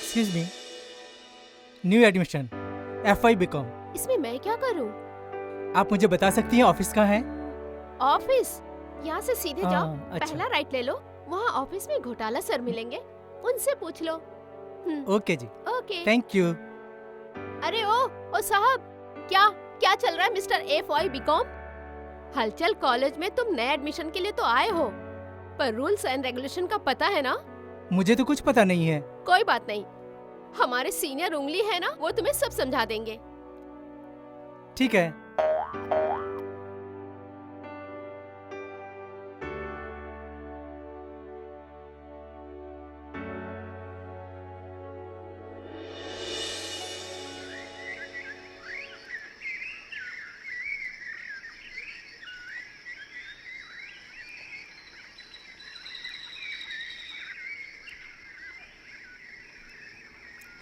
Excuse me, new admission FY BCom। इसमें मैं क्या करूं? आप मुझे बता सकती हैं ऑफिस कहाँ है? ऑफिस? यहाँ से सीधे जाओ, अच्छा। पहला राइट ले लो, वहाँ ऑफिस में घोटाला सर मिलेंगे, उनसे पूछ लो। Okay ji, okay. Thank you. अरे ओ साहब, क्या क्या चल रहा है मिस्टर FY BCom? हलचल कॉलेज में तुम नए एडमिशन के लिए तो आए हो, पर रूल्स एंड रेगुलेशन का पता है ना? मुझे तो कुछ पता नहीं है। कोई बात नहीं, हमारे सीनियर उंगली है ना, वो तुम्हें सब समझा देंगे। ठीक है।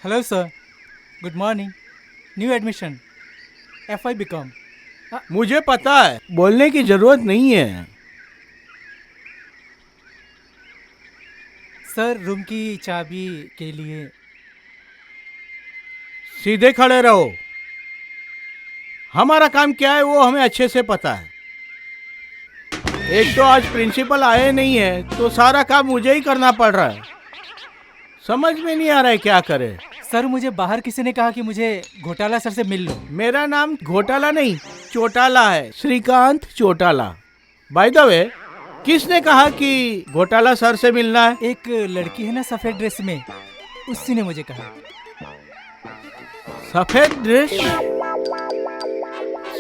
Hello sir, good morning. New admission FY BCom। मुझे पता है, बोलने की जरूरत नहीं है। सर, रूम की चाबी के लिए। सीधे खड़े रहो। हमारा काम क्या है वो हमें अच्छे से पता है। एक तो आज प्रिंसिपल आए नहीं है, तो सारा काम मुझे ही करना पड़ रहा है। समझ में नहीं आ रहा है क्या करे। सर, मुझे बाहर किसी ने कहा कि मुझे घोटाला सर से मिल लो। मेरा नाम घोटाला नहीं, चोटाला है, Shrikant Chotala. By the way, किसने कहा कि घोटाला सर से मिलना है? एक लड़की है ना सफेद ड्रेस में, उसी ने मुझे कहा। सफेद ड्रेस?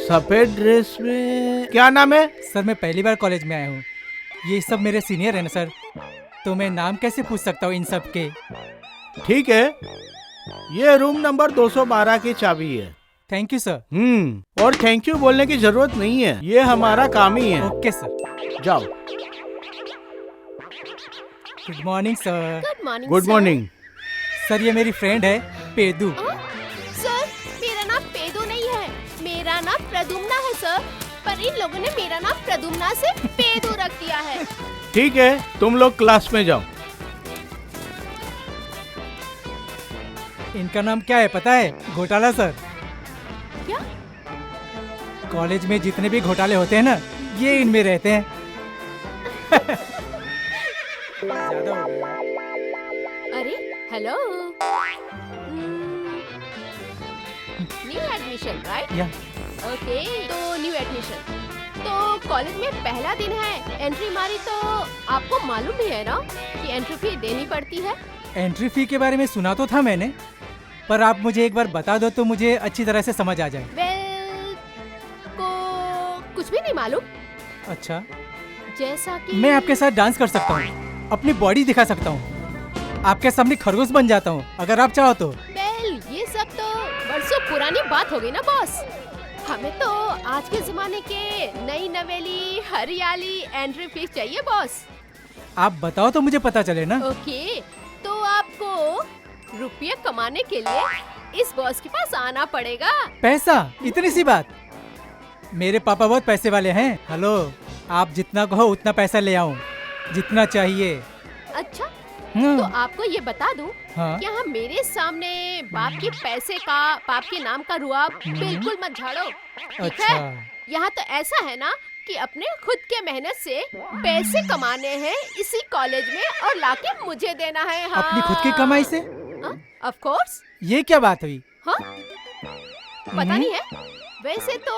सफेद ड्रेस में क्या नाम है? सर, मैं पहली बार कॉलेज में आया हूँ, ये सब मेरे सीनियर है ना सर, तो मैं नाम कैसे पूछ सकता हूँ इन सब के। ठीक है, ये रूम नंबर 212 की चाबी है। Thank you sir. और थैंक यू बोलने की जरूरत नहीं है, ये हमारा काम ही है। Okay sir. जाओ। Good morning sir. Good morning. Good morning. Sir, ये मेरी फ्रेंड है पेदू। सर, मेरा नाम पेदू नहीं है, मेरा नाम प्रदुम्ना है सर, पर इन लोगों ने मेरा नाम प्रदुम्ना से पेदू रख दिया है। ठीक है, तुम लोग क्लास में जाओ। इनका नाम क्या है पता है? घोटाला सर। क्या? कॉलेज में जितने भी घोटाले होते हैं ना, ये इनमें रहते हैं। ज्यादा हो गया। अरे हेलो, न्यू एडमिशन राइट? या ओके, तो न्यू एडमिशन तो कॉलेज में पहला दिन है, एंट्री मारी तो आपको मालूम भी है ना कि एंट्री फी देनी पड़ती है। एंट्री फी के बारे में सुना तो था मैंने, पर आप मुझे एक बार बता दो तो मुझे अच्छी तरह से समझ आ जाए। वेल, को कुछ भी नहीं मालूम। अच्छा, जैसा कि मैं आपके साथ डांस कर सकता हूँ, अपनी बॉडी दिखा सकता हूँ, आपके सामने खरगोश बन जाता हूँ अगर आप चाहो तो। वेल, ये सब तो बरसों पुरानी बात हो गई ना बॉस। हमें तो आज के जमाने के नई नवेली हरियाली एंट्री फीस चाहिए बॉस। आप बताओ तो मुझे पता चले ना। ओके, तो आपको रुपये कमाने के लिए इस बॉस के पास आना पड़ेगा। पैसा? इतनी सी बात? मेरे पापा बहुत पैसे वाले हैं। हेलो, आप जितना कहो उतना पैसा ले आऊं, जितना चाहिए। अच्छा, तो हाँ। आपको ये बता दूं, हाँ। क्या हम मेरे सामने बाप के पैसे का, बाप के नाम का रुआब बिल्कुल मत झाड़ो, ठीक अच्छा। है? यहाँ तो ऐसा है ना कि अपने खुद के मेहनत से पैसे कमाने हैं इसी कॉलेज में और लाके मुझे देना है। हाँ। अपनी खुद की कमाई से? Of course. ये क्या बात हुई? हाँ, पता नहीं है? वैसे तो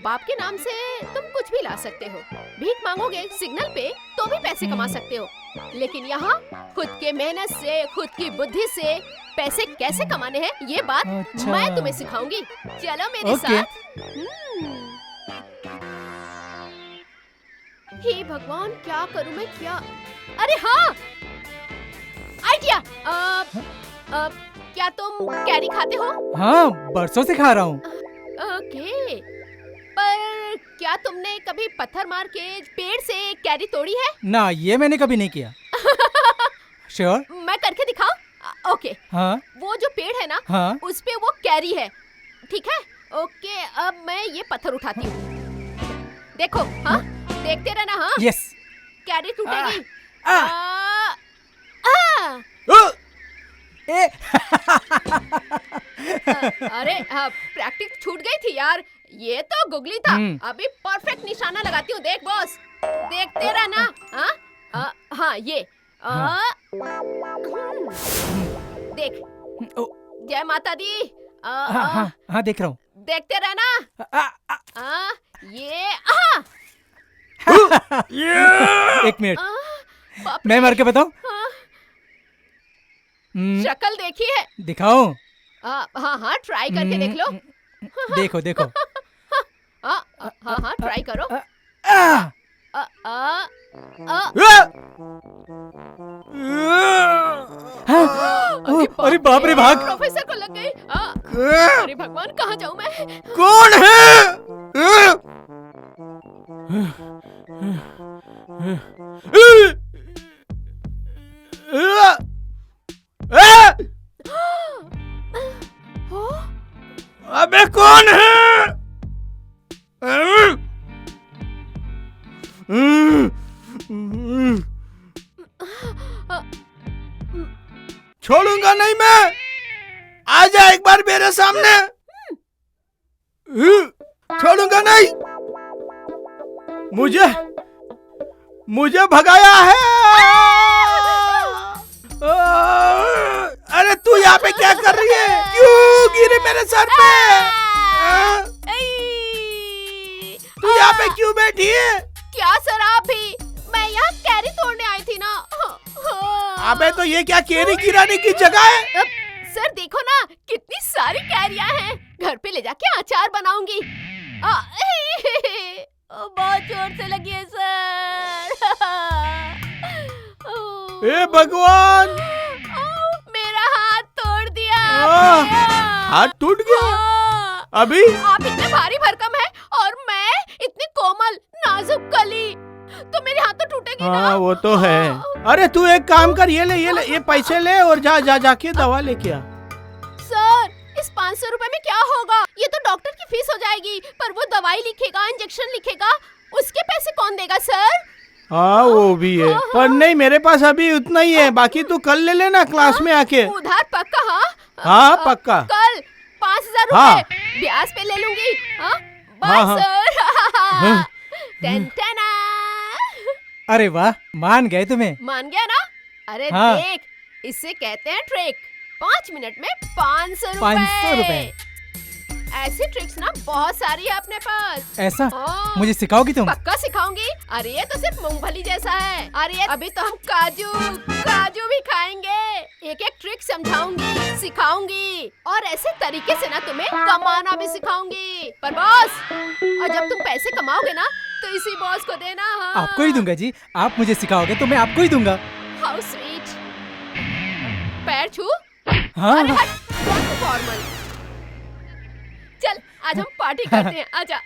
बाप के नाम से तुम कुछ भी ला सकते हो, भीख मांगोगे सिग्नल पे तो भी पैसे कमा सकते हो, लेकिन यहाँ खुद के मेहनत से, खुद की बुद्धि से पैसे कैसे कमाने हैं ये बात अच्छा। मैं तुम्हें सिखाऊंगी। चलो मेरे ओके। साथ। हे भगवान, क्या करूं मैं, क्या? अरे हाँ, आइडिया। क्या तुम कैरी खाते हो? हाँ, बरसों से खा रहा हूँ। ओके, पर क्या तुमने कभी पत्थर मार के पेड़ से कैरी तोड़ी है? ना, ये मैंने कभी नहीं किया। श्योर? मैं करके दिखाऊं? ओके। हाँ। वो जो पेड़ है ना, हाँ। उस पे वो कैरी है, ठीक है? ओके, अब मैं ये पत्थर उठाती हूँ। देखो, हाँ, देखते रहना। हाँ, यस। कैरी टूटेगी। ए अरे प्रैक्टिस छूट गई थी यार। ये तो गुगली था। अभी परफेक्ट निशाना लगाती हूँ, देख बॉस, देखते रहना। हाँ ये देख। जय माता दी। हाँ देख रहा हूँ। देखते रहना। ये एक मिनट, मैं मार के बताऊं? शक्ल देखी है? दिखाऊं? हाँ ट्राई करके देख लो। देखो देखो। हाँ ट्राई करो। अरे बाप रे, भाग। प्रोफेसर को लग गई। अरे भगवान, कहाँ जाऊं मैं? कौन है? अबे कौन है? छोड़ूंगा नहीं मैं। आजा एक बार मेरे सामने। छोड़ूंगा नहीं। मुझे भगाया है। अरे तू यहाँ पे क्या कर रही है? क्यों गिरी मेरे सर पे? तू यहाँ पे क्यों बैठी है? क्या सर, आप भी? मैं यहाँ कैरी तोड़ने आई थी ना। अबे तो ये क्या कैरी गिराने की जगह है? सर देखो ना, कितनी सारी कैरियां हैं। घर पे ले जाके अचार बनाऊंगी। बहुत जोर से लगी है सर। ए भगवान, मेरा हाथ तोड़ दिया। हाथ टूट गया? अभी आप इतने भारी भरकम है और मैं इतनी कोमल नाजुक कली, तो मेरे हाथ तो टूटेगी ना। हाँ वो तो है। अरे तू एक काम कर, ये पैसे ले और जाके दवा लेके आ। सर इस 500 रुपए में क्या होगा? ये तो डॉक्टर की फीस हो जाएगी, पर वो दवाई लिखेगा, इंजेक्शन लिखेगा, उसके पैसे कौन देगा सर? हाँ वो भी है, पर नहीं मेरे पास अभी उतना ही है, बाकी तू कल ले लेना क्लास में आके। उधार पक्का? हाँ पक्का। कल 5000 रुपए ब्याज पे ले लूंगी। Bye sir. टेंटेना। अरे वाह, मान गए तुम्हें। मान गया ना? अरे देख, इसे कहते हैं ट्रिक। 5 मिनट में 500 रुपए। ऐसी ट्रिक्स ना बहुत सारी है अपने पास। ऐसा? मुझे सिखाओगी तुम? पक्का सिखाऊंगी। अरे ये तो सिर्फ मूंगफली जैसा है। अरे अभी तो हम काजू भी खाएंगे। एक एक ट्रिक समझाऊंगी, सिखाऊंगी, और ऐसे तरीके से ना तुम्हें कमाना भी सिखाऊंगी। पर बॉस, और जब तुम पैसे कमाओगे ना तो इसी बॉस को देना। हाँ। आपको ही दूंगा जी। आप मुझे सिखाओगे तो मैं आपको ही दूंगा। How sweet. पैर छू। हाँ। अरे हट, फॉर्मल। चल आज हम पार्टी करते हैं, आजा।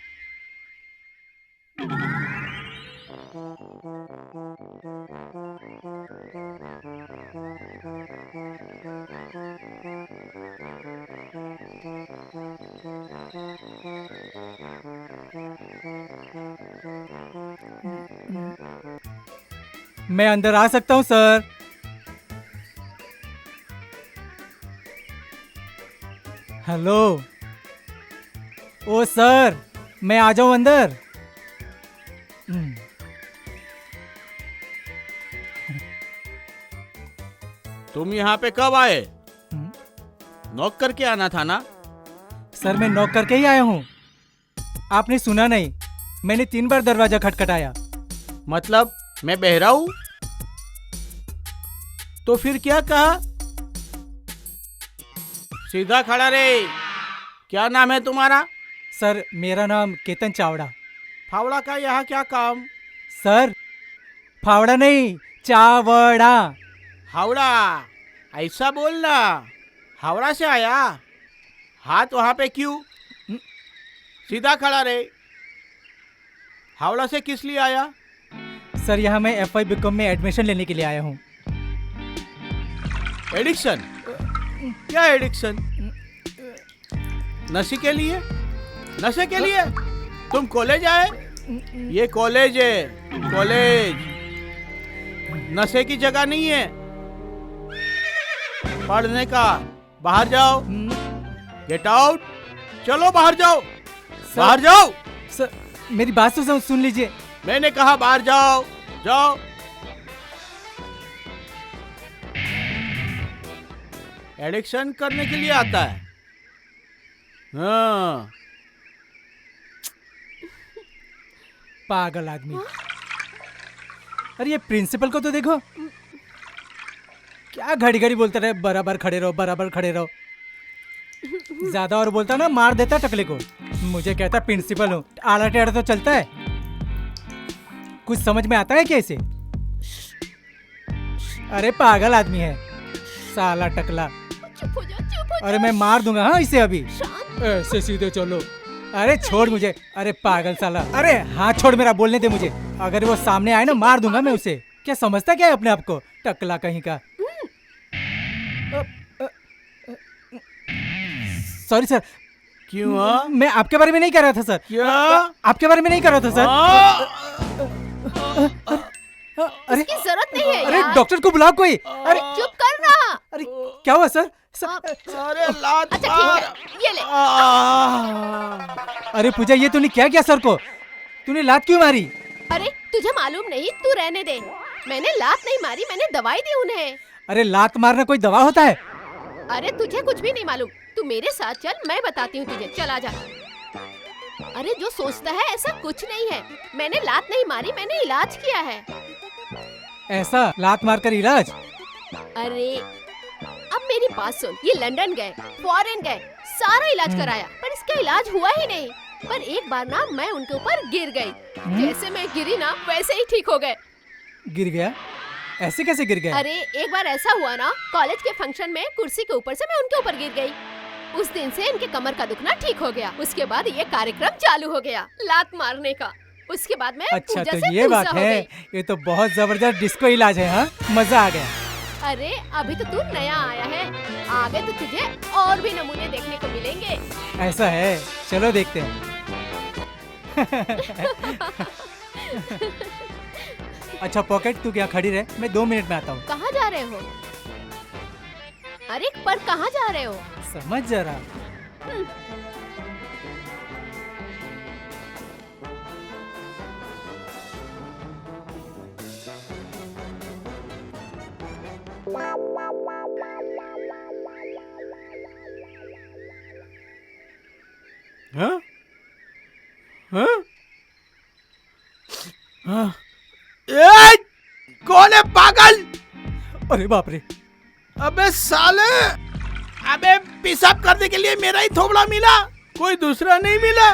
मैं अंदर आ सकता हूँ सर? हेलो। ओ सर, मैं आ जाऊं अंदर? तुम यहाँ पे कब आए? नॉक करके आना था ना? सर मैं नॉक करके ही आया हूँ। आपने सुना नहीं? मैंने 3 बार दरवाजा खटखटाया। मतलब मैं बहरा हूँ? तो फिर क्या कहा? सीधा खड़ा रे। क्या नाम है तुम्हारा? सर मेरा नाम केतन चावड़ा। फावड़ा का यहाँ क्या काम? सर फावड़ा नहीं, चावड़ा। हावड़ा, ऐसा बोलना। हावड़ा से आया? हाथ वहाँ पे क्यों? सीधा खड़ा रे। हावड़ा से किस लिए आया? सर यहाँ मैं FY BCom में एडमिशन लेने के लिए आया हूँ। एडिक्शन? क्या एडिक्शन? नशे के लिए? नशे के लिए? तुम कॉलेज आए? ये कॉलेज है, कॉलेज। नशे की जगह नहीं है। पढ़ने का। बाहर जाओ, गेट आउट। चलो बाहर जाओ, बाहर जाओ। सर मेरी बात तो सुन लीजिए। मैंने कहा बाहर जाओ, जाओ। एडिक्शन करने के लिए आता है। हाँ, पागल आदमी। अरे ये प्रिंसिपल को तो देखो, क्या घड़ी घड़ी बोलता रहे बराबर खड़े रहो, बराबर खड़े रहो। ज्यादा और बोलता ना मार देता टकले को। मुझे कहता प्रिंसिपल हूँ, आला टेढ़ा तो चलता है। कुछ समझ में आता है कैसे? अरे पागल आदमी है साला टकला। चुप हो जाओ, चुप हो जाओ। अरे मैं मार दूंगा हाँ इसे अभी। शांत। ऐसे सीधे चलो। अरे छोड़ मुझे। अरे पागल साला। अरे हाथ छोड़ मेरा, बोलने दे मुझे। अगर वो सामने आए ना मार दूंगा मैं उसे। क्या समझता क्या है अपने आप को, टकला कहीं का। Sorry sir. क्यों? हाँ? मैं आपके बारे में नहीं कर रहा था सर। क्या? आपके बारे में नहीं कर रहा था सर। अरे इसकी जरूरत नहीं है अरे यार। डॉक्टर को बुलाओ कोई। अरे चुप करना। अरे क्या हुआ सर? अरे लात अच्छा मार। ठीक है, ये ले। अरे पूजा ये तूने क्या किया सर को? तूने लात क्यों मारी? अरे तुझे मालूम नहीं, तू रहने दे। मैंने लात नहीं मारी, मैंने दवाई दी उन्हें। अरे लात मारना कोई दवा होता है? अरे तुझे कुछ भी नहीं मालूम। तू मेरे साथ चल, मैं बताती हूँ तुझे। चल आजा। अरे जो सोचता है ऐसा कुछ नहीं है। मैंने लात नहीं मारी, मैंने इलाज किया है। ऐसा लात मारकर इलाज? अरे अब मेरी बात सुन। ये लंदन गए, फॉरेन गए, सारा इलाज कराया, पर इसका इलाज हुआ ही नहीं। पर एक बार ना मैं उनके ऊपर गिर गई। जैसे मैं गिरी ना वैसे ही ठीक हो गए। गिर गया? ऐसे कैसे गिर गया? अरे एक बार ऐसा हुआ ना, कॉलेज के फंक्शन में कुर्सी के ऊपर से मैं उनके ऊपर गिर गई। उस दिन से इनके कमर का दुखना ठीक हो गया। उसके बाद ये कार्यक्रम चालू हो गया लात मारने का। उसके बाद मैं अच्छा पूजा तो से ये बात दूसरा हो है। गई। ये तो बहुत जबरदस्त डिस्को इलाज है। हाँ मजा आ गया। अरे अभी तो तू नया आया है, आगे तो तुझे और भी नमूने देखने को मिलेंगे। ऐसा है, चलो देखते हैं। अच्छा पॉकेट तू क्या खड़ी रहे, मैं 2 मिनट में आता हूँ। कहाँ जा रहे हो? अरे पर कहाँ जा रहे हो? समझ जरा। हाँ? हाँ? हाँ? ए! कौन है पागल? अरे बाप रे। अबे साले! अबे पेशाब करने के लिए मेरा ही थोबड़ा मिला, कोई दूसरा नहीं मिला।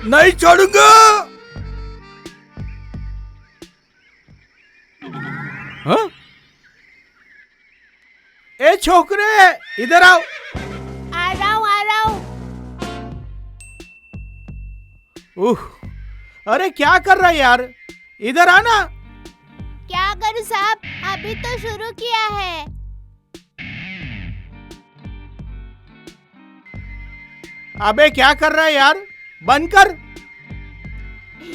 नहीं छोड़ूंगा। हाँ? ए छोकरे इधर आओ। आ रहा हूँ, आ रहा हूँ। अरे क्या कर रहा है यार, इधर आना। क्या करूँ साहब, अभी तो शुरू किया है। अबे क्या कर रहा है यार, बंद कर।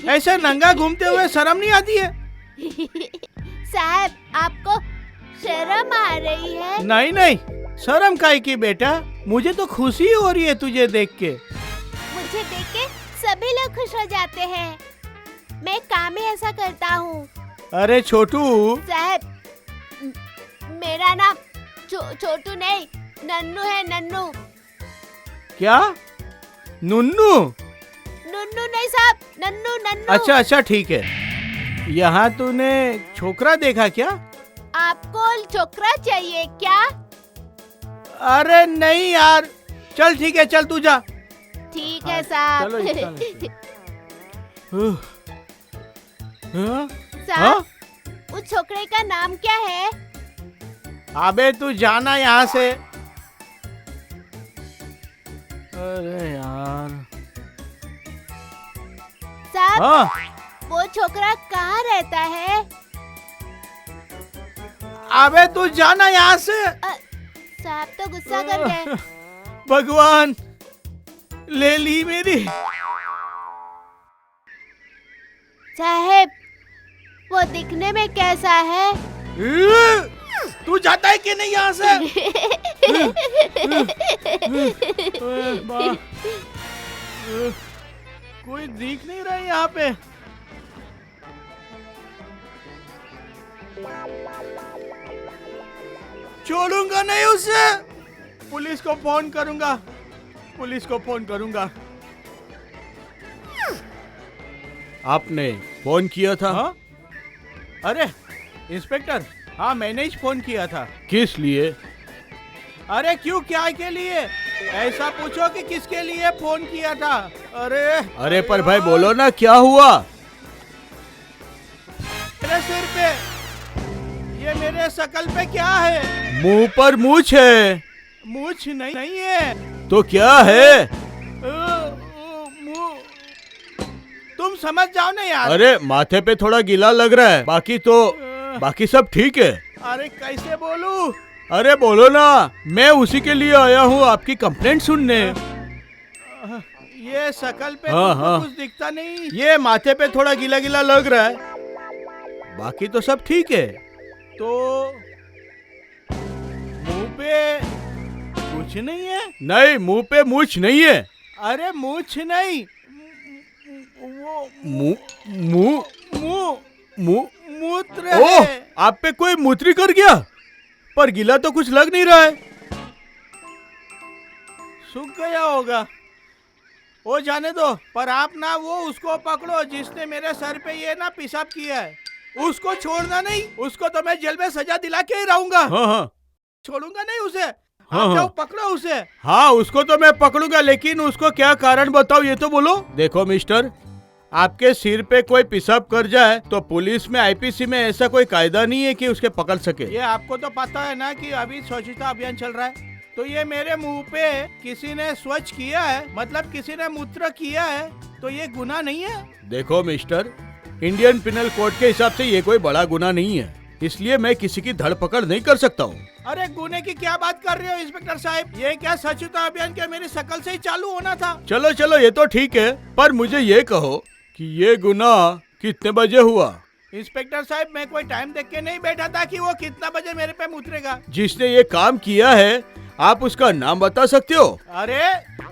ऐसे नंगा घूमते हुए शर्म नहीं आती है? साहब आपको शर्म आ रही है? नहीं नहीं, शर्म काहे की बेटा, मुझे तो खुशी हो रही है तुझे देख के। मुझे देख के सभी लोग खुश हो जाते हैं। मैं काम ही ऐसा करता हूँ। अरे छोटू। साहब मेरा नाम छोटू नहीं, नन्नू है, नन्नू। क्या? नुन्नू? नुन्नू नहीं साहब, नन्नू, नन्नू। अच्छा अच्छा ठीक है। यहाँ तूने छोकरा देखा क्या? आपको छोकरा चाहिए क्या? अरे नहीं यार, चल ठीक है, चल तू जा। ठीक है साहब। चलो हाँ? साहब उस छोकरे का नाम क्या है? अबे तू जाना यहाँ से। अरे यार। साहब हाँ? वो छोकरा कहाँ रहता है? अबे तू जाना यहाँ से। साहब तो गुस्सा कर गए। भगवान ले ली मेरी। साहब वो दिखने में कैसा है? तू जाता है कि नहीं यहाँ से? वाह, कोई दिख नहीं रहा है यहाँ पे। छोड़ूंगा नहीं उसे, पुलिस को फोन करूंगा, पुलिस को फोन करूंगा। आपने फोन किया था? हाँ? अरे इंस्पेक्टर, हाँ मैंने ही फोन किया था। किस लिए? अरे क्यों, क्या के लिए? ऐसा पूछो कि किसके लिए फोन किया था। अरे पर भाई बोलो ना, क्या हुआ? मेरे सिर पे, ये मेरे शकल पे क्या है? मुंह पर मूछ है। मूछ नहीं है तो क्या है? मुंह, तुम समझ जाओ ना यार। अरे माथे पे थोड़ा गीला लग रहा है, बाकी सब ठीक है। अरे कैसे बोलूं? अरे बोलो ना, मैं उसी के लिए आया हूँ आपकी कंप्लेंट सुनने। ये शकल पे कुछ दिखता नहीं, ये माथे पे थोड़ा गीला गीला लग रहा है, बाकी तो सब ठीक है। तो मुंह पे कुछ नहीं है? नहीं, मुंह पे मूछ नहीं है। अरे मूछ नहीं, वो मूत्र है। आप पे कोई मूत्री कर गया? पर गीला तो कुछ लग नहीं रहा है। सूख गया होगा, वो जाने दो। पर आप ना वो उसको पकड़ो जिसने मेरे सर पे ये ना पेशाब किया है, उसको छोड़ना नहीं। उसको तो मैं जेल में सजा दिला के ही रहूंगा। हाँ। छोड़ूंगा नहीं उसे। आप जाओ पकड़ो उसे। हाँ उसको तो मैं पकड़ूंगा, लेकिन उसको क्या कारण बताओ ये तो बोलो। देखो मिस्टर, आपके सिर पे कोई पेशाब कर जाए तो पुलिस में, आईपीसी में ऐसा कोई कायदा नहीं है कि उसके पकड़ सके। ये आपको तो पता है ना कि अभी स्वच्छता अभियान चल रहा है, तो ये मेरे मुंह पे किसी ने स्वच्छ किया है, मतलब किसी ने मूत्र किया है, तो ये गुनाह नहीं है। देखो मिस्टर, इंडियन पिनल कोड के हिसाब से ये कोई बड़ा गुनाह नहीं है, इसलिए मैं किसी की धरपकड़ नहीं कर सकता हूँ। अरे गुने की क्या बात कर रहे हो इंस्पेक्टर साहब? ये क्या स्वच्छता अभियान क्या मेरी शकल से ही चालू होना था? चलो ये तो ठीक है, पर मुझे ये कहो कि ये गुनाह कितने बजे हुआ? इंस्पेक्टर साहब, मैं कोई टाइम देख के नहीं बैठा था कि वो कितना बजे मेरे पे मुतरेगा। जिसने ये काम किया है, आप उसका नाम बता सकते हो? अरे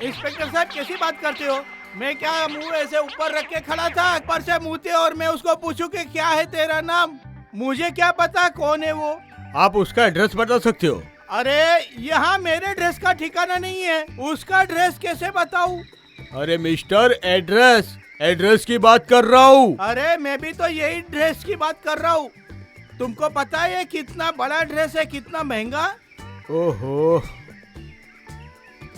इंस्पेक्टर साहब, कैसी बात करते हो? मैं क्या मुंह ऐसे ऊपर रख के खड़ा था, ऊपर से मुँहते, और मैं उसको पूछूं कि क्या है तेरा नाम? मुझे क्या पता कौन है वो? आप उसका एड्रेस बता सकते हो? अरे यहाँ मेरे ड्रेस का ठिकाना नहीं है, उसका ड्रेस कैसे बताऊं? अरे मिस्टर, एड्रेस की बात कर रहा हूँ। अरे मैं भी तो यही ड्रेस की बात कर रहा हूँ। तुमको पता है ये कितना बड़ा ड्रेस है, कितना महंगा? ओहो,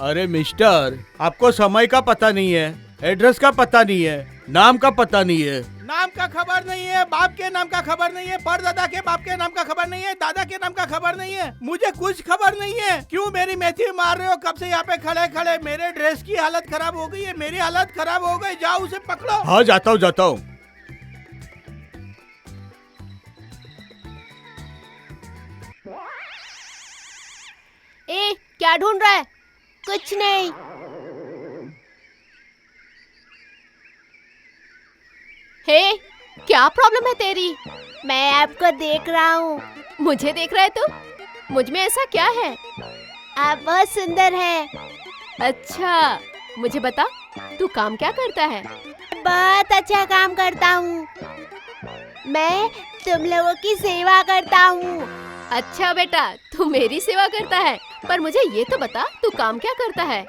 अरे मिस्टर, आपको समय का पता नहीं है, एड्रेस का पता नहीं है, नाम का पता नहीं है। नाम का खबर नहीं है, बाप के नाम का खबर नहीं है, परदादा के बाप के नाम का खबर नहीं है, दादा के नाम का खबर नहीं है, मुझे कुछ खबर नहीं है। क्यों मेरी मेथी मार रहे हो? कब से यहाँ पे खड़े खड़े मेरे ड्रेस की हालत खराब हो गई है, मेरी हालत खराब हो गई। जाओ उसे पकड़ो। हाँ जाता हूँ। ए, क्या ढूंढ रहा है? कुछ नहीं। हे, क्या प्रॉब्लम है तेरी? मैं आपको देख रहा हूँ। मुझे देख रहा है तू? मुझ में ऐसा क्या है? आप बहुत सुंदर हैं। अच्छा, मुझे बता, तू काम क्या करता है? बहुत अच्छा काम करता हूँ। मैं तुम लोगों की सेवा करता हूँ। अच्छा बेटा, तू मेरी सेवा करता है, पर मुझे ये तो बता, तू काम क्या करता है?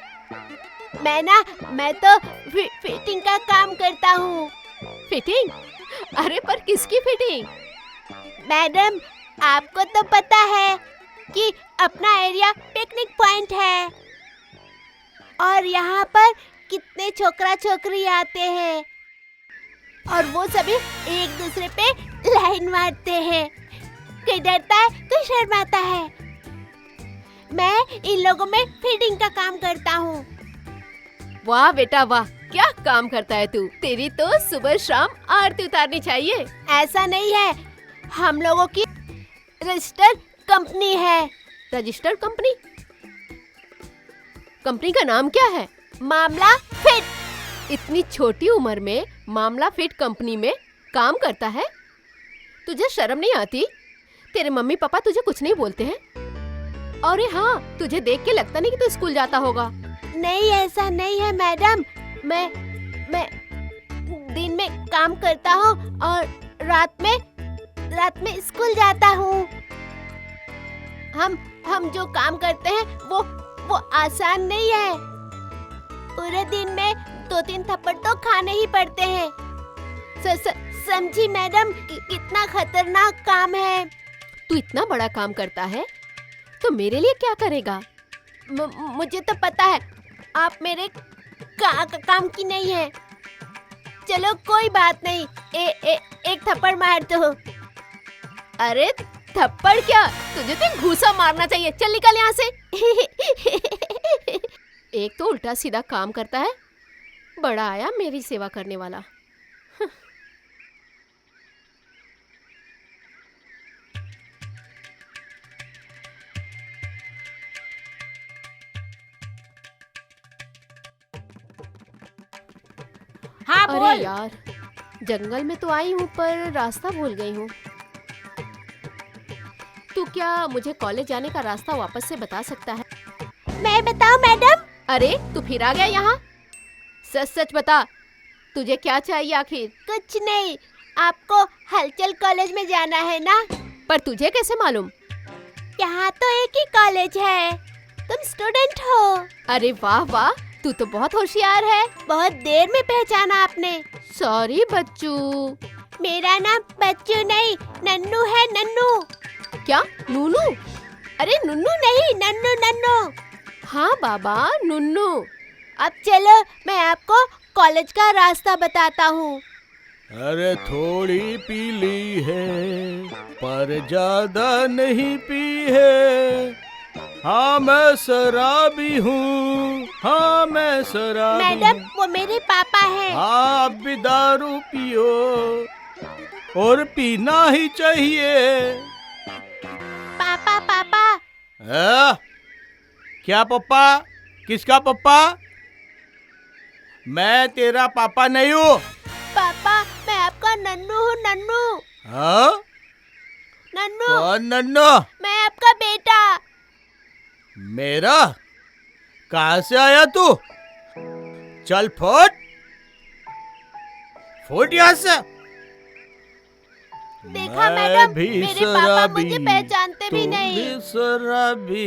मैं तो फिटिंग का काम करता हूँ। फिटिंग? अरे पर किसकी फिटिंग? मैडम, आपको तो पता है कि अपना एरिया पिकनिक पॉइंट है और यहाँ पर कितने छोकरा छोकरी आते हैं और वो सभी एक दूसरे पे लाइन मारते हैं। कोई डरता है, कोई शर्माता है। मैं इन लोगों में फिटिंग का काम करता हूँ। वाह बेटा वाह, क्या काम करता है तू। तेरी तो सुबह शाम आरती उतारनी चाहिए। ऐसा नहीं है, हम लोगों की रजिस्टर कंपनी है। Register company? कंपनी का नाम क्या है? मामला फिट। इतनी छोटी उम्र में मामला फिट कंपनी में काम करता है? तुझे शर्म नहीं आती? तेरे मम्मी पापा तुझे कुछ नहीं बोलते हैं? अरे हाँ, तुझे देख के लगता नहीं कि तू स्कूल जाता होगा। नहीं, ऐसा नहीं है मैडम। मैं दिन में काम करता हूँ और रात में स्कूल जाता हूँ। हम जो काम करते हैं वो आसान नहीं है। पूरे दिन में 2-3 थप्पड़ तो खाने ही पड़ते हैं। समझी मैडम कितना खतरनाक काम है। तू इतना बड़ा काम करता है तो मेरे लिए क्या करेगा? मुझे तो पता है आप मेरे काम की नहीं है। चलो कोई बात नहीं, एक थप्पड़ मार दो। अरे थप्पड़ क्या, तुझे तो घूसा मारना चाहिए। चल निकल यहाँ से। एक तो उल्टा सीधा काम करता है, बड़ा आया मेरी सेवा करने वाला। हाँ अरे बोल। यार, जंगल में तो आई हूँ पर रास्ता भूल गई हूँ। तू क्या मुझे कॉलेज जाने का रास्ता वापस से बता सकता है? मैं बताऊं मैडम? अरे तू फिर आ गया यहाँ। सच सच बता, तुझे क्या चाहिए आखिर? कुछ नहीं, आपको हलचल कॉलेज में जाना है ना? पर तुझे कैसे मालूम? यहाँ तो एक ही कॉलेज है, तुम स्टूडेंट हो। अरे वाह वाह, तू तो बहुत होशियार है। बहुत देर में पहचाना आपने। सॉरी बच्चू। मेरा नाम बच्चू नहीं, नन्नू है, नन्नू। क्या नूनू? अरे नुन्नू नहीं, नन्नू नन्नू। हाँ बाबा, नुन्नू। अब चलो मैं आपको कॉलेज का रास्ता बताता हूँ। अरे थोड़ी पी ली है पर ज्यादा नहीं पी है। हाँ मैं शराबी हूँ, हाँ मैं शराबी। मैडम वो मेरे पापा हैं। हाँ अब भी दारू पियो और पीना ही चाहिए। पापा पापा। क्या पप्पा? किसका पप्पा? मैं तेरा पापा नहीं हूँ। पापा मैं आपका नन्नू हूँ, नन्नू। हाँ? नन्नू। कौन नन्नू? मैं आपका बेटा। मेरा? कहाँ से आया तू? चल फुट यहाँ से। देखा मैं मैडम, भी मेरे पापा मुझे शराबी, पहचानते भी तुम नहीं। भी शराबी।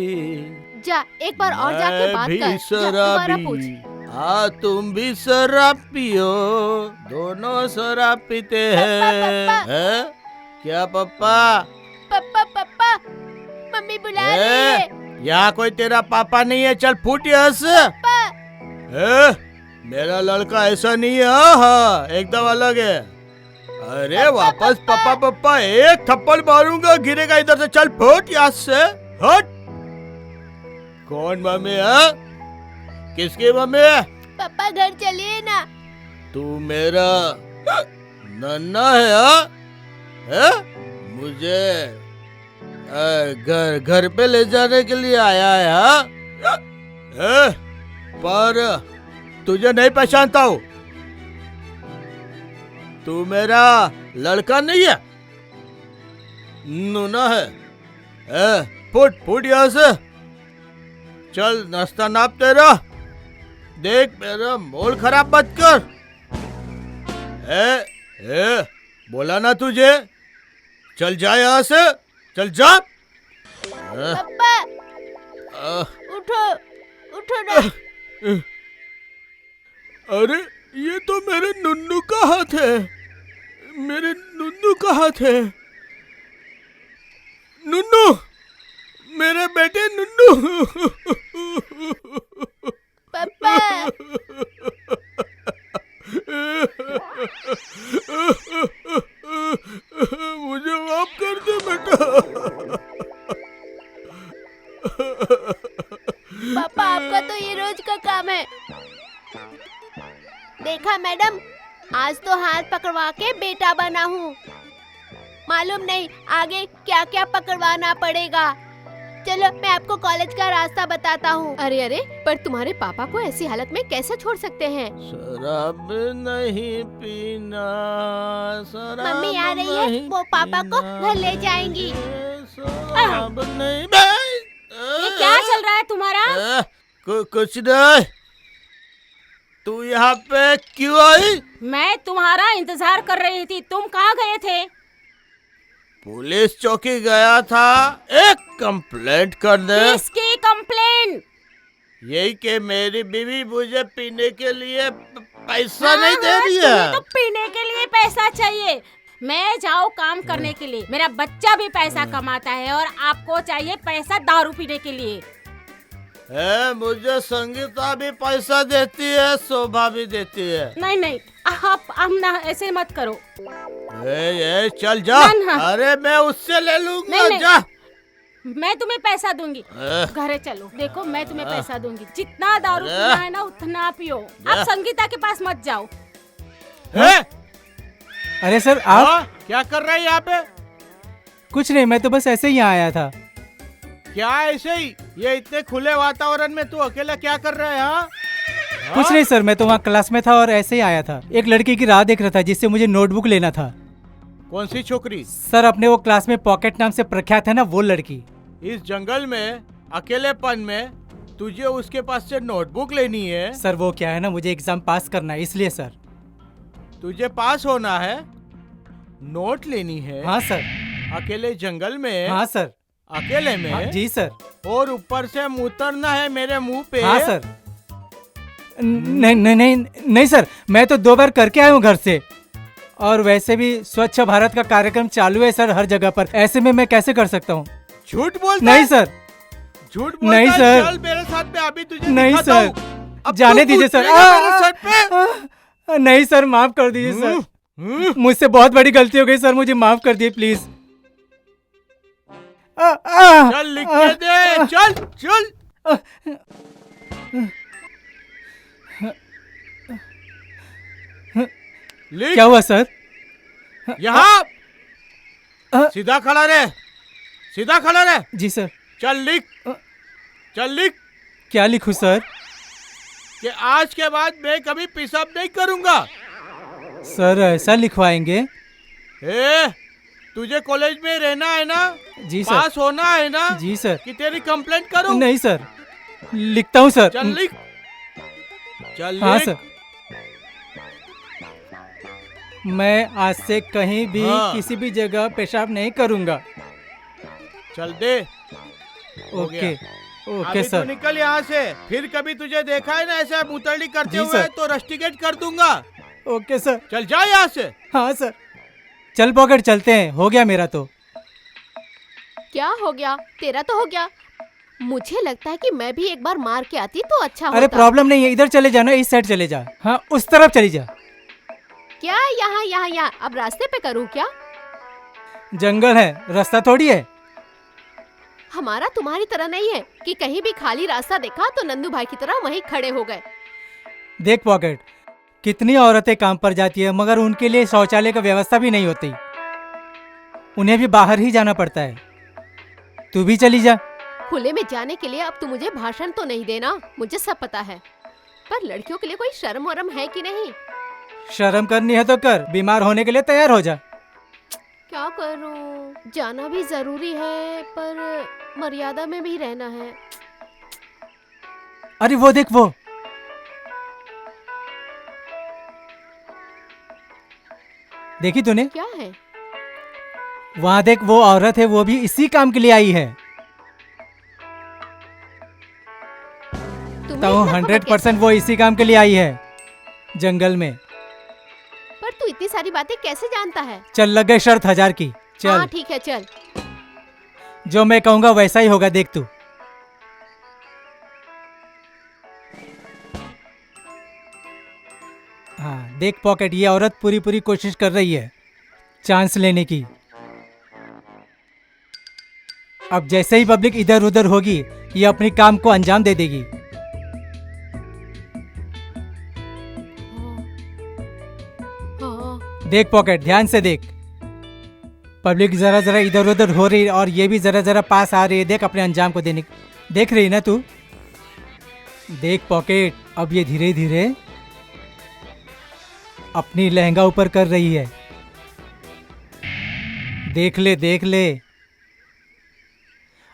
जा एक बार और जाके मैं बात भी कर। जा, दोबारा पूछ। शराबी। हाँ तुम भी शराब पियो, दोनों शराब पीते हैं। हैं? क्या पप्पा? पप्पा पप्पा, मम्मी बुला रही है। यहाँ कोई तेरा पापा नहीं है, चल फूट यहाँ से। मेरा लड़का ऐसा नहीं है। हाँ एकदम अलग है। अरे वापस पापा पापा, एक थप्पड़ मारूंगा, गिरेगा इधर से। चल फूट यहाँ से, हट। कौन मम्मी है? किसकी मम्मी है? पापा घर चलिए ना। तू मेरा नन्ना है? हाँ? है? मुझे घर पे ले जाने के लिए आया है? हाँ? पर तुझे नहीं पहचानता हूँ। तू मेरा लड़का नहीं है, नूना है। फुट यहाँ से। चल नाश्ता नाप तेरा। देख मेरा मूड खराब मत कर। बोला ना तुझे, चल जा यहाँ से, चल जा। पापा उठो, उठो ना। अरे ये तो मेरे नुन्नू का हाथ है, मेरे नुन्नू का हाथ है। नुन्नू, मेरे बेटे नुन्नू। पापा मुझे माफ कर दे बेटा। पापा आपका तो ये रोज का काम है। देखा मैडम, आज तो हाथ पकड़वा के बेटा बना हूँ। मालूम नहीं आगे क्या क्या पकड़वाना पड़ेगा। चलो मैं आपको कॉलेज का रास्ता बताता हूँ। अरे अरे, पर तुम्हारे पापा को ऐसी हालत में कैसे छोड़ सकते हैं? शराब नहीं पीना, शराब मम्मी आ रही है, नहीं वो पापा को पीना, घर ले जाएंगी। शराब नहीं। ये क्या चल रहा है तुम्हारा? कुछ नहीं। तू यहाँ पे क्यों आई? मैं तुम्हारा इंतजार कर रही थी, तुम कहाँ गए थे? पुलिस चौकी गया था एक कंप्लेंट करने। किसकी कंप्लेन? यही कि मेरी बीवी मुझे पीने के लिए पैसा नहीं दे रही तुम्हें है। तो पीने के लिए पैसा चाहिए। मैं जाऊँ काम करने के लिए, मेरा बच्चा भी पैसा कमाता है और आपको चाहिए पैसा दारू पीने के लिए। मुझे संगीता भी पैसा देती है, शोभा भी देती है। नहीं नहीं, आप ना ऐसे मत करो। चल जा। ना। अरे मैं उससे ले लूंगा। नहीं, जा। मैं तुम्हें पैसा दूंगी। घरे चलो, देखो मैं तुम्हें पैसा दूंगी। जितना दारू पीना है ना उतना पियो। आप संगीता के पास मत जाओ। अरे सर आप क्या कर रहे हैं यहाँ पे? कुछ नहीं, मैं तो बस ऐसे ही यहाँ आया था। क्या ऐसे ही? ये इतने खुले वातावरण में तू अकेला क्या कर रहा है? हाँ? कुछ नहीं सर, मैं तो वहाँ क्लास में था और ऐसे ही आया था। एक लड़की की राह देख रहा था जिससे मुझे नोटबुक लेना था। कौन सी छोकरी? सर अपने वो क्लास में पॉकेट नाम से प्रख्यात है ना, वो लड़की। इस जंगल में अकेलेपन में तुझे उसके पास से नोटबुक लेनी है? सर वो क्या है ना, मुझे एग्जाम पास करना है इसलिए सर। तुझे पास होना है, नोट लेनी है? हाँ सर। अकेले जंगल में? हाँ सर। अकेले में? हाँ, जी सर। और ऊपर से मुतरना है मेरे मुंह पे? हाँ सर। नहीं नहीं नहीं नहीं सर, मैं तो 2 बार करके आया हूँ घर से। और वैसे भी स्वच्छ भारत का कार्यक्रम चालू है सर हर जगह पर, ऐसे में मैं कैसे कर सकता हूँ? झूठ बोलता नहीं है? सर। झूठ बोलता नहीं है? सर। चल मेरे साथ में, अभी तुझे नहीं दिखाता सर, हूँ। अब जाने तू दीजिए सर। कूदेगा मेरे सर पे? नहीं सर, माफ कर दीजिए सर। मुझसे बहुत बड़ी गलती हो गई सर, मुझे माफ कर दिए प्लीज। चल लिख के दे। चल चल। लिख। क्या हुआ सर? यहाँ सीधा खड़ा रहे, सीधा खड़ा रहे। जी सर। चल लिख, चल लिख क्या लिखूं सर? कि आज के बाद मैं कभी पेशाब नहीं करूंगा। सर ऐसा लिखवाएंगे? तुझे कॉलेज में रहना है ना? जी सर। पास होना है ना? जी सर। कि तेरी कंप्लेंट करूं? नहीं सर, लिखता हूँ सर। चल लिख, चल हाँ लिख। सर। मैं आज से कहीं भी हाँ। किसी भी जगह पेशाब नहीं करूंगा। चल दे। हो ओके गया। ओके अभी तू सर। निकल यहाँ से। फिर कभी तुझे देखा है ना ऐसा मुतरली करते जी हुए सर। तो रस्टिकेट कर दूंगा। Okay sir. चल जा यहाँ से। हाँ सर। चल पॉकेट चलते हैं, हो गया मेरा तो। क्या हो गया? तेरा तो हो गया। मुझे लगता है कि मैं भी एक बार मार के आती तो अच्छा अरे होता। प्रॉब्लम नहीं है, इधर चले जाना, इस साइड चले जा। हाँ उस तरफ चली जा। क्या यहाँ यहाँ यहाँ? अब रास्ते पे करूँ क्या? जंगल है, रास्ता थोड़ी है। हमारा तुम्हारी तरह नहीं है कि कहीं भी खाली रास्ता देखा तो नंदू भाई की तरह वहीं खड़े हो गए। देख पॉकेट, कितनी औरतें काम पर जाती है मगर उनके लिए शौचालय का व्यवस्था भी नहीं होती। उन्हें भी बाहर ही जाना पड़ता है। तू भी चली जा। खुले में जाने के लिए अब तू मुझे भाषण तो नहीं देना, मुझे सब पता है। पर लड़कियों के लिए कोई शर्म वरम है कि नहीं? शर्म करनी है तो कर, बीमार होने के लिए तैयार हो जा। क्या करूं? जाना भी जरूरी है पर मर्यादा में भी रहना है। अरे वो देख, वो देखी तूने? क्या है? वहां देख, वो औरत है, वो भी इसी काम के लिए आई है। तुम्हें तो इतना खबर 100% वो इसी काम के लिए आई है जंगल में। पर तू इतनी सारी बातें कैसे जानता है? चल लग गई शर्त 1000 की। चल हाँ ठीक है चल। जो मैं कहूंगा वैसा ही होगा, देख तू। हाँ देख पॉकेट, ये औरत पूरी पूरी कोशिश कर रही है चांस लेने की। अब जैसे ही पब्लिक इधर उधर होगी, ये अपनी काम को अंजाम दे देगी। हाँ, देख पॉकेट, ध्यान से देख। पब्लिक जरा जरा इधर उधर हो रही है और ये भी जरा जरा पास आ रही है। देख अपने अंजाम को देने, देख रही ना तू? देख पॉकेट, अब ये धीरे धीरे अपनी लहंगा ऊपर कर रही है। देख ले देख ले,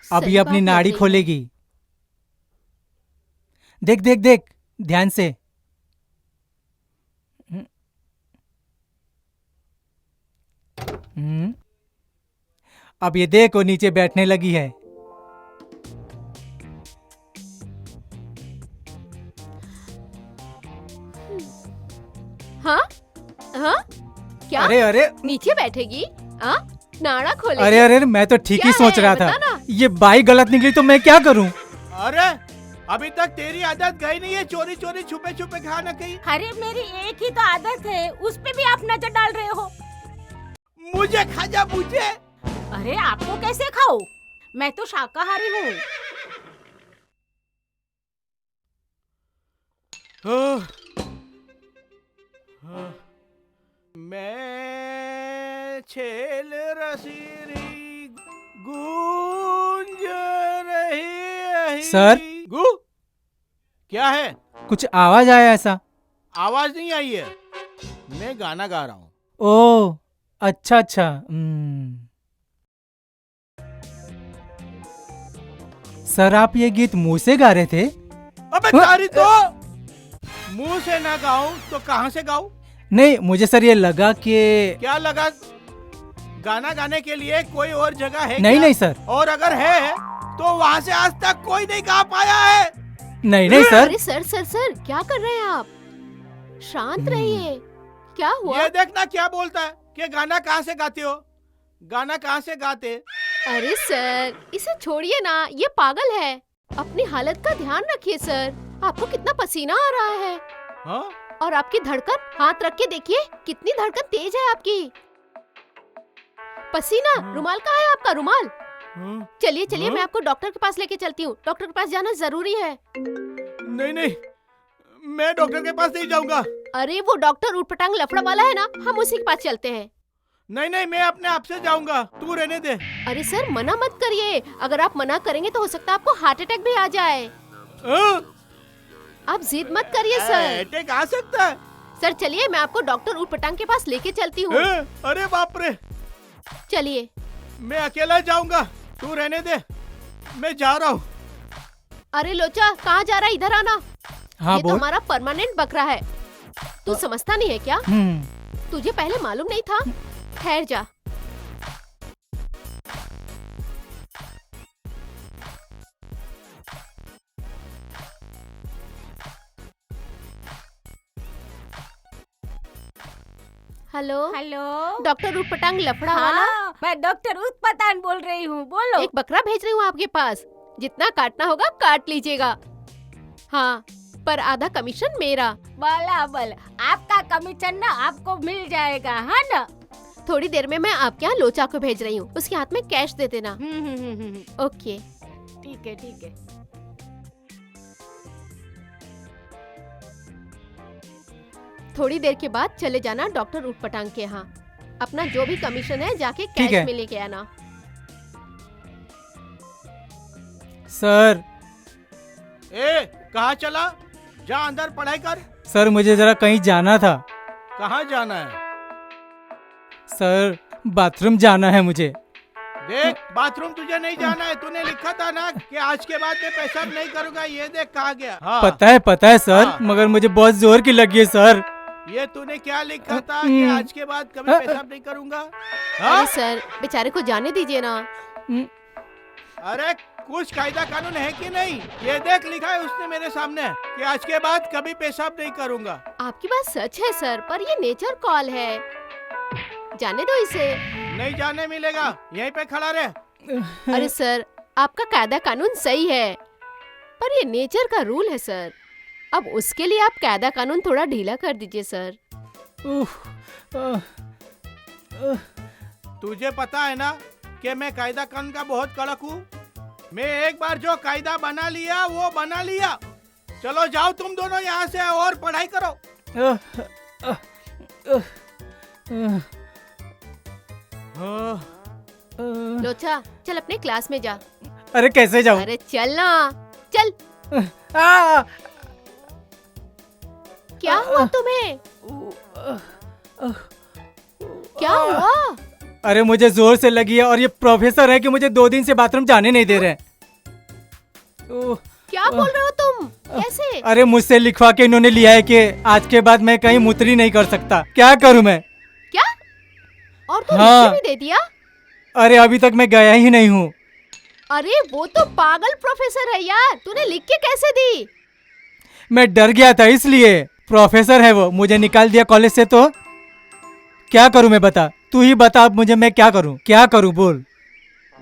अब सही ये अपनी बात लग नाड़ी रही है। खोलेगी। देख देख देख ध्यान से। अब ये देख वो नीचे बैठने लगी है। हाँ हाँ क्या अरे अरे नीचे बैठेगी? हाँ नाड़ा खोलेगी? अरे अरे मैं तो ठीक ही क्या सोच है? रहा बता था। ना। ये बाई गलत निकली तो मैं क्या करूं? अरे अभी तक तेरी आदत गई नहीं है चोरी चोरी छुपे छुपे खाना कहीं। अरे मेरी एक ही तो आदत है, उस पे भी आप नजर डाल रहे हो। मुझे खा जा मुझे। अरे आपको कैसे खाओ, मैं तो शाकाहारी हूँ। मैं छेल रसीरी गूंज रही। सर? गु क्या है? कुछ आवाज आया ऐसा? आवाज नहीं आई है, मैं गाना गा रहा हूँ। ओह अच्छा अच्छा। सर आप ये गीत मुंह से गा रहे थे? अबे तारी तो मुंह से ना गाऊं तो कहाँ से गाऊं? नहीं मुझे सर ये लगा कि क्या लगा? गाना गाने के लिए कोई और जगह है नहीं क्या? नहीं सर, और अगर है तो वहाँ से आज तक कोई नहीं गा पाया है। नहीं नहीं सर। अरे सर सर सर क्या कर रहे हैं आप? शांत रहिए। क्या हुआ? ये देखना क्या बोलता है कि गाना कहाँ से गाते हो, गाना कहाँ से गाते। अरे सर इसे छोड़िए ना, ये पागल है। अपनी हालत का ध्यान रखिए सर। आपको कितना पसीना आ रहा है। हाँ? और आपकी धड़कन, हाथ रख के देखिए कितनी धड़कन तेज है आपकी। पसीना, रुमाल कहाँ है आपका रुमाल? चलिए चलिए मैं आपको डॉक्टर के पास लेके चलती हूँ। डॉक्टर के पास जाना जरूरी है। नहीं नहीं, मैं डॉक्टर के पास नहीं जाऊंगा। अरे वो डॉक्टर उटपटांग लफड़ा वाला है ना, हम उसी के पास चलते हैं। नहीं नहीं, मैं अपने आप से जाऊंगा, तू रहने दे। अरे सर मना मत करिए, अगर आप मना करेंगे तो हो सकता है आपको हार्ट अटैक भी आ जाए। आप जिद मत करिए सर। अटैक आ सकता है? सर चलिए मैं आपको डॉक्टर उटपटांग के पास लेके चलती हूँ। अरे बाप रे, चलिए। मैं अकेला जाऊंगा, तू रहने दे, मैं जा रहा हूँ। अरे लोचा कहाँ जा रहा है? इधर आना। हाँ ये तो बोल। हमारा परमानेंट बकरा है। तू समझता नहीं है क्या? तुझे पहले मालूम नहीं था? ठहर जा। हेलो हेलो डॉक्टर उटपटांग लफड़ा वाला। हाँ, मैं डॉक्टर उत्पतान बोल रही हूँ, बोलो। एक बकरा भेज रही हूँ आपके पास, जितना काटना होगा काट लीजिएगा। हाँ पर आधा कमीशन मेरा। बराबर, आपका कमीशन ना आपको मिल जाएगा, है ना? थोड़ी देर में मैं आपके यहाँ लोचा को भेज रही हूँ, उसके हाथ में कैश दे देना। ओके। ठीक है ठीक है। थोड़ी देर के बाद चले जाना डॉक्टर उटपटांग के यहाँ। अपना जो भी कमीशन है जाके ठीक कैश है। में लेके आना। सर ए, कहाँ चला? जा अंदर पढ़ाई कर। सर मुझे जरा कहीं जाना था। कहाँ जाना है? सर बाथरूम जाना है मुझे। देख, बाथरूम तुझे नहीं जाना है, तूने लिखा था ना कि आज के बाद मैं पेशाब नहीं करूंगा। ये देख कहाँ गया। हाँ। पता है सर, हाँ। मगर मुझे बहुत जोर की लगी है सर। ये तूने क्या लिखा था कि आज के बाद कभी पेशाब नहीं करूंगा? हाँ? अरे सर बेचारे को जाने दीजिए ना। अरे कुछ कायदा कानून है कि नहीं? ये देख लिखा है उसने मेरे सामने कि आज के बाद कभी पेशाब नहीं करूंगा। आपकी बात सच है सर, पर ये नेचर कॉल है, जाने दो इसे। नहीं जाने मिलेगा, यहीं पे खड़ा रहे। अरे सर आपका कायदा कानून सही है, पर ये नेचर का रूल है सर। अब उसके लिए आप कायदा कानून थोड़ा ढीला कर दीजिए सर। तुझे पता है ना कि मैं कायदा कानून का बहुत कड़क हूँ। मैं एक बार जो कायदा बना लिया वो बना लिया। चलो जाओ तुम दोनों यहाँ से और पढ़ाई करो। लोचा चल अपने क्लास में जा। अरे कैसे जाऊं? अरे चल ना, चल। क्या हुआ तुम्हें? क्या हुआ? अरे मुझे जोर से लगी है और ये प्रोफेसर है कि मुझे 2 दिन से बाथरूम जाने नहीं दे रहे हैं। क्या बोल रहे हो तुम? कैसे? अरे मुझसे लिखवा के इन्होंने लिया है कि आज के बाद मैं कहीं मुतरी नहीं कर सकता। क्या करूं मैं? क्या? और तू हाँ। लिख के भी दे दिया? अरे अभी तक मैं गया ही नहीं हूँ। अरे वो तो पागल प्रोफेसर है यार, तूने लिख के कैसे दी? मैं डर गया था इसलिए। प्रोफेसर है वो, मुझे निकाल दिया कॉलेज से। तो क्या करूं मैं, बता। तू ही बता अब मुझे, मैं क्या करूं? क्या करूं बोल,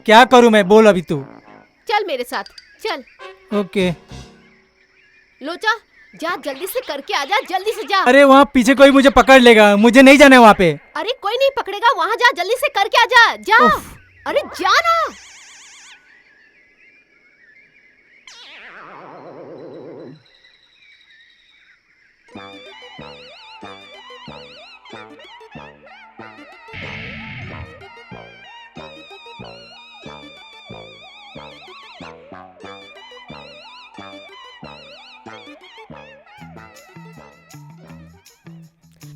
क्या करूं मैं, बोल अभी तू। चल मेरे साथ चल। ओके। लोचा जा, जल्दी से करके आ जा, जल्दी से जा। अरे वहाँ पीछे कोई मुझे पकड़ लेगा, मुझे नहीं जाना है वहाँ पे। अरे कोई नहीं पकड़ेगा, वहाँ जा, जल्दी से करके आ जा। जा। उफ। अरे जा ना।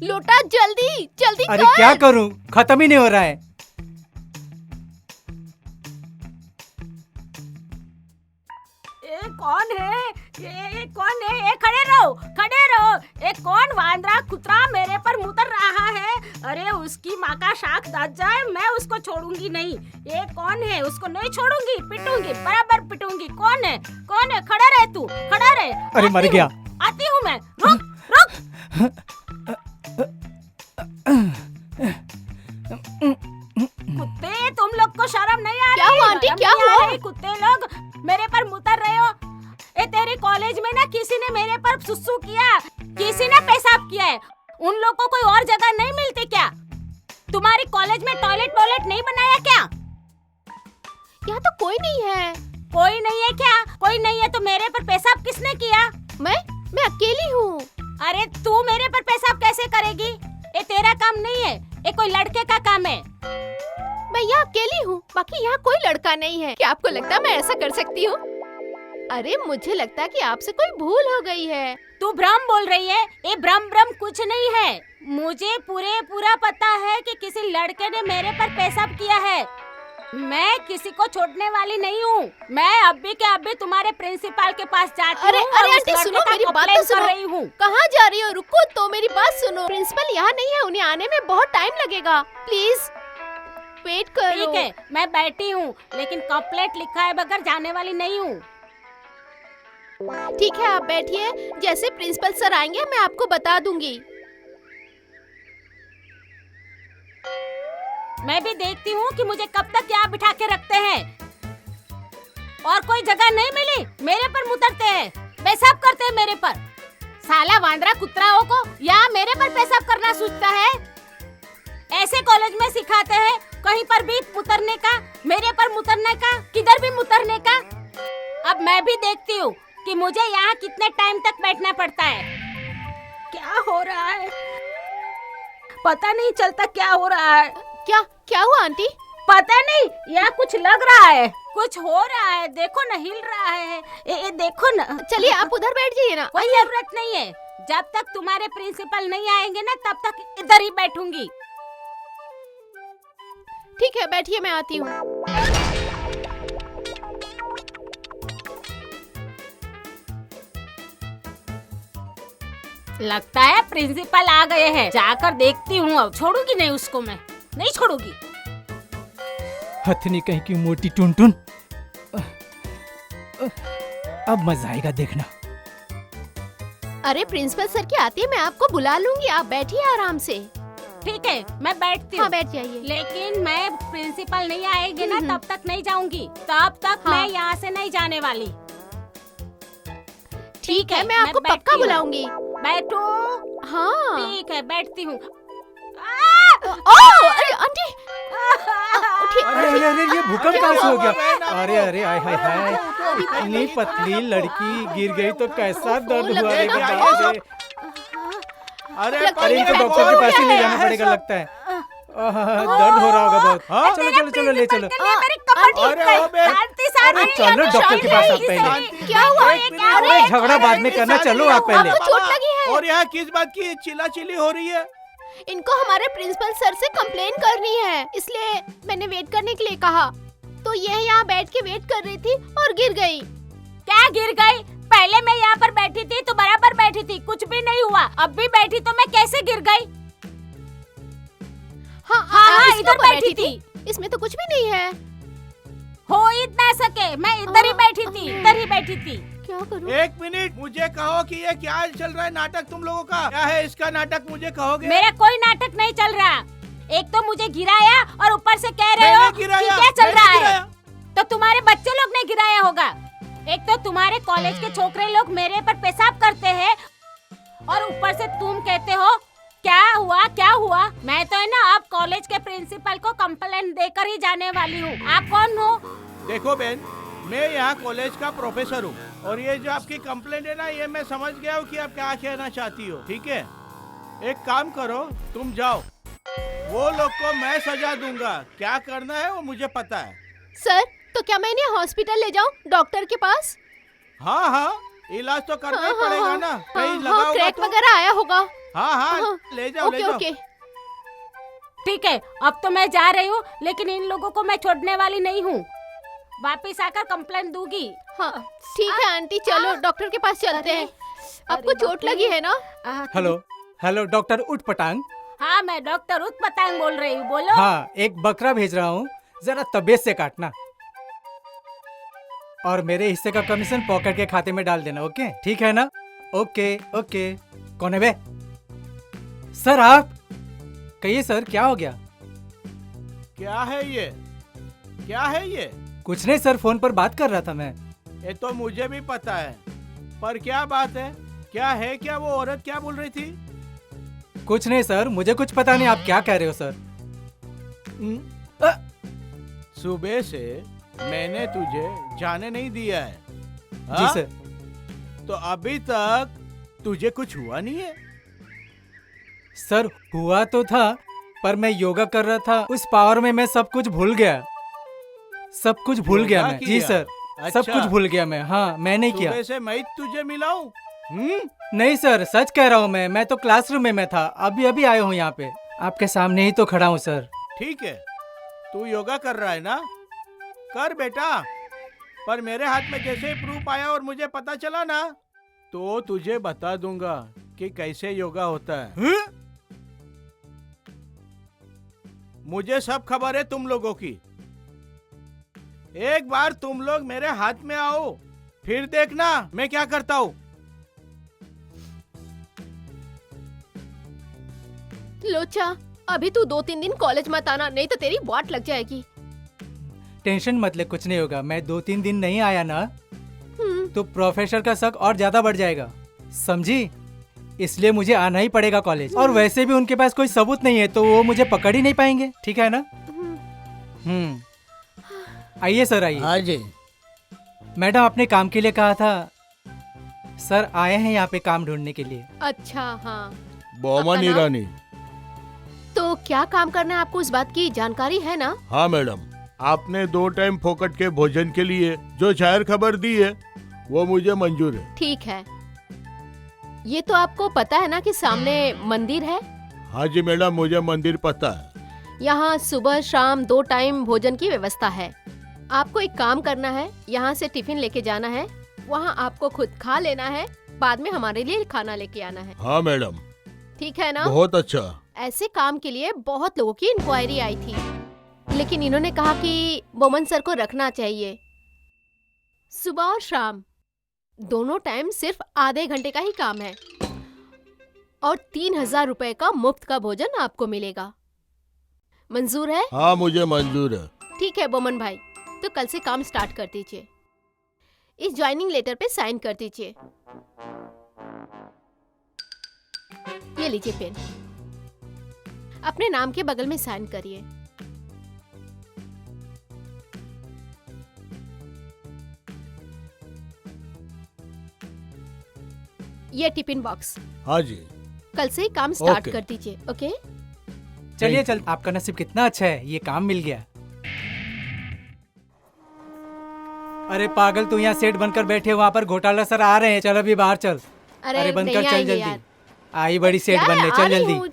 लोटा जल्दी जल्दी अरे कर। क्या करूं, खत्म ही नहीं हो रहा है। ये कौन है? ये कौन है? ये खड़े रहो, खड़े रहो। ये कौन वांदरा कुतरा मेरे पर मुतर रहा है? अरे उसकी माँ का शाख दज जाए, मैं उसको छोड़ूंगी नहीं। ये कौन है? उसको नहीं छोड़ूंगी, पिटूंगी, बराबर पिटूंगी। कौन है? कौन है? खड़ा रहे तू, खड़ा रहे। अरे मर गया। आती हूँ मैं। रुक रुक। कुत्ते, तुम लोग को शर्म नहीं आ रही? क्या हुआ आंटी, शर्म क्या नहीं आ हुआ? रही? कुत्ते लोग मेरे पर मुतर रहे हो। ए तेरे कॉलेज में ना किसी ने मेरे पर सुसु किया, किसी ने पेशाब किया है। उन लोग को कोई और जगह नहीं मिलती क्या? तुम्हारी कॉलेज में टॉयलेट नहीं बनाया क्या? यहाँ तो कोई नहीं है। कोई नहीं है क्या? कोई नहीं है तो मेरे पर पेशाब किसने किया? मैं अकेली हूँ। अरे तू मेरे पर पेशाब कैसे करेगी? ये तेरा काम नहीं है, ये कोई लड़के का काम है। मैं यहाँ अकेली हूँ, बाकी यहाँ कोई लड़का नहीं है। क्या आपको लगता है मैं ऐसा कर सकती हूँ? अरे मुझे लगता है कि आपसे कोई भूल हो गई है। तू भ्रम बोल रही है। ये भ्रम कुछ नहीं है। मुझे पूरा पता है कि किसी लड़के ने मेरे पर पेशाब किया है। मैं किसी को छोड़ने वाली नहीं हूँ। मैं अभी के अभी तुम्हारे प्रिंसिपल के पास जाती अरे हूँ अरे और उस आंटी लड़के सुनो, का मेरी बात complaint तो सुनो। कर रही हूँ। कहाँ जा रही हो? रुको तो, मेरी बात सुनो। प्रिंसिपल यहाँ नहीं है, उन्हें आने में बहुत टाइम लगेगा। प्लीज वेट करो। ठीक है, मैं बैठी हूँ, लेकिन कंप्लेंट लिखा है बगैर जाने वाली नहीं हूँ। ठीक है, आप बैठिए। जैसे प्रिंसिपल सर आएंगे मैं आपको बता दूंगी। मैं भी देखती हूँ कि मुझे कब तक यहाँ बिठा के रखते हैं। और कोई जगह नहीं मिली, मेरे पर मुतरते हैं, पेशाब करते हैं मेरे पर। साला वांदरा कुतराओं को यहाँ मेरे पर पेशाब करना सूझता है। ऐसे कॉलेज में सिखाते हैं कहीं पर भी मुतरने का, मेरे पर मुतरने का, किधर भी मुतरने का। अब मैं भी देखती हूँ कि मुझे यहाँ कितने टाइम तक बैठना पड़ता है। क्या हो रहा है पता नहीं चलता, क्या हो रहा है। क्या हुआ आंटी? पता नहीं, यहाँ कुछ लग रहा है, कुछ हो रहा है। देखो ना, हिल रहा है। ये देखो ना। चलिए आप उधर बैठ जाइए ना। कोई जरूरत नहीं है। जब तक तुम्हारे प्रिंसिपल नहीं आएंगे ना, तब तक इधर ही बैठूंगी। ठीक है, बैठिए, मैं आती हूँ। लगता है प्रिंसिपल आ गए हैं। जाकर देखती हूँ। अब छोड़ूंगी नहीं उसको, मैं नहीं छोड़ूंगी। हथनी कहीं की मोटी टुन। अब मजा आएगा देखना। अरे प्रिंसिपल सर की आती है, मैं आपको बुला लूंगी। आप बैठिए आराम से। ठीक है, मैं बैठती हाँ हूँ। बैठ जाइए। लेकिन मैं प्रिंसिपल नहीं आएंगे ना, तब तक नहीं जाऊंगी। तब तक मैं हाँ। यहाँ से नहीं जाने वाली। ठीक है, मैं आपको बैठती पक्का हूँ। बुलाऊंगी। बैठो। हाँ। ठीक है, बैठती हूँ। अरे आंटी उठिए। अरे अरे अरे, ये भूकंप कहाँ से हो गया? हुआ? अरे अरे, आय हाय हाय, इतनी पतली लड़की गिर गई तो कैसा दर्द लग हुआ रहा है रे ना? बाप रे। अरे लगता अरे इनको है डॉक्टर के पास ही ले जाना क्या पड़ेगा है लगता है। दर्द हो रहा होगा बहुत। हाँ? चलो चलो चलो, ले चलो। मेरी कमर ठीक अरे कर। ओ बे- शांति शांति। अरे चलो डॉक्टर के पास आप पहले। शांति। क्या हुआ? एक मिनट। अरे झगड़ा बाद में करना, चलो आप पहले। आपको चोट लगी है? और यहाँ किस बात की चिल्ला-चिल्ली हो रही है? इनको हमारे प्रिंसिपल सर से कंप्लेन करनी है, इसलिए मैंने वेट करने के लिए कहा। तो यह यहाँ बैठ के वेट कर रही थी और गिर गई। क्या गिर गई? पहले मैं यहाँ पर बैठी थी तो बराबर बैठी थी, कुछ भी नहीं हुआ। अब भी बैठी तो मैं कैसे गिर गई? हाँ, इसके इधर ऊपर बैठी थी। इसमें तो कुछ भी नहीं है। हो ही ना सके, मैं इधर ही बैठी थी, इधर ही बैठी थी। क्या करूं? एक मिनट, मुझे कहो कि ये क्या चल रहा है नाटक तुम लोगों का? क्या है इसका नाटक, मुझे कहोगे? मेरा कोई नाटक नहीं चल रहा। एक तो मुझे गिराया और ऊपर से कह रहे हो मैंने कि गिराया, क्या चल मैंने रहा है? गिराया। तो तुम्हारे बच्चे लोग ने गिराया होगा। एक तो तुम्हारे कॉलेज के छोकरे लोग मेरे पर पेशाब करते हैं और ऊपर से तुम कहते हो क्या हुआ क्या हुआ। मैं तो है ना अब कॉलेज के प्रिंसिपल को कंप्लेंट देकर ही जाने वाली हूँ। आप कौन हो? देखो बहन, मैं यहाँ कॉलेज का प्रोफेसर हूँ और ये जो आपकी कंप्लेंट है ना, ये मैं समझ गया हूँ कि आप क्या कहना चाहती हो। ठीक है, एक काम करो, तुम जाओ, वो लोग को मैं सजा दूंगा। क्या करना है वो मुझे पता है। सर, तो क्या मैं इन्हें हॉस्पिटल ले जाऊं, डॉक्टर के पास? हाँ हाँ, इलाज तो करना ही पड़ेगा ना, कहीं लगा हाँ, होगा क्रैक तो। वगैरह आया होगा। हाँ हाँ, हाँ, ले जाओ ले ओके जाओ। ओके। ठीक है, अब तो मैं जा रही हूँ, लेकिन इन लोगों को मैं छोड़ने वाली नहीं हूँ। वापिस आकर कंप्लेंट दूंगी। हाँ ठीक है आंटी, चलो डॉक्टर के पास चलते हैं। आपको चोट लगी है ना? हेलो हेलो डॉक्टर उठ पटांग। हाँ, मैं डॉक्टर उत पतांग बोल रही हूँ, बोलो। हाँ, एक बकरा भेज रहा हूँ, जरा तबीयत से काटना और मेरे हिस्से का कमीशन पॉकेट के खाते में डाल देना। ओके, ठीक है ना? Okay okay. कौन है बे? सर आप कहिए सर, क्या हो गया? क्या है ये, क्या है ये? कुछ नहीं सर, फोन पर बात कर रहा था मैं। ये तो मुझे भी पता है, पर क्या बात है, क्या है, क्या वो औरत क्या बोल रही थी? कुछ नहीं सर, मुझे कुछ पता नहीं, आप क्या कह रहे हो सर? सुबह से मैंने तुझे जाने नहीं दिया है। जी हाँ? सर। तो अभी तक तुझे कुछ हुआ नहीं है? सर हुआ तो था, पर मैं योगा कर रहा था, उस पावर में मैं सब कुछ भूल गया। सब कुछ भूल गया योगा मैं। जी किया? सर, सब अच्छा। कुछ भूल गया मैं। हाँ, मैं नहीं किया। सुबह से मैं तुझे मिला हूँ। नहीं सर, सच कह रहा हूँ मैं तो क्लासरूम में मैं था, अभी अभी आया हूँ यहाँ पे, आपके सामने ही तो खड़ा हूँ सर। ठीक है, तू योगा कर रहा है ना, कर बेटा, पर मेरे हाथ में जैसे ही प्रूफ आया और मुझे पता चला ना, तो तुझे बता दूंगा कि कैसे योगा होता है। मुझे सब खबर है तुम लोगों की। एक बार तुम लोग मेरे हाथ में आओ, फिर देखना मैं क्या करता हूँ। लोचा, अभी तू 2-3 दिन कॉलेज मत आना, नहीं तो तेरी वाट लग जाएगी। टेंशन मत ले, कुछ नहीं होगा। मैं 2-3 दिन नहीं आया ना, हम्म, तो प्रोफेसर का शक और ज्यादा बढ़ जाएगा, समझी? इसलिए मुझे आना ही पड़ेगा कॉलेज। और वैसे भी उनके पास कोई सबूत नहीं है, तो वो मुझे पकड़ ही नहीं पाएंगे। ठीक है ना? आइए सर, आइए। हाँ जी। मैडम, आपने काम के लिए कहा था। सर आए हैं यहाँ पे काम ढूंढने के लिए। अच्छा हाँ, बोमन आपका नाम? ईरानी। तो क्या काम करना है आपको, इस बात की जानकारी है ना? हाँ मैडम, आपने 2 टाइम फोकट के भोजन के लिए जो शायर खबर दी है वो मुझे मंजूर है। ठीक है, ये तो आपको पता है ना कि सामने मंदिर है। हाँ जी मैडम, मुझे मंदिर पता है। यहाँ सुबह शाम 2 टाइम भोजन की व्यवस्था है। आपको एक काम करना है, यहाँ से टिफिन लेके जाना है, वहाँ आपको खुद खा लेना है, बाद में हमारे लिए खाना लेके आना है। हाँ मैडम, ठीक है ना? बहुत अच्छा। ऐसे काम के लिए बहुत लोगों की इंक्वायरी आई थी, लेकिन इन्होंने कहा कि बोमन सर को रखना चाहिए। सुबह और शाम दोनों टाइम सिर्फ आधे घंटे का ही काम है और 3,000 रुपए का मुफ्त का भोजन आपको मिलेगा। मंजूर है? हाँ मुझे मंजूर है। ठीक है बोमन भाई, तो कल से काम स्टार्ट कर दीजिए। इस ज्वाइनिंग लेटर पे साइन कर दीजिए। ये लीजिए पेन, अपने नाम के बगल में साइन करिए। ये टिफिन बॉक्स, हाँ जी। कल से ही काम स्टार्ट ओके। कर दीजिए। ओके? चलिए चल, आपका नसीब कितना अच्छा है, ये काम मिल गया। अरे पागल, तू यहाँ सेठ बनकर बैठे, वहाँ पर घोटाला सर आ रहे हैं। चल अभी बाहर चल। अरे बंद नहीं कर, चल आएंगे जल्दी। यार। आई बड़ी सेठ क्या बनने, आ चल रही जल्दी। हूँ।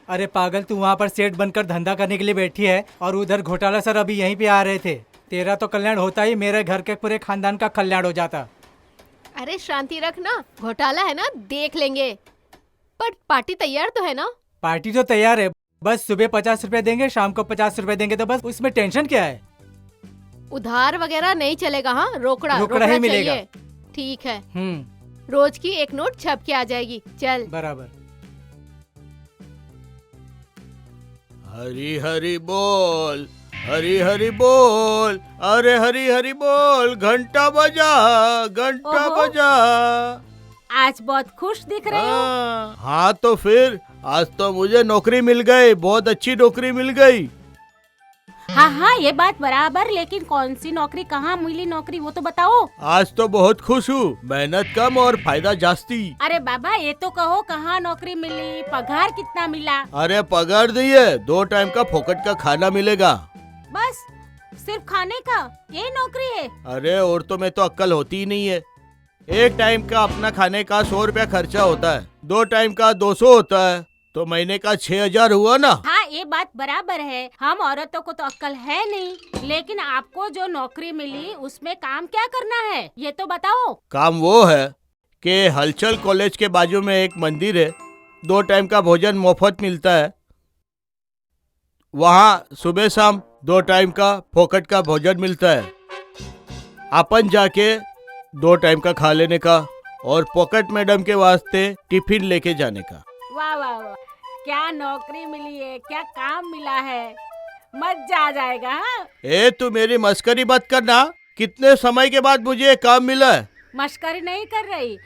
अरे पागल, तू वहाँ पर सेठ बनकर धंधा करने के लिए बैठी है और उधर घोटाला सर अभी यहीं पे आ रहे थे। तेरा तो कल्याण होता ही मेरे घर के पूरे खानदान का कल्याण हो जाता। अरे शांति रख ना, घोटाला है ना, देख लेंगे। पर पार्टी तैयार तो है ना? पार्टी तो तैयार है, बस सुबह 50 रुपए देंगे, शाम को 50 रुपए देंगे, तो बस उसमें टेंशन क्या है। उधार वगैरह नहीं चलेगा। हाँ, रोकड़ा रोकड़ा ही मिलेगा। चाहिए। ठीक है, रोज की एक नोट छप के आ जाएगी। चल। बराबर। हरी हरी बोल, हरी हरी बोल, अरे हरी हरी बोल, घंटा बजा, घंटा ओहो। बजा। आज बहुत खुश दिख रहे हो। हाँ तो फिर आज तो मुझे नौकरी मिल गई, बहुत अच्छी नौकरी मिल गई। हाँ हाँ, ये बात बराबर, लेकिन कौन सी नौकरी, कहाँ मिली नौकरी, वो तो बताओ। आज तो बहुत खुश हूँ, मेहनत कम और फायदा जास्ती। अरे बाबा, ये तो कहो कहाँ नौकरी मिली, पगार कितना मिला? अरे पगार नहीं है, 2 टाइम का फोकट का खाना मिलेगा। बस सिर्फ खाने का ये नौकरी है? अरे औरतों में तो अक्ल होती ही नहीं है। 1 टाइम का अपना खाने का 100 रुपया खर्चा होता है, 2 टाइम का 200 होता है, तो महीने का 6000 हुआ ना। हाँ, ये बात बराबर है, हम औरतों को तो अक्ल है नहीं, लेकिन आपको जो नौकरी मिली उसमें काम क्या करना है, ये तो बताओ। काम वो है कि हलचल कॉलेज के बाजू में एक मंदिर है, 2 टाइम का भोजन मुफ्त मिलता है। वहाँ सुबह शाम 2 टाइम का फोकट का भोजन मिलता है। अपन जाके 2 टाइम का खा लेने का और पॉकेट मैडम के वास्ते टिफिन लेके जाने का। वाह वाह वाह, क्या नौकरी मिली है, क्या काम मिला है, मजा आ जाएगा। हाँ? ए तू मेरी मस्करी मत करना, कितने समय के बाद मुझे ये काम मिला है। मस्करी नहीं कर रही,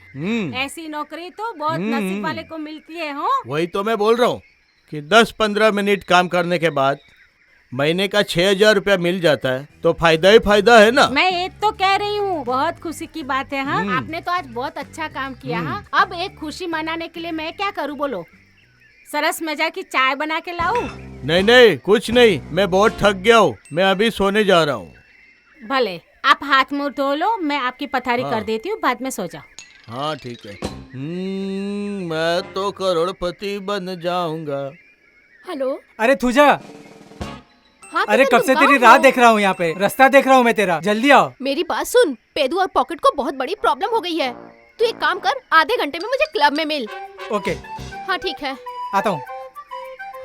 ऐसी नौकरी तो बहुत नसीब वाले को मिलती है। हो वही तो मैं बोल रहा हूँ कि 10-15 मिनट काम करने के बाद महीने का 6000 रुपया मिल जाता है, तो फायदा ही फायदा है ना। मैं ये तो कह रही हूँ, बहुत खुशी की बात है। हाँ, आपने तो आज बहुत अच्छा काम किया। हाँ, अब एक खुशी मनाने के लिए मैं क्या करूँ बोलो? सरस मजा की चाय बना के लाऊं? नहीं नहीं, कुछ नहीं, मैं बहुत थक गया हूँ, मैं अभी सोने जा रहा हूँ। भले, आप हाथ मुंह धो लो, मैं आपकी पथारी हाँ। कर देती हूँ, बाद में सो जाओ। हाँ ठीक है। मैं तो करोड़पति बन जाऊंगा। हेलो। अरे तुझा, हाँ, अरे किशन, कब से तुम तेरी कहाँ राह हो? देख रहा हूँ, यहाँ पे रास्ता देख रहा हूँ मैं तेरा, जल्दी आओ। मेरी बात सुन, पेदू और पॉकेट को बहुत बड़ी प्रॉब्लम हो गई है। तू एक काम कर, आधे घंटे में मुझे क्लब में मिल। ओके, हाँ ठीक है। आता हूँ।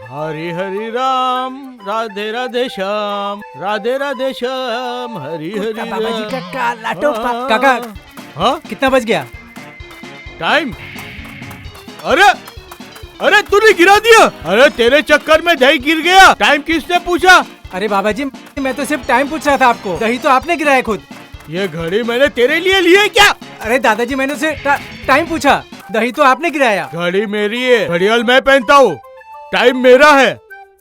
हरि हरि राम, राधे राधे श्याम, राधे राधे श्याम, हरि हरि बाबा जी का राम। काला टोपा। काका, हाँ कितना बज गया? टाइम? अरे अरे तूने गिरा दिया। अरे तेरे चक्कर में दही गिर गया। टाइम किसने पूछा? अरे बाबा जी, मैं तो सिर्फ टाइम पूछ रहा था आपको, दही तो आपने गिराया खुद। ये घड़ी मैंने तेरे लिए ली है क्या? अरे दादाजी, मैंने उसे टाइम पूछा, दही तो आपने गिराया। घड़ी मेरी है, घड़ियाल मैं पहनता हूँ, टाइम मेरा है।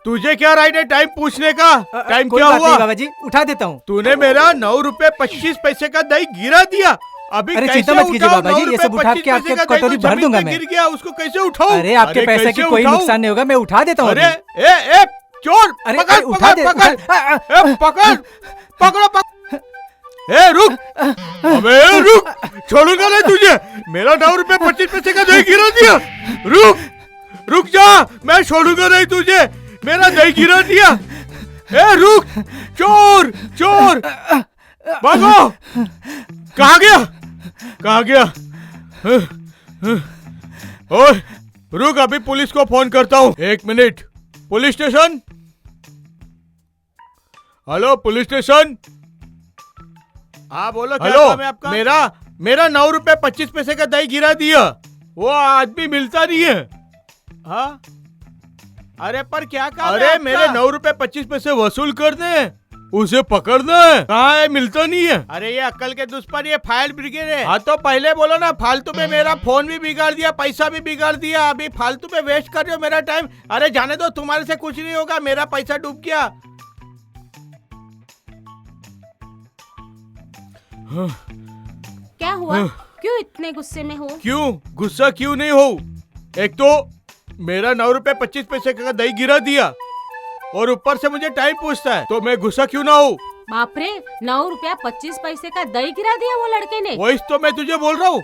तुझे क्या राइट है टाइम पूछने का? टाइम कोई क्या बात नहीं हुआ? बाबा जी, उठा देता हूँ। तूने मेरा 9 रुपए 25 पैसे का दही गिरा दिया। अभी अरे कैसे चिंता मत कीजिए उठाऊं? बाबा जी, 9 ये सब रुपए उठा 25 के आपके पैसे का दही कटोरी तो भर जमीन दूंगा पे मैं। गिर गया, उसको कैसे उठाऊं? अरे आपके पैसे की कैसे कोई उठाऊं? नुकसान नहीं होगा, मैं उठा देता हूँ अरे अभी। ए चोर, अरे, पकड़ अरे, उठा दे, पकड़ ए, पकड़ पकड़ो ए रुक, अबे रुक, छोड़ूंगा नहीं तुझे। मेरा 9 रुपए 25 पैसे का दही गिरा दिया। रुक जा, मैं छोड़ूंगा नहीं तुझे। मेरा दही गिरा दिया। ए रुक, चोर चोर, भागो। कहाँ गया? ओए रुक, अभी पुलिस को फोन करता हूँ। 1 minute. Police station, hello police station. हाँ बोलो, क्या काम है आपका? मेरा 9 रुपए 25 पैसे का दही गिरा दिया, वो आदमी मिलता नहीं है। हाँ अरे पर क्या काम? अरे मेरे 9 रुपए 25 पैसे वसूल करने हैं, उसे पकड़ना है। कहाँ है? मिलता नहीं है। अरे ये अक्ल के दुश्मन, ये फायर ब्रिगेड है। हाँ तो पहले बोलो ना, फालतू में मेरा फोन भी बिगाड़ दिया, पैसा भी बिगाड़ दिया, अभी फालतू में वेस्ट कर रहे हो मेरा टाइम। अरे जाने दो, तुम्हारे से कुछ नहीं होगा, मेरा पैसा डूब गया। क्या हुआ? क्यों इतने गुस्से में हो? क्यों गुस्सा क्यों नहीं हो? एक तो मेरा 9 रुपए 25 पैसे का दही गिरा दिया और ऊपर से मुझे टाइम पूछता है, तो मैं गुस्सा क्यों ना हूँ? बाप रे, 9 रुपया 25 पैसे का दही गिरा दिया वो लड़के ने। वही तो मैं तुझे बोल रहा हूँ,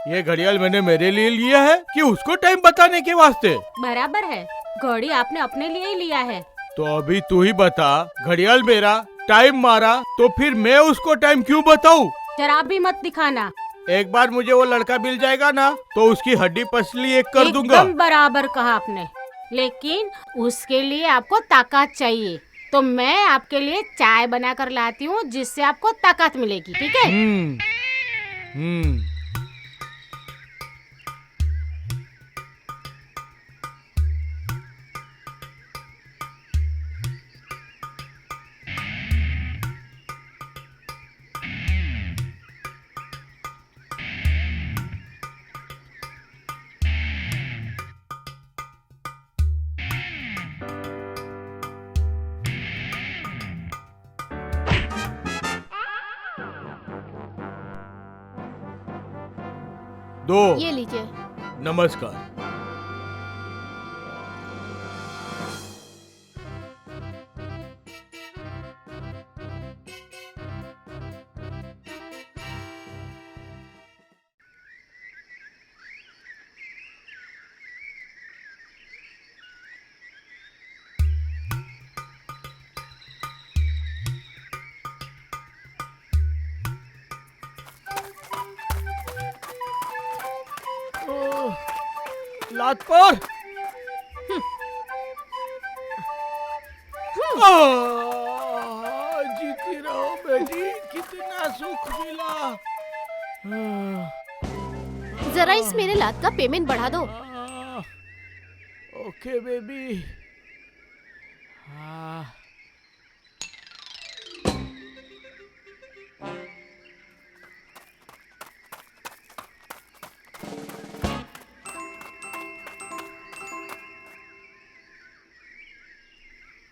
ये घड़ियाल मैंने मेरे लिए लिया है कि उसको टाइम बताने के वास्ते? बराबर है, घड़ी आपने अपने लिए ही लिया है। तो अभी तू ही बता, घड़ियाल मेरा टाइम मारा तो फिर मैं उसको टाइम क्यों बताऊं? शराब भी मत दिखाना। एक बार मुझे वो लड़का मिल जाएगा ना तो उसकी हड्डी पसली एक कर दूंगा। एकदम बराबर कहा आपने, लेकिन उसके लिए आपको ताकत चाहिए। तो मैं आपके लिए चाय बना कर लाती हूँ जिससे आपको ताकत मिलेगी, ठीक है? हम्म। दो। ये लीजिए। नमस्कार। लात पर। जीती रहो बेटी, कितना सुख मिला। जरा इस मेरे लात का पेमेंट बढ़ा दो। Okay baby.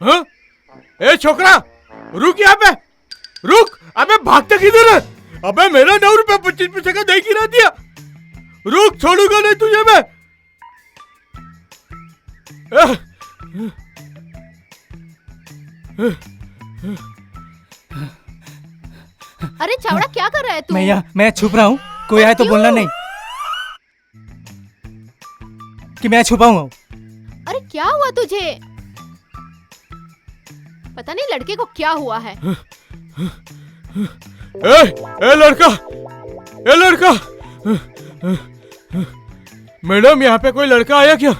हाँ? ए छोकरा, रुक यहाँ पे, रुक। अबे भागते किधर है? अबे मेरा 9 रुपए 25 पैसे का दही गिरा दिया। रुक, छोड़ूंगा नहीं तुझे मैं। अरे चावड़ा, क्या कर रहा है तू? मैं छुप रहा हूँ। कोई आए तो क्यों? बोलना नहीं कि मैं छुपा हूँ। अरे क्या हुआ तुझे? पता नहीं लड़के को क्या हुआ है। ए लड़का। मैडम, यहाँ पे कोई लड़का आया क्या?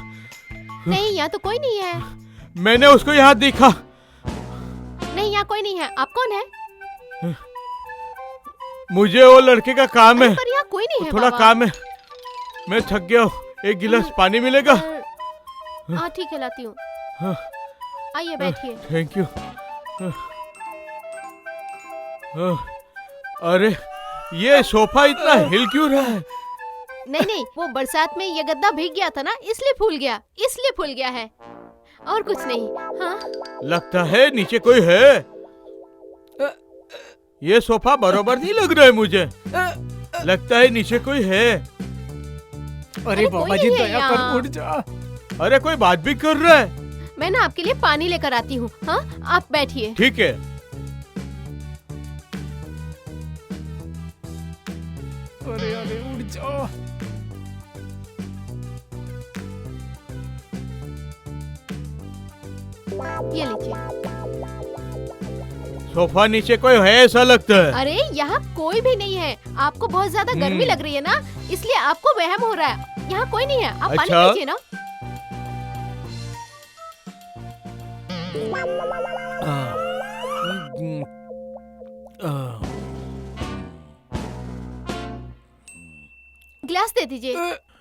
नहीं, यहाँ तो कोई नहीं है। मैंने उसको यहाँ देखा। नहीं, यहाँ कोई नहीं है। आप कौन है? मुझे वो लड़के का काम है। पर यहाँ कोई नहीं है थोड़ा बाबा। काम है, मैं थक गया हूँ। एक गिलास पानी मिलेगा? हाँ ठीक है, लाती हूँ। हाँ। आइए बैठिए। Thank you. अरे ये सोफा इतना हिल क्यों रहा है? नहीं, वो बरसात में ये गद्दा भीग गया था ना, इसलिए फूल गया है, और कुछ नहीं। हाँ? लगता है नीचे कोई है। ये सोफा बरोबर नहीं लग रहा है मुझे। लगता है नीचे कोई है। अरे बाबा जी, नहीं है दया कर, यहाँ। उठ जा। अरे कोई बात भी कर रहा है। मैं ना आपके लिए पानी लेकर आती हूँ। हाँ, आप बैठिए। ठीक है। अरे उठ जा। ये लीजिए। सोफा नीचे कोई है ऐसा लगता है। अरे यहाँ कोई भी नहीं है। आपको बहुत ज्यादा गर्मी लग रही है ना, इसलिए आपको वहम हो रहा है। यहाँ कोई नहीं है। आप पानी अच्छा। पीजिए ना। गिलास दे दीजिए।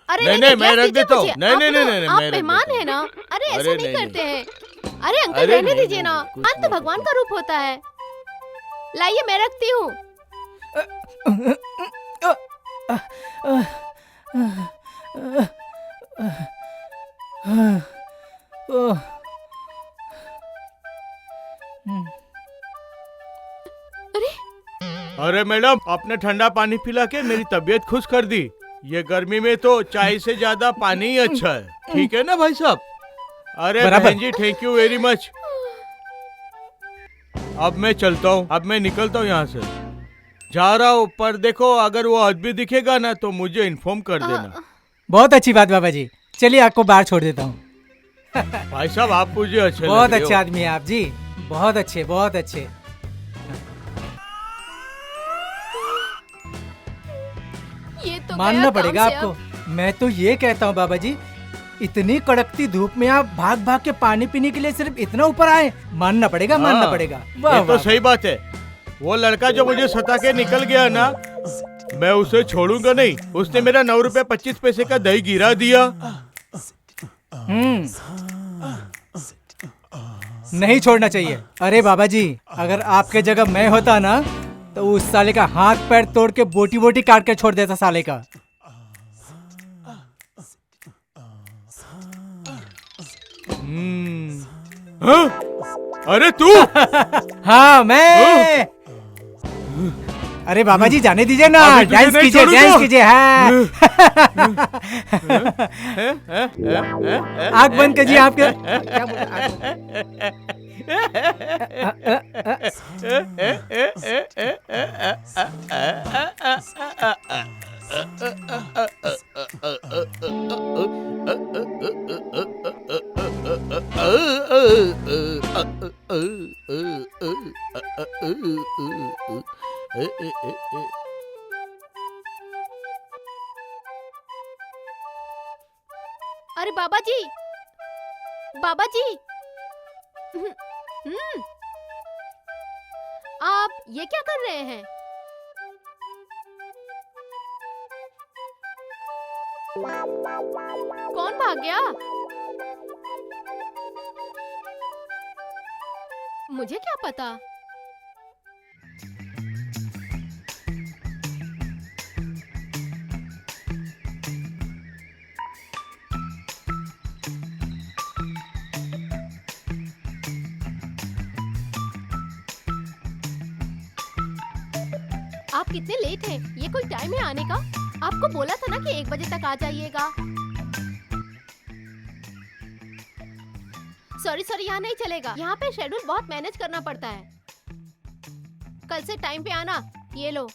अरे नहीं, मैं गिलास रख दीजिए देता हूँ। मुझे। नहीं, आप नहीं, ना- नहीं, नहीं, आप मैं रख मेहमान देता है ना। अरे ऐसा अरे नहीं नहीं, करते हैं। अरे अंकल, अरे रहने नहीं, दीजिए नहीं, ना। कुछ अंत नहीं भगवान का रूप होता है। लाइए, मैं रखती हूँ। अरे मैडम, आपने ठंडा पानी पिला के मेरी तबीयत खुश कर दी। ये गर्मी में तो चाय से ज्यादा पानी ही अच्छा है। ठीक है ना भाई साहब? अरे बराबर। बहन जी, थैंक यू वेरी मच। अब मैं चलता हूँ, अब मैं निकलता हूँ यहाँ से। जा रहा हूँ, पर देखो अगर वो आदमी दिखेगा ना तो मुझे इन्फॉर्म कर देना। बहुत अच्छी बात बाबा जी। चलिए आपको बाहर छोड़ देता हूँ। भाई साहब, आप मुझे अच्छे बहुत लग रहे अच्छे हो। आदमी है आप जी। बहुत अच्छे, बहुत अच्छे। मानना गया पड़ेगा काम से आपको। मैं तो ये कहता हूँ बाबा जी, इतनी कड़कती धूप में आप भाग भाग के पानी पीने के लिए सिर्फ इतना ऊपर आए, मानना पड़ेगा, मानना हाँ, पड़ेगा। ये वाह तो वाह सही बात है। वो लड़का जो मुझे सता के निकल गया ना, मैं उसे छोड़ूंगा नहीं। उसने मेरा 9 रुपए 25 पैसे का दही गिरा दिया। नहीं छोड़ना चाहिए। अरे बाबा जी, अगर आपके जगह मैं होता ना तो उस साले का हाथ पैर तोड़ के बोटी बोटी काट के छोड़ देता साले का। हाँ? अरे तू हाँ मैं। अरे बाबा जी जाने दीजिए ना, अभी तुझे डांस नहीं कीजिए, छोड़ूंगा। डांस कीजिए। हाँ आँख बंद कीजिए आपके। क्या बोला? अरे बाबा जी, बाबा जी, आप ये क्या कर रहे हैं? कौन भाग गया? मुझे क्या पता। आप कितने लेट हैं? ये कोई टाइम है आने का? आपको बोला था ना कि 1 बजे तक आ जाइएगा। सॉरी सॉरी, यहाँ नहीं चलेगा। यहाँ पे शेड्यूल बहुत मैनेज करना पड़ता है। कल से टाइम पे आना। ये लो।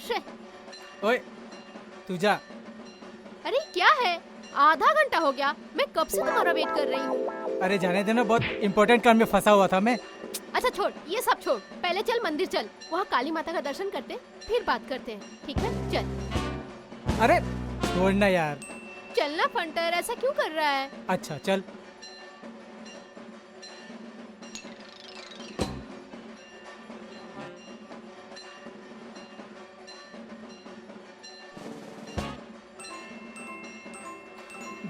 शे, ओए तू जा। अरे क्या है? आधा घंटा हो गया। मैं कब से तुम्हारा वेट कर रही हूँ। अरे जाने देना, बहुत इम्पोर्टेंट काम में फंसा हुआ था मैं। अच्छा छोड़, ये सब छोड़। पहले चल मंदिर चल, वहाँ काली माता का दर्शन करते, फिर बात करते हैं, ठीक है? चल। अरे छोड़ना यार। चलना फंटर, ऐसा क्यों कर रहा है? अच्छा चल।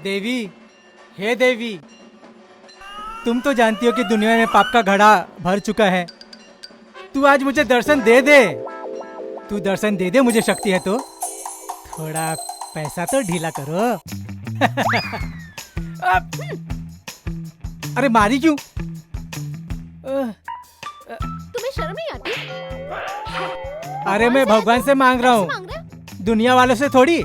देवी, हे देवी, तुम तो जानती हो कि दुनिया में पाप का घड़ा भर चुका है। तू आज मुझे दर्शन दे दे। तू दर्शन दे दे, मुझे शक्ति है तो। थोड़ा पैसा तो ढीला करो। अरे मारी क्यों? तुम्हें शर्म नहीं आती? अरे मैं भगवान से मांग रहा किससे हूँ, मांग रहे? दुनिया वालों से थोड़ी।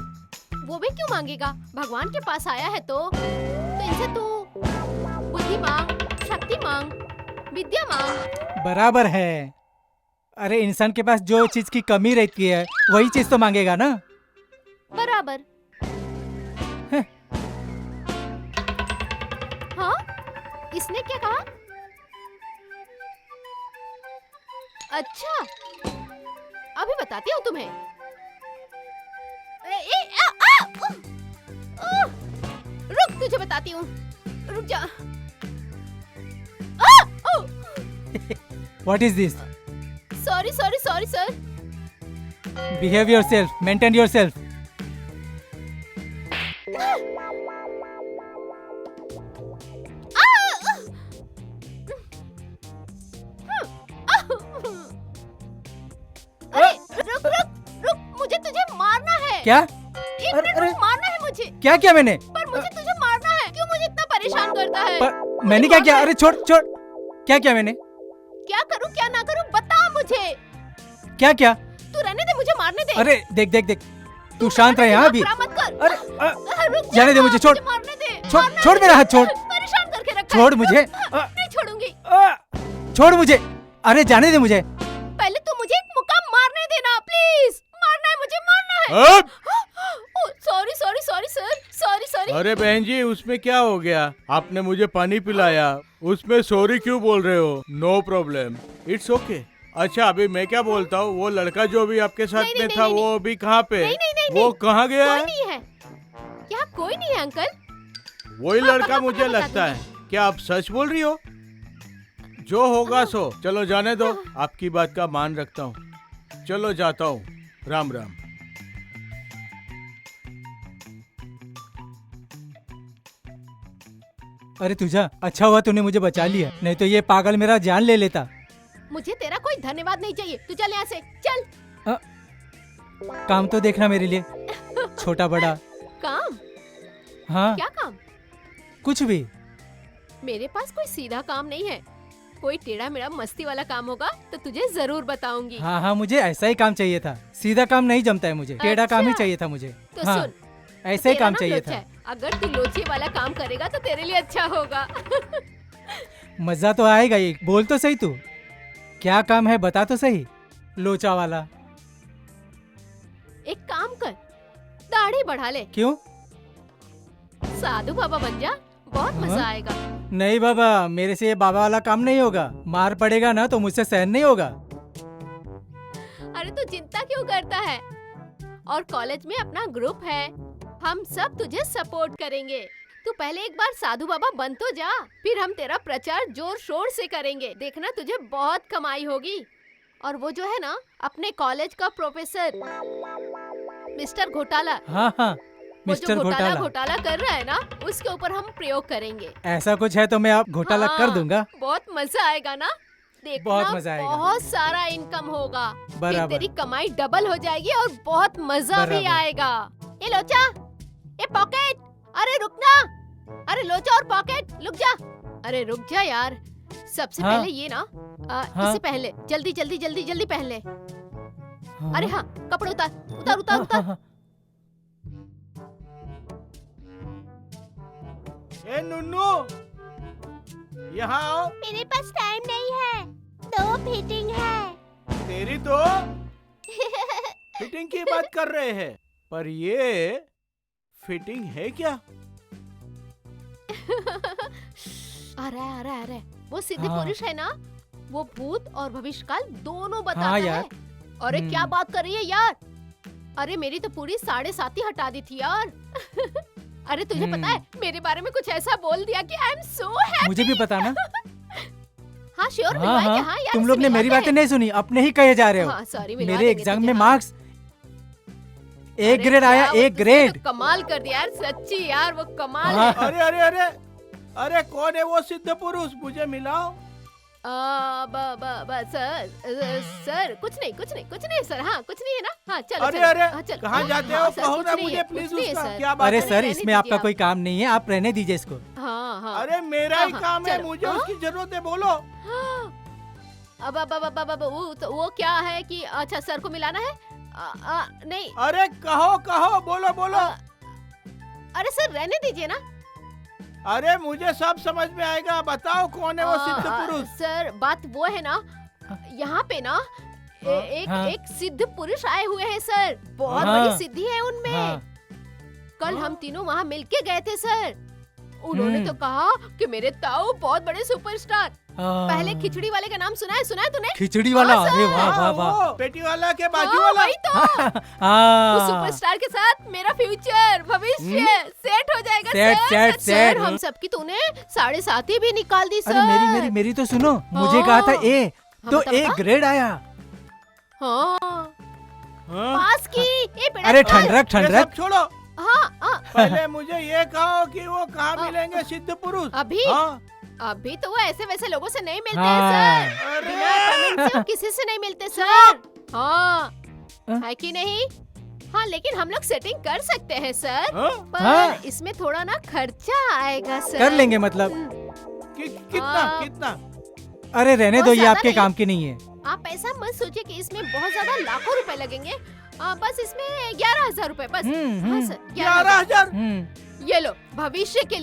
वो भी क्यों मांगेगा? भगवान के पास आया है तो इनसे तू बुद्धि मांग, शक्ति मांग, विद्या मांग। बराबर है। अरे इंसान के पास जो चीज की कमी रहती है वही चीज तो मांगेगा ना। बराबर। हाँ, इसने क्या कहा? अच्छा, अभी बताती हूँ तुम्हें। रुक, तुझे बताती हूँ। रुक जा। What is this? Sorry sorry sorry sir. Behave yourself, maintain yourself. रुक रुक रुक, मुझे तुझे मारना है। क्या? एक अरे, मिनट अरे। रुक, मारना है मुझे। क्या किया मैंने? पर मुझे तुझे मारना है। क्यों मुझे इतना परेशान करता है? पर मैंने क्या किया? अरे छोड़ छोड़। क्या किया मैंने? क्या करूं क्या ना करूं, बता मुझे। क्या क्या? तू रहने दे, मुझे मारने दे। अरे देख देख देख, तू शांत रहे यहाँ अभी। बुरा मत कर। अरे रुक जा, जाने दे मुझे, छोड़ मारने दे। छोड़ मारने छोड़ दे। मेरा हाथ, छोड़ परेशान करके रखा छोड़ है। मुझे, नहीं छोड़ूंगी। छोड़ मुझे, अरे जाने दे मुझे। पहले तू मुझे एक मुक्का मारने देना, प्लीज। मारना है मुझे, मारना है। अब sorry sorry sorry sir, sorry sorry. अरे बहन जी, उसमें क्या हो गया? आपने मुझे पानी पिलाया, उसमें सॉरी क्यों बोल रहे हो? No problem, it's okay. अच्छा अभी मैं क्या बोलता हूँ, वो लड़का जो अभी आपके साथ नहीं, में नहीं, था नहीं, वो अभी कहाँ पे? नहीं, नहीं, नहीं, वो नहीं। कहाँ गया कोई है? नहीं है यहाँ, कोई नहीं है अंकल। वही हाँ, लड़का पक्का, मुझे पक्का बता लगता है। क्या आप सच बोल रही हो? जो होगा सो, चलो जाने दो, आपकी बात का मान रखता हूँ। चलो जाता हूँ, राम राम। अरे तुझा अच्छा हुआ तूने मुझे बचा लिया, नहीं तो ये पागल मेरा जान ले लेता। मुझे तेरा कोई धन्यवाद नहीं चाहिए, तू चल यहाँ से, चल। काम तो देखना मेरे लिए, छोटा बड़ा। काम? हाँ क्या काम? कुछ भी। मेरे पास कोई सीधा काम नहीं है, कोई टेढ़ा मेढ़ा मस्ती वाला काम होगा तो तुझे जरूर बताऊंगी। हाँ हाँ, मुझे ऐसा ही काम चाहिए था, सीधा काम नहीं जमता है मुझे, टेढ़ा काम ही अच्छा। चाहिए था मुझे। तो हाँ सुन, ऐसा ही तेरा काम नाम चाहिए लोचा था। है। अगर तू लोचे वाला काम करेगा तो तेरे लिए अच्छा होगा। मजा तो आएगा ही, बोल तो सही तू, क्या काम है बता तो सही। लोचा वाला। एक काम कर, दाढ़ी बढ़ा ले, क्यों? साधु बाबा बन जा, बहुत मजा हाँ? आएगा। नहीं बाबा, मेरे से ये बाबा वाला काम नहीं होगा, मार पड़ेगा ना तो मुझसे सहन नहीं होगा। अरे तू चिंता क्यों करता है? और कॉलेज में अपना ग्रुप है, हम सब तुझे सपोर्ट करेंगे। तू पहले एक बार साधु बाबा बन तो जा, फिर हम तेरा प्रचार जोर शोर से करेंगे। देखना तुझे बहुत कमाई होगी। और वो जो है ना अपने कॉलेज का प्रोफेसर मिस्टर घोटाला, हाँ हाँ, वो मिस्टर जो घोटाला। घोटाला कर रहा है ना, उसके ऊपर हम प्रयोग करेंगे। ऐसा कुछ है तो मैं आप घोटाला कर हाँ, दूंगा। बहुत मजा आएगा ना, देखना बहुत मजा आएगा। बहुत सारा इनकम होगा। फिर बराबर। तेरी कमाई डबल हो जाएगी और बहुत मजा भी बराबर। आएगा। ये लोचा, ये पॉकेट, अरे रुक ना, अरे लोचा और पॉकेट रुक जा, अरे रुक जा यार। सबसे हाँ। पहले ये ना, इससे पहले जल्दी जल्दी जल्दी जल्दी पहले। हाँ, अरे हाँ, कपड़े उतार उतार उतार हाँ, उतार। हाँ, ए नुन्नू, यहाँ आओ। मेरे पास टाइम नहीं है, तो फिटिंग है। तेरी तो फिटिंग की बात कर रहे हैं, पर ये फिटिंग है क्या? अरे वो सिद्ध हाँ। पुरुष है ना, वो भूत और भविष्यकाल दोनों बताता हाँ है। यार। अरे क्या हम्म। बात कर रही है यार? अरे मेरी तो पूरी 7.5 ही हटा दी थी यार। अरे तुझे पता है मेरे बारे में कुछ ऐसा बोल दिया कि आई एम सो हैप्पी। मुझे भी पता ना। हाँ श्योर, हाँ मिलवाएंगे। हाँ, हाँ यार, तुम लोग ने मिलवाते मेरी बातें हैं। नहीं सुनी, अपने ही कहे जा रहे हो। हाँ सॉरी, मिलवा मेरे देंगे एग्जाम तुझे, में हाँ। मार्क्स अरे एक ग्रेड आया, क्या वो एक तुझने ग्रेड। तो कमाल कर दिया यार, सच्ची यार वो कमाल हाँ। है। अरे अरे अरे अरे, कौन है वो सिद्ध पुरुष? मुझे मिलाओ। सर कुछ नहीं सर, हाँ कुछ नहीं है ना। हाँ चलो अरे चलो, अरे, हाँ, चलो। कहाँ जाते हो? हाँ, सर, कहो कुछ ना नहीं मुझे है, प्लीज, कुछ नहीं है, उसका सर। क्या बात अरे है? सर, रहने इसमें आपका दीजिए कोई काम नहीं है, आप रहने दीजिए इसको। हाँ हाँ। अरे मेरा ही हाँ, काम है, चलो। मुझे हाँ? उसकी जरूरत है, बोलो। अब वो क्या है कि अच्छा सर को मिलाना है? नहीं, अरे कहो कहो, बोलो बोलो। अरे सर रहने दीजिए ना। अरे मुझे सब समझ में आएगा, बताओ कौन है वो सिद्ध पुरुष? सर बात वो है ना, यहाँ पे ना एक हाँ। एक सिद्ध पुरुष आए हुए हैं सर, बहुत हाँ। बड़ी सिद्धि है उनमें। हाँ, कल हम तीनों वहाँ मिलके गए थे सर। उन्होंने तो कहा कि मेरे ताऊ बहुत बड़े सुपरस्टार। पहले खिचड़ी वाले का नाम सुना है तूने? खिचड़ी वाला, हाँ, अरे सर। वाह वाह हाँ, वाह। वो पेटी वाला के बाजू हाँ, वाला। वही तो। उस हाँ, सुपरस्टार के साथ मेरा फ्यूचर भविष्य सेट हो जाएगा set, sir. Set, sir set. हम सबकी तूने 7.5 भी निकाल दी सर। अरे मेरी तो सुनो, मुझे कहा था ए, हाँ, तो बता, ए बता। ग्रेड आया। हाँ हाँ? पास की। ए बेटा अरे पास। ठंडक ये ठंडक। सब छोड़ो, हाँ पहले मुझे ये कहो कि वो कहाँ हाँ। मिलेंगे सिद्ध पुरुष? अभी हाँ? अभी तो वो ऐसे वैसे लोगों से नहीं मिलते हाँ। हैं सर। अरे बिना permit से वो किसी से नहीं मिलते सर। हाँ हाँ। है कि नहीं? हाँ लेकिन हम लोग सेटिंग कर सकते हैं सर, हाँ? पर हाँ। इसमें थोड़ा ना खर्चा आएगा सर। कर लेंगे मतलब। कितना हाँ। कितना? अरे रहने बहुत दो, ये ज्यादा आपके नहीं। काम की नहीं है। आप ऐसा मत सोचिए कि इसमें बहुत ज्यादा लाखों रुपए लगेंगे। बस इसमें 11,000 रुपए बस। हाँ सर, 11,000 ये लो, भविष्य के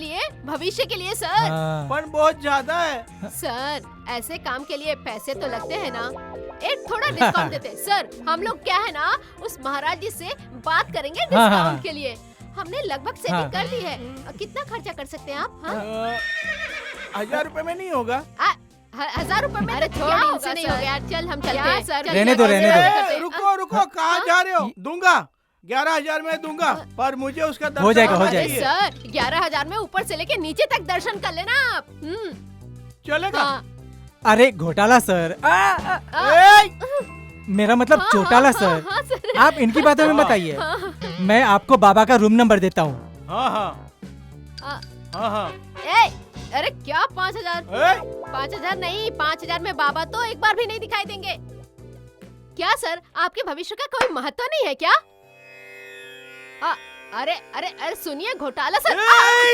लिए सर। हाँ। पर बहुत ज्यादा है। सर, ऐसे काम के लिए पैसे तो लगते हैं ना, एक थोड़ा डिस्काउंट देते हैं। सर, हम लोग क्या है ना, उस महाराज जी से बात करेंगे हाँ। डिस्काउंट के लिए। हमने लगभग सेटिंग हाँ। कर दी है। कितना खर्चा कर सकते हैं आप? हाँ? 1,000 रुपए में नहीं होगा। 1,000 रुपए में? अरे छोड़, इनसे नहीं होगा यार। चल हम चलते हैं सर। रहने दो, रहने दो। रुको कहाँ जा रहे हो? दूंगा 11,000 में दूंगा, पर मुझे उसका दर्शन हो जाएगा, हो होना जाएगा। चाहिए। सर, 11,000 में ऊपर से लेके नीचे तक दर्शन कर लेना आप। चलेगा? हाँ। अरे घोटाला सर, मेरा मतलब हाँ, चौटाला हाँ, सर। हाँ, सर। आप इनकी बातों में बताइए। मैं आपको बाबा का रूम नंबर देता हूँ। हाँ आ, हाँ। अरे क्या 5,000? 5,000 नहीं, 5,000 में बाबा तो एक बार भी नहीं दिखाई देंगे। क्या सर, आपके भविष्य का कोई महत्व नहीं है क्या? अरे सुनिए घोटाला सर।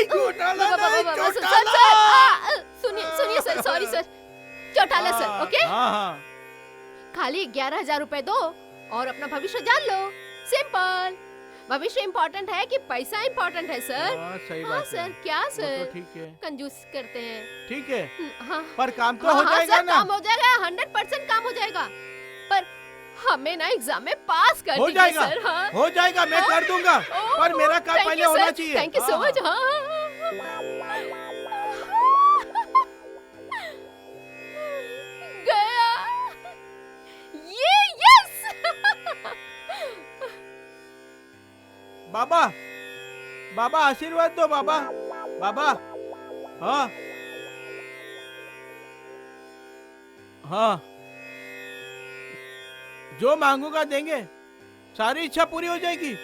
घोटाला नहीं, सर, चौटाला। सुनिए sir, sorry sir, Chautala sir. Okay, हाँ। खाली 11,000 रुपए दो और अपना भविष्य जान लो। सिंपल। भविष्य इम्पोर्टेंट है कि पैसा इम्पोर्टेंट है सर? सही हाँ बात है। सर, क्या वो सर, तो ठीक है। कंजूस करते हैं। ठीक है, हाँ पर काम तो हाँ, हो हाँ, जाएगा सर, ना? काम हो जाएगा, 100% काम हो जाएगा। पर हमें ना एग्जाम में पास कर हो दीजिए जाएगा, सर। हाँ, हो जाएगा, मैं कर दूंगा, पर मेरा काम Thank पहले you, होना sir. चाहिए। Thank you so हाँ, much. गया ये, यस। बाबा आशीर्वाद दो बाबा। हाँ हाँ, जो मांगूंगा देंगे, सारी इच्छा पूरी हो जाएगी।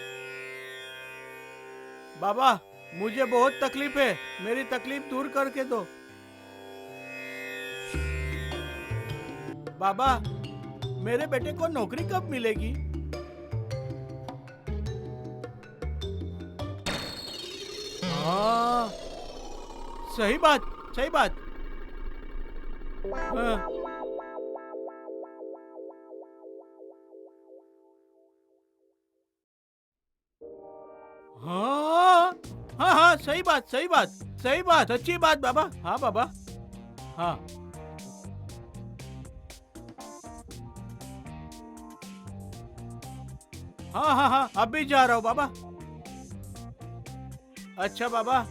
बाबा मुझे बहुत तकलीफ है, मेरी तकलीफ दूर करके दो। बाबा मेरे बेटे को नौकरी कब मिलेगी? हाँ, सही बात। हाँ। हाँ, सही बात, अच्छी बात बाबा। हाँ बाबा, हाँ। हाँ, अभी जा रहा हूँ बाबा। अच्छा बाबा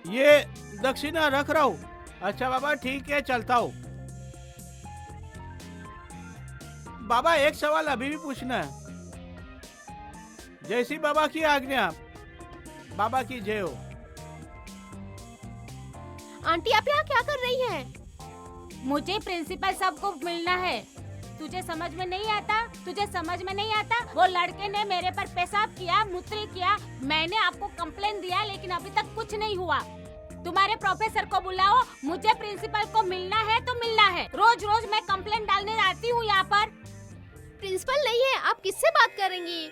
ये दक्षिणा रख रहा हूँ। अच्छा बाबा ठीक है, चलता हूँ। बाबा एक सवाल अभी भी पूछना है। जैसी बाबा की आज्ञा। बाबा की जय हो। आंटी आप यहाँ क्या कर रही हैं? मुझे प्रिंसिपल साहब को मिलना है। तुझे समझ में नहीं आता? वो लड़के ने मेरे पर पेशाब किया, मूत्र किया। मैंने आपको कंप्लेन दिया, लेकिन अभी तक कुछ नहीं हुआ। तुम्हारे प्रोफेसर को बुलाओ, मुझे प्रिंसिपल को मिलना है तो मिलना है। रोज रोज मैं कंप्लेन डालने आती हूँ यहाँ पर। प्रिंसिपल नहीं है, आप किससे बात करेंगी?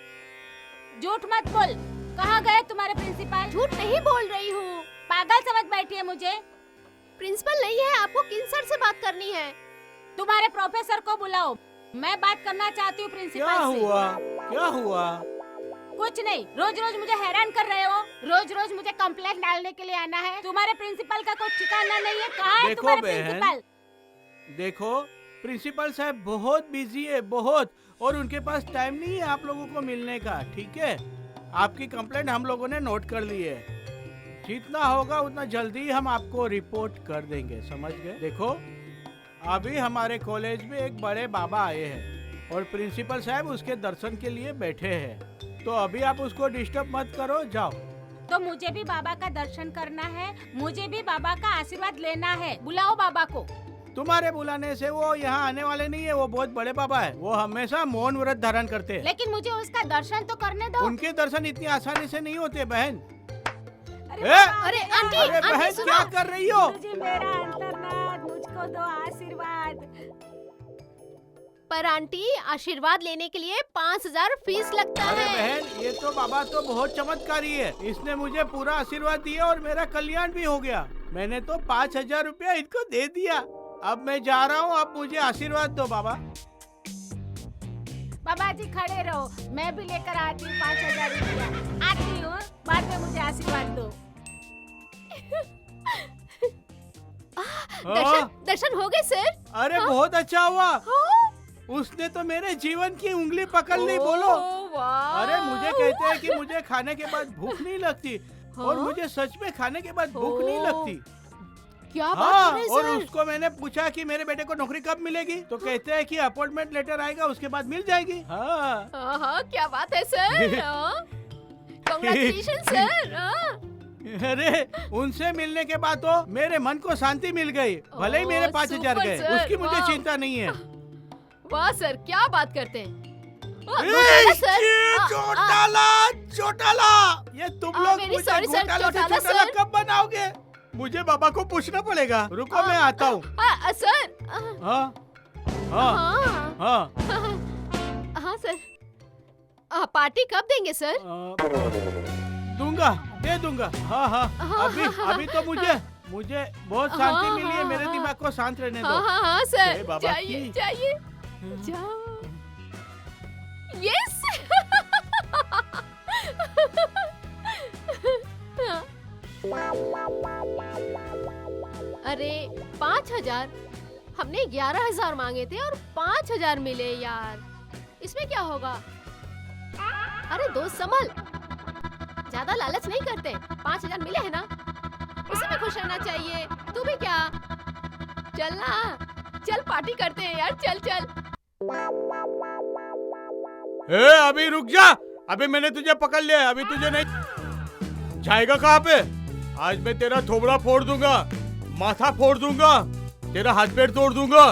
झूठ मत बोल, कहाँ गए तुम्हारे प्रिंसिपल? झूठ नहीं बोल रही हूँ। पागल समझ बैठी है मुझे। प्रिंसिपल नहीं है, आपको किन सर से बात करनी है? तुम्हारे प्रोफेसर को बुलाओ, मैं बात करना चाहती हूँ प्रिंसिपल से। क्या हुआ? कुछ नहीं, रोज रोज मुझे हैरान कर रहे हो। रोज रोज मुझे कंप्लेंट डालने के लिए आना है। तुम्हारे प्रिंसिपल का कोई ठिकाना नहीं है। कहाँ है तुम्हारे प्रिंसिपल? देखो प्रिंसिपल साहब बहुत बिजी है, बहुत, और उनके पास टाइम नहीं है आप लोगों को मिलने का। ठीक है, आपकी कंप्लेंट हम लोगों ने नोट कर ली है। जितना होगा उतना जल्दी हम आपको रिपोर्ट कर देंगे, समझ गए? देखो अभी हमारे कॉलेज में एक बड़े बाबा आए हैं और प्रिंसिपल साहब उसके दर्शन के लिए बैठे हैं, तो अभी आप उसको डिस्टर्ब मत करो, जाओ। तो मुझे भी बाबा का दर्शन करना है, मुझे भी बाबा का आशीर्वाद लेना है। बुलाओ बाबा को। तुम्हारे बुलाने से वो यहाँ आने वाले नहीं है। वो बहुत बड़े बाबा है, वो हमेशा मौन व्रत धारण करते हैं। लेकिन मुझे उसका दर्शन तो करने दो। उनके दर्शन इतनी आसानी से नहीं होते बहन। अरे आंटी, अरे बहन आंटी सुनो। क्या कर रही हो? मुझे मेरा अंतर्नाथ, मुझको दो आशीर्वाद। पर आंटी आशीर्वाद लेने के लिए 5,000 फीस लगता अरे है। बहन ये तो बाबा तो बहुत चमत्कारी है, इसने मुझे पूरा आशीर्वाद दिया और मेरा कल्याण भी हो गया। मैंने तो 5,000 रुपया इनको दे दिया। अब मैं जा रहा हूँ, अब मुझे आशीर्वाद दो बाबा। बाबा जी खड़े रहो, मैं भी लेकर आती हूँ 5,000 रुपया। आती हूँ, बाद में मुझे आशीर्वाद दो। दर्शन हो गए सर। अरे हाँ? बहुत अच्छा हुआ, हाँ? उसने तो मेरे जीवन की उंगली पकड़ ली। बोलो। ओह, वाह। अरे मुझे कहते हैं कि मुझे खाने के बाद भूख नहीं लगती, और हाँ? मुझे सच में खाने के बाद भूख नहीं ओह, लगती। क्या बात हाँ, कर रहे हैं और सर? उसको मैंने पूछा कि मेरे बेटे को नौकरी कब मिलेगी, तो कहते हैं कि अपॉइंटमेंट लेटर आएगा, उसके बाद मिल जाएगी। हाँ। हाँ, क्या बात है सर। Congratulation sir. हाँ। अरे उनसे मिलने के बाद तो मेरे मन को शांति मिल गई, भले ही मेरे ओह, 5,000 सुपर गए, सर, उसकी मुझे वाह। चिंता नहीं है। वाह सर, क्या बात करते हैं। ए, सर। चोटाला, चोटाला, ये तुम लोग very मुझे sorry, sir, घोटाला से चोटाला, चोटाला sir। कब बनाओगे? मुझे बाबा को पूछना पड़ेगा, रुको मैं आता हूँ। सर। हाँ हाँ हाँ हाँ हाँ सर। पार्टी कब देंगे सर? दूंगा, दे दूंगा। हाँ हाँ, हाँ, अभी हाँ, अभी तो मुझे बहुत शांति हाँ, मिली है, मेरे हाँ, दिमाग को शांत रहने हाँ दो। हाँ हाँ जय सर, बाबा जाइए की। जाइए जाओ। यस। अरे 5,000, हमने 11,000 मांगे थे और 5,000 मिले यार, इसमें क्या होगा? अरे दोस्त संभल, ज्यादा लालच नहीं करते। 5,000 मिले हैं ना, उसी में खुश रहना चाहिए। तू भी क्या, चल ना, चल पार्टी करते हैं यार, चल चल। ए अभी रुक जा, अभी मैंने तुझे पकड़ लिया है, अभी तुझे नहीं जाएगा। कहाँ पे? आज मैं तेरा थोबड़ा फोड़ दूंगा, माथा फोड़ दूंगा, तेरा हाथ पैर तोड़ दूंगा।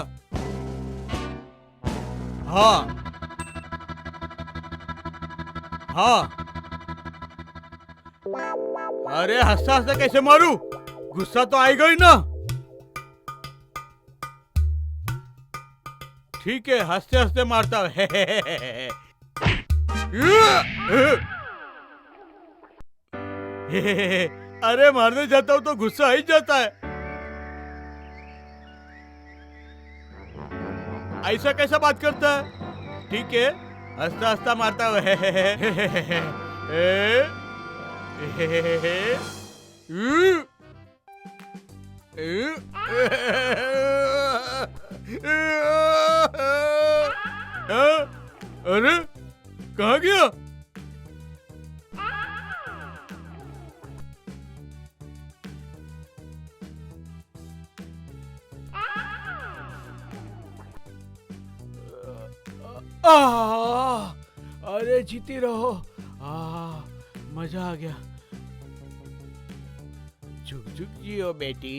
हाँ हाँ, अरे हंसता हंसता कैसे मारू? गुस्सा तो आएगा ही ना। ठीक है, हंसते हंसते मारता हूं। अरे मारने जाता हूँ तो गुस्सा आ ही जाता है। ऐसा कैसा बात करता है? ठीक है, हंसता हंसता मारता हूँ। अरे कहाँ गया? अरे जीती रहो। मजा आ गया। झुक झुक जियो बेटी।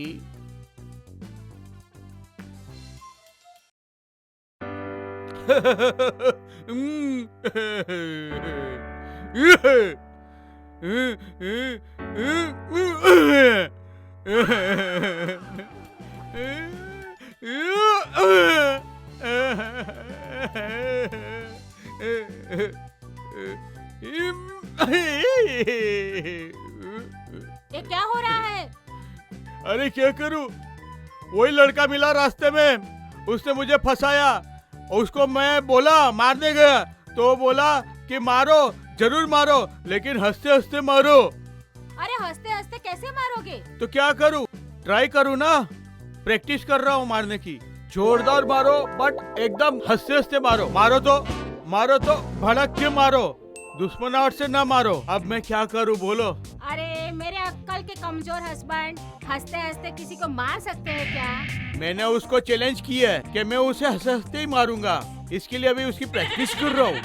ये क्या हो रहा है? अरे क्या करूं, वही लड़का मिला रास्ते में, उसने मुझे फंसाया। उसको मैं बोला मारने गया तो बोला कि मारो, जरूर मारो, लेकिन हंसते हंसते मारो। अरे हंसते हंसते कैसे मारोगे? तो क्या करूं, ट्राई करूं ना, प्रैक्टिस कर रहा हूं मारने की। जोरदार मारो, बट एकदम हंसते हंसते मारो। मारो तो भड़क के मारो, दुश्मनाहट से ना मारो। अब मैं क्या करूं बोलो? अरे मेरे अक्कल के कमजोर हस्बैंड, हंसते हंसते किसी को मार सकते हैं क्या? मैंने उसको चैलेंज किया है कि मैं उसे हंसते हंसते ही मारूंगा, इसके लिए अभी उसकी प्रैक्टिस कर रहा हूँ।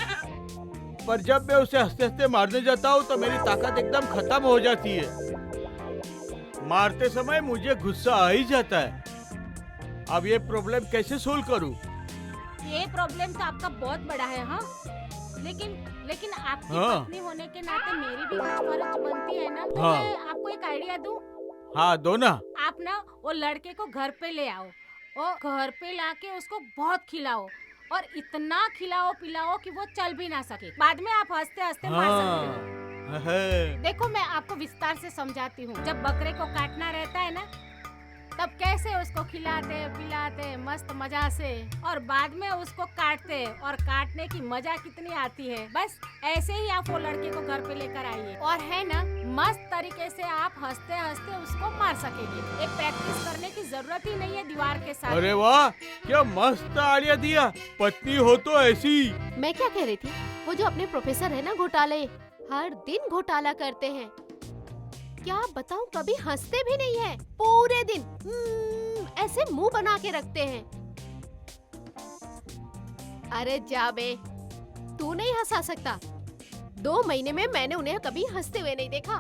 पर जब मैं उसे हंसते हंसते मारने जाता हूँ तो मेरी ताकत एकदम खत्म हो जाती है। मारते समय मुझे गुस्सा आ ही जाता है। अब ये प्रॉब्लम कैसे सोल्व करूँ? ये प्रॉब्लम तो आपका बहुत बड़ा है। हाँ, लेकिन आपकी हाँ। पत्नी होने के नाते मेरी भी कुछ फर्ज बनती है ना। तो हाँ। मैं आपको एक आइडिया दूं। हाँ दो ना। आप ना वो लड़के को घर पे ले आओ और घर पे लाके उसको बहुत खिलाओ और इतना खिलाओ पिलाओ कि वो चल भी ना सके। बाद में आप हंसते हंसते मार सकते हो। है। देखो मैं आपको विस्तार से समझाती हूँ। जब बकरे को काटना रहता है ना, तब कैसे उसको खिलाते पिलाते मस्त मजा से, और बाद में उसको काटते, और काटने की मजा कितनी आती है। बस ऐसे ही आप वो लड़के को घर पे लेकर आइए, और है ना मस्त तरीके से आप हंसते हंसते उसको मार सकेंगे। एक प्रैक्टिस करने की जरूरत ही नहीं है दीवार के साथ। अरे वाह, क्या मस्त आइडिया दिया। पत्नी हो तो ऐसी। मैं क्या कह रही थी, वो जो अपने प्रोफेसर है ना घोटाले, हर दिन घोटाला करते हैं। क्या बताऊं, कभी हंसते भी नहीं है, पूरे दिन ऐसे मुंह बना के रखते हैं। अरे जा बे, तू नहीं हंसा सकता। 2 महीने में मैंने उन्हें कभी हंसते हुए नहीं देखा।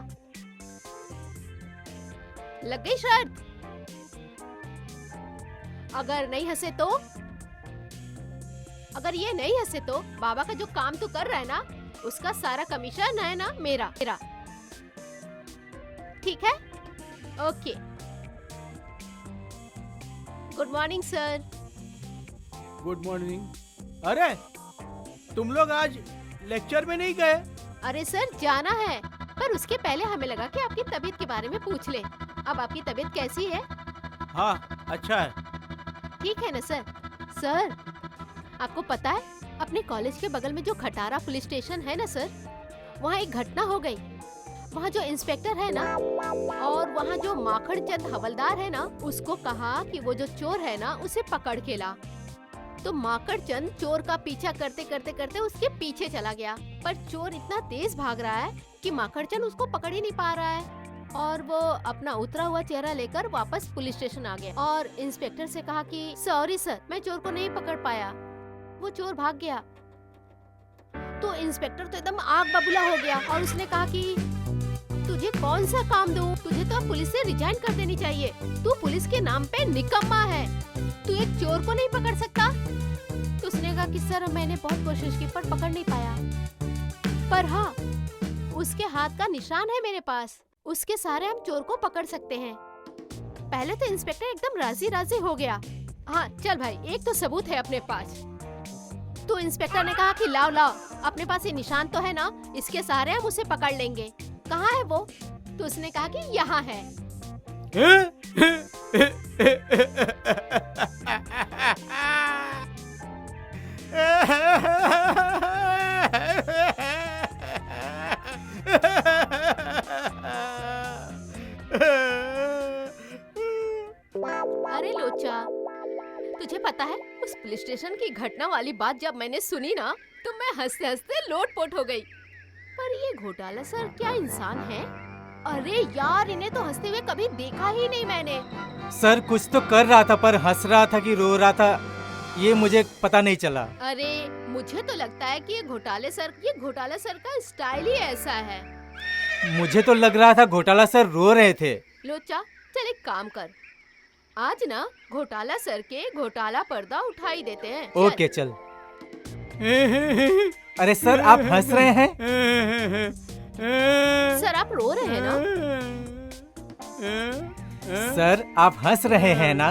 लग गई शर्त? अगर नहीं हंसे तो, अगर ये नहीं हंसे तो बाबा का जो काम तू कर रहा है ना, उसका सारा कमीशन है ना मेरा। ठीक है? Okay. Good morning sir. Good morning. अरे तुम लोग आज लेक्चर में नहीं गए? अरे सर जाना है, पर उसके पहले हमें लगा कि आपकी तबीयत के बारे में पूछ ले। अब आपकी तबीयत कैसी है? हाँ अच्छा है। ठीक है ना सर? सर आपको पता है, अपने कॉलेज के बगल में जो खटारा पुलिस स्टेशन है ना सर, वहाँ एक घटना हो गई। वहाँ जो इंस्पेक्टर है ना, और वहाँ जो माखड़ चंद हवलदार है ना, उसको कहा कि वो जो चोर है ना उसे पकड़ के ला। तो माकड़ चंद चोर का पीछा करते करते करते उसके पीछे चला गया, पर चोर इतना तेज भाग रहा है कि माकड़ चंद उसको पकड़ ही नहीं पा रहा है। और वो अपना उतरा हुआ चेहरा लेकर वापस पुलिस स्टेशन आ गया और इंस्पेक्टर से कहा कि सॉरी सर, मैं चोर को नहीं पकड़ पाया, वो चोर भाग गया। तो इंस्पेक्टर तो एकदम आग बबूला हो गया और उसने कहा कि तुझे कौन सा काम दूं? तुझे तो अब पुलिस से रिजाइन कर देनी चाहिए। तू पुलिस के नाम पे निकम्मा है, तू एक चोर को नहीं पकड़ सकता। तो उसने कहा कि सर मैंने बहुत कोशिश की पर पकड़ नहीं पाया, पर हाँ उसके हाथ का निशान है मेरे पास, उसके सहारे हम चोर को पकड़ सकते हैं। पहले तो इंस्पेक्टर एकदम राजी राजी हो गया। हाँ चल भाई, एक तो सबूत है अपने पास। तो इंस्पेक्टर ने कहा कि लाओ लाओ, अपने पास ये निशान तो है ना, इसके सहारे हम उसे पकड़ लेंगे। कहाँ है वो? तो उसने कहा कि यहाँ है। अरे लोचा, तुझे पता है उस पुलिस स्टेशन की घटना वाली बात जब मैंने सुनी ना, तो मैं हंसते हंसते लोटपोट हो गई। पर ये घोटाला सर क्या इंसान है? अरे यार, इन्हें तो हंसते हुए कभी देखा ही नहीं मैंने। सर कुछ तो कर रहा था, पर हंस रहा था कि रो रहा था ये मुझे पता नहीं चला। अरे मुझे तो लगता है कि ये घोटाला सर का स्टाइल ही ऐसा है। मुझे तो लग रहा था घोटाला सर रो रहे थे। लोचा चल एक काम कर, आज ना घोटाला सर के घोटाला पर्दा उठाई देते हैं। ओके चल। अरे सर आप हंस रहे हैं? सर आप रो रहे हैं ना? सर आप हंस रहे हैं ना?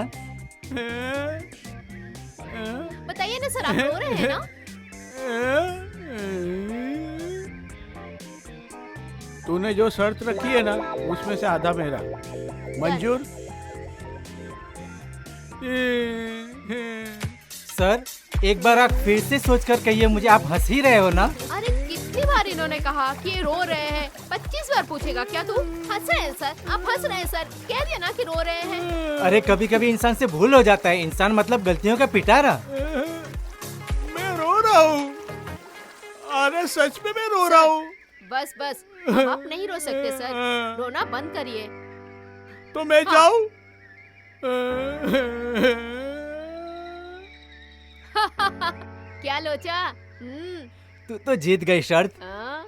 बताइए ना सर, आप रो रहे हैं ना? तूने जो शर्त रखी है ना, उसमें से आधा मेरा मंजूर। सर एक बार आप फिर से सोच कर कहिए मुझे, आप हंस ही रहे हो ना? अरे कितनी बार इन्होंने कहा कि ये रो रहे हैं, 25 बार पूछेगा क्या तू? हंस रहे हैं सर, आप हंस रहे हैं सर, कह दिया ना कि रो रहे हैं। अरे कभी कभी इंसान से भूल हो जाता है, इंसान मतलब गलतियों का पिटारा। मैं रो रहा हूँ, अरे सच में मैं रो रहा हूँ। बस बस, अब आप नहीं रो सकते सर, रोना बंद करिए। तो मैं हाँ। जाऊँ? क्या लोचा? तू तो जीत गई शर्त। हाँ?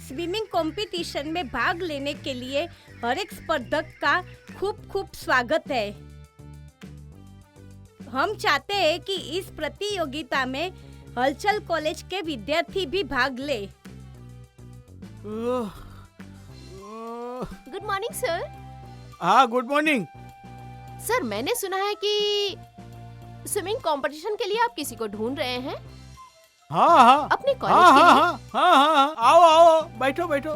स्विमिंग कंपटीशन में भाग लेने के लिए हर एक स्पर्धक का खूब खूब स्वागत है। हम चाहते हैं कि इस प्रतियोगिता में हलचल कॉलेज के विद्यार्थी भी भाग ले। Good morning sir. हाँ गुड मॉर्निंग। सर मैंने सुना है कि स्विमिंग कंपटीशन के लिए आप किसी को ढूंढ रहे हैं। हाँ हाँ अपने हाँ कॉलेज के हाँ लिए? हाँ हाँ हाँ, आओ आओ बैठो बैठो।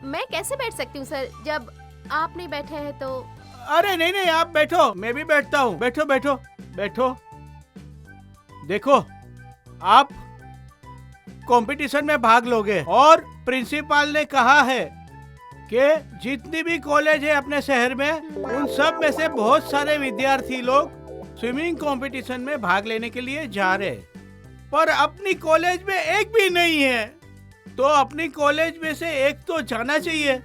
मैं कैसे बैठ सकती हूँ सर, जब आप नहीं बैठे हैं तो अरे नहीं नहीं, आप बैठो, मैं भी बैठता हूँ। बैठो बैठो बैठो। देखो, आप कंपटीशन में भाग लोगे और प्रिंसिपल ने कहा है कि जितनी भी कॉलेज है अपने शहर में, उन सब में से बहुत सारे विद्यार्थी लोग स्विमिंग कंपटीशन में भाग लेने के लिए जा रहे हैं, पर अपनी कॉलेज में एक भी नहीं है। तो अपनी कॉलेज में से एक तो जाना चाहिए।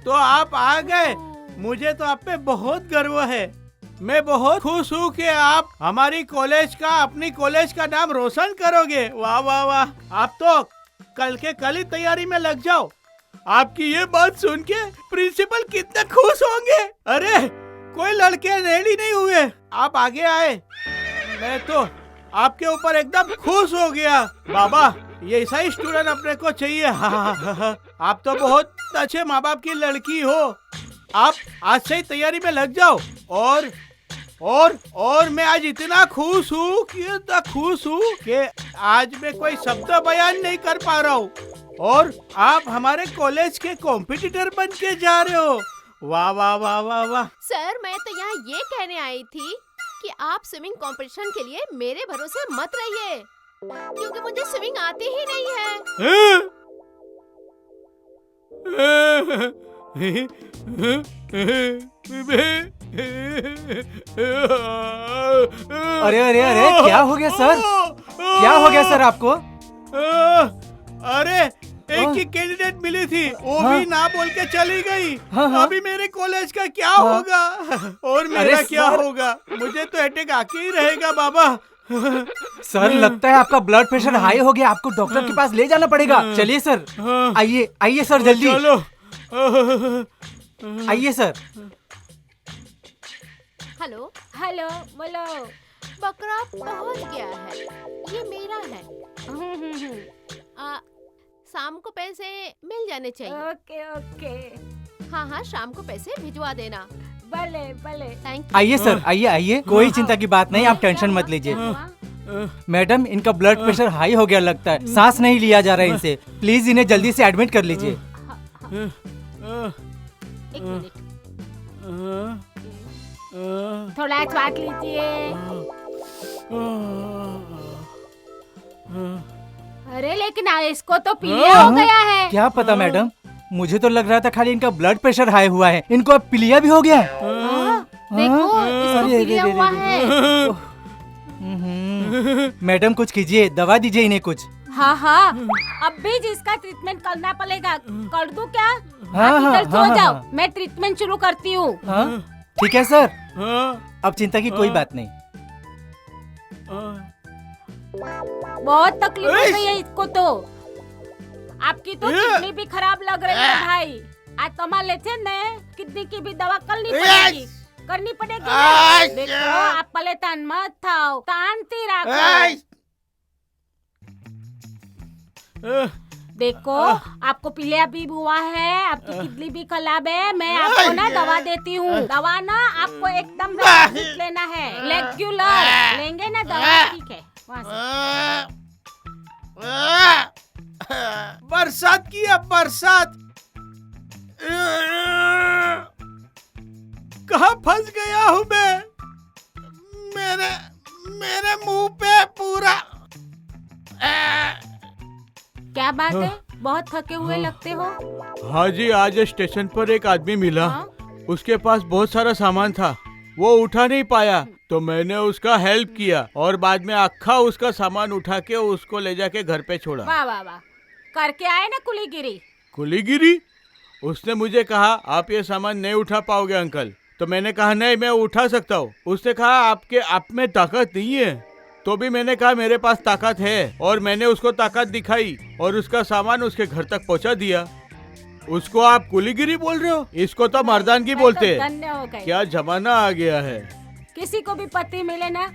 तो आप आ गए, मुझे तो आप पे बहुत गर्व है। मैं बहुत खुश हूँ कि आप हमारी कॉलेज का, अपनी कॉलेज का नाम रोशन करोगे। वाह वाह वाह, आप तो कल के कल ही तैयारी में लग जाओ। आपकी ये बात सुन के प्रिंसिपल कितने खुश होंगे। अरे कोई लड़के रेडी नहीं हुए, आप आगे आए, मैं तो आपके ऊपर एकदम खुश हो गया। बाबा, ये ऐसा ही स्टूडेंट अपने को चाहिए। आप तो बहुत अच्छे माँ बाप की लड़की हो। आप आज से ही तैयारी में लग जाओ। और मैं आज इतना खुश हूँ कि आज मैं कोई शब्द बयान नहीं कर पा रहा हूँ। और आप हमारे कॉलेज के कॉम्पिटिटर बन के जा रहे हो। वाह वाह वाह वाह वाह। सर, मैं तो यहाँ ये कहने आई थी कि आप स्विमिंग कंपटीशन के लिए मेरे भरोसे मत रहिए, क्योंकि मुझे स्विमिंग आती ही नहीं है। अरे अरे अरे, क्या हो गया सर? क्या हो गया सर आपको? अरे एक ही कैंडिडेट मिली थी, वो भी ना बोल के चली गई। अभी मेरे कॉलेज का क्या होगा और मेरा क्या होगा? मुझे तो अटैक आके ही रहेगा बाबा। सर, लगता है आपका ब्लड प्रेशर हाई हो गया, आपको डॉक्टर के पास ले जाना पड़ेगा। चलिए सर, आइए आइए सर, जल्दी चलो। आइए सर। हेलो, हेलो, बोलो। बकरा पहुँच गया है, ये मेरा है। शाम को पैसे मिल जाने चाहिए। ओके ओके, हाँ हाँ, शाम को पैसे भिजवा देना। भले भले। Thank you. आइए सर, आइए आइए, कोई चिंता की बात नहीं, आप टेंशन मत लीजिए। मैडम, इनका ब्लड प्रेशर हाई हो गया लगता है, सांस नहीं लिया जा रहा है इनसे। प्लीज इन्हें जल्दी से एडमिट कर लीजिए। एक मिनट। थोड़ा स्वाद लीजिए। अरे लेकिन इसको तो पीलिया हो गया है। क्या पता मैडम, मुझे तो लग रहा था खाली इनका ब्लड प्रेशर हाई हुआ है, इनको अब पीलिया भी हो गया है। देखो, इसको अरे, पीलिया अरे, हुआ अरे, है। मैडम कुछ कीजिए, दवा दीजिए इन्हें कुछ। हाँ हाँ, अब भी जिसका ट्रीटमेंट करना पड़ेगा। कर दूं क्या? हाँ, आप इधर हाँ, सो जाओ, हाँ। मैं ट्रीटमेंट शुरू करती हूँ। हाँ, ठीक है सर, अब चिंता की कोई बात नहीं। बहुत तकलीफ हो रही है इसको तो। आपकी तो किडनी भी खराब लग रही है भाई। आज तुम्हारे ने किडनी की भी दवा करनी पड़ेगी। ना। देखो, आप परेशान मत थाओ, शांति रखो। देखो, आपको पीलिया भी हुआ है, आपकी किडनी भी खराब है। मैं आपको ना दवा देती हूँ। दवा ना आपको एकदम व्यवस्थित लेना है, रेगुलर लेंगे ना दवा, ठीक है? वहाँ से। बरसात की अब बरसात। कहाँ फंस गया हूँ मैं? मेरे मुंह पे पूरा। क्या बात है, बहुत थके हुए लगते हो। हाँ जी, आज स्टेशन पर एक आदमी मिला। हाँ? उसके पास बहुत सारा सामान था, वो उठा नहीं पाया, तो मैंने उसका हेल्प किया और बाद में आखा उसका सामान उठा के उसको ले जाके घर पे छोड़ा। वाह वाह वाह, करके आए ना कुलीगिरी। कुलीगिरी? उसने मुझे कहा आप ये सामान नहीं उठा पाओगे अंकल, तो मैंने कहा नहीं, मैं उठा सकता हूँ। उसने कहा आपके आप में ताकत नहीं है, तो भी मैंने कहा मेरे पास ताकत है, और मैंने उसको ताकत दिखाई और उसका सामान उसके घर तक पहुँचा दिया। उसको आप कुलीगिरी बोल रहे हो? इसको तो मर्दानगी बोलते हैं। धन्य हो गए। क्या जमाना आ गया है। किसी को भी पति मिले ना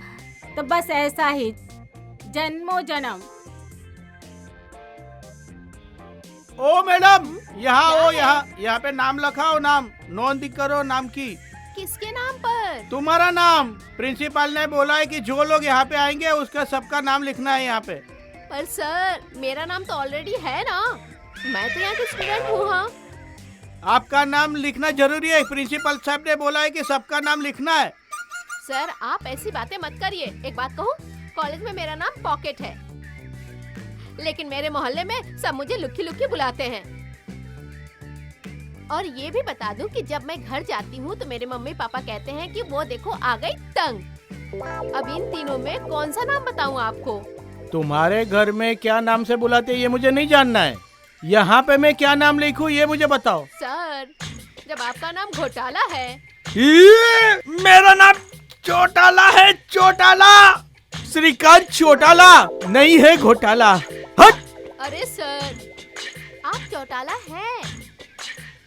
तो बस ऐसा ही, जन्मों जन्म। ओ मैडम, यहाँ ओ यहाँ पे नाम लिखाओ, नाम नोंद करो नाम की। किसके नाम पर? तुम्हारा नाम। प्रिंसिपल ने बोला है कि जो लोग यहाँ पे आएंगे उसका सबका नाम लिखना है यहाँ पे। पर सर, मेरा नाम तो ऑलरेडी है ना, मैं तो यहाँ की स्टूडेंट हूँ। हाँ, आपका नाम लिखना जरूरी है। प्रिंसिपल साहब ने बोला है कि सबका नाम लिखना है। सर आप ऐसी बातें मत करिए। एक बात कहूँ, कॉलेज में मेरा नाम पॉकेट है, लेकिन मेरे मोहल्ले में सब मुझे लुक्की लुक्की बुलाते हैं। और ये भी बता दूं कि जब मैं घर जाती हूँ तो मेरे मम्मी पापा कहते हैं कि वो देखो आ गई तंग। अब इन तीनों में कौन सा नाम बताऊं आपको? तुम्हारे घर में क्या नाम से बुलाते हैं ये मुझे नहीं जानना है। यहाँ पे मैं क्या नाम लिखूं ये मुझे बताओ। सर जब आपका नाम घोटाला है। मेरा नाम चौटाला है, चौटाला। श्रीकांत चौटाला नहीं है घोटाला। हट। अरे सर आप चौटाला हैं,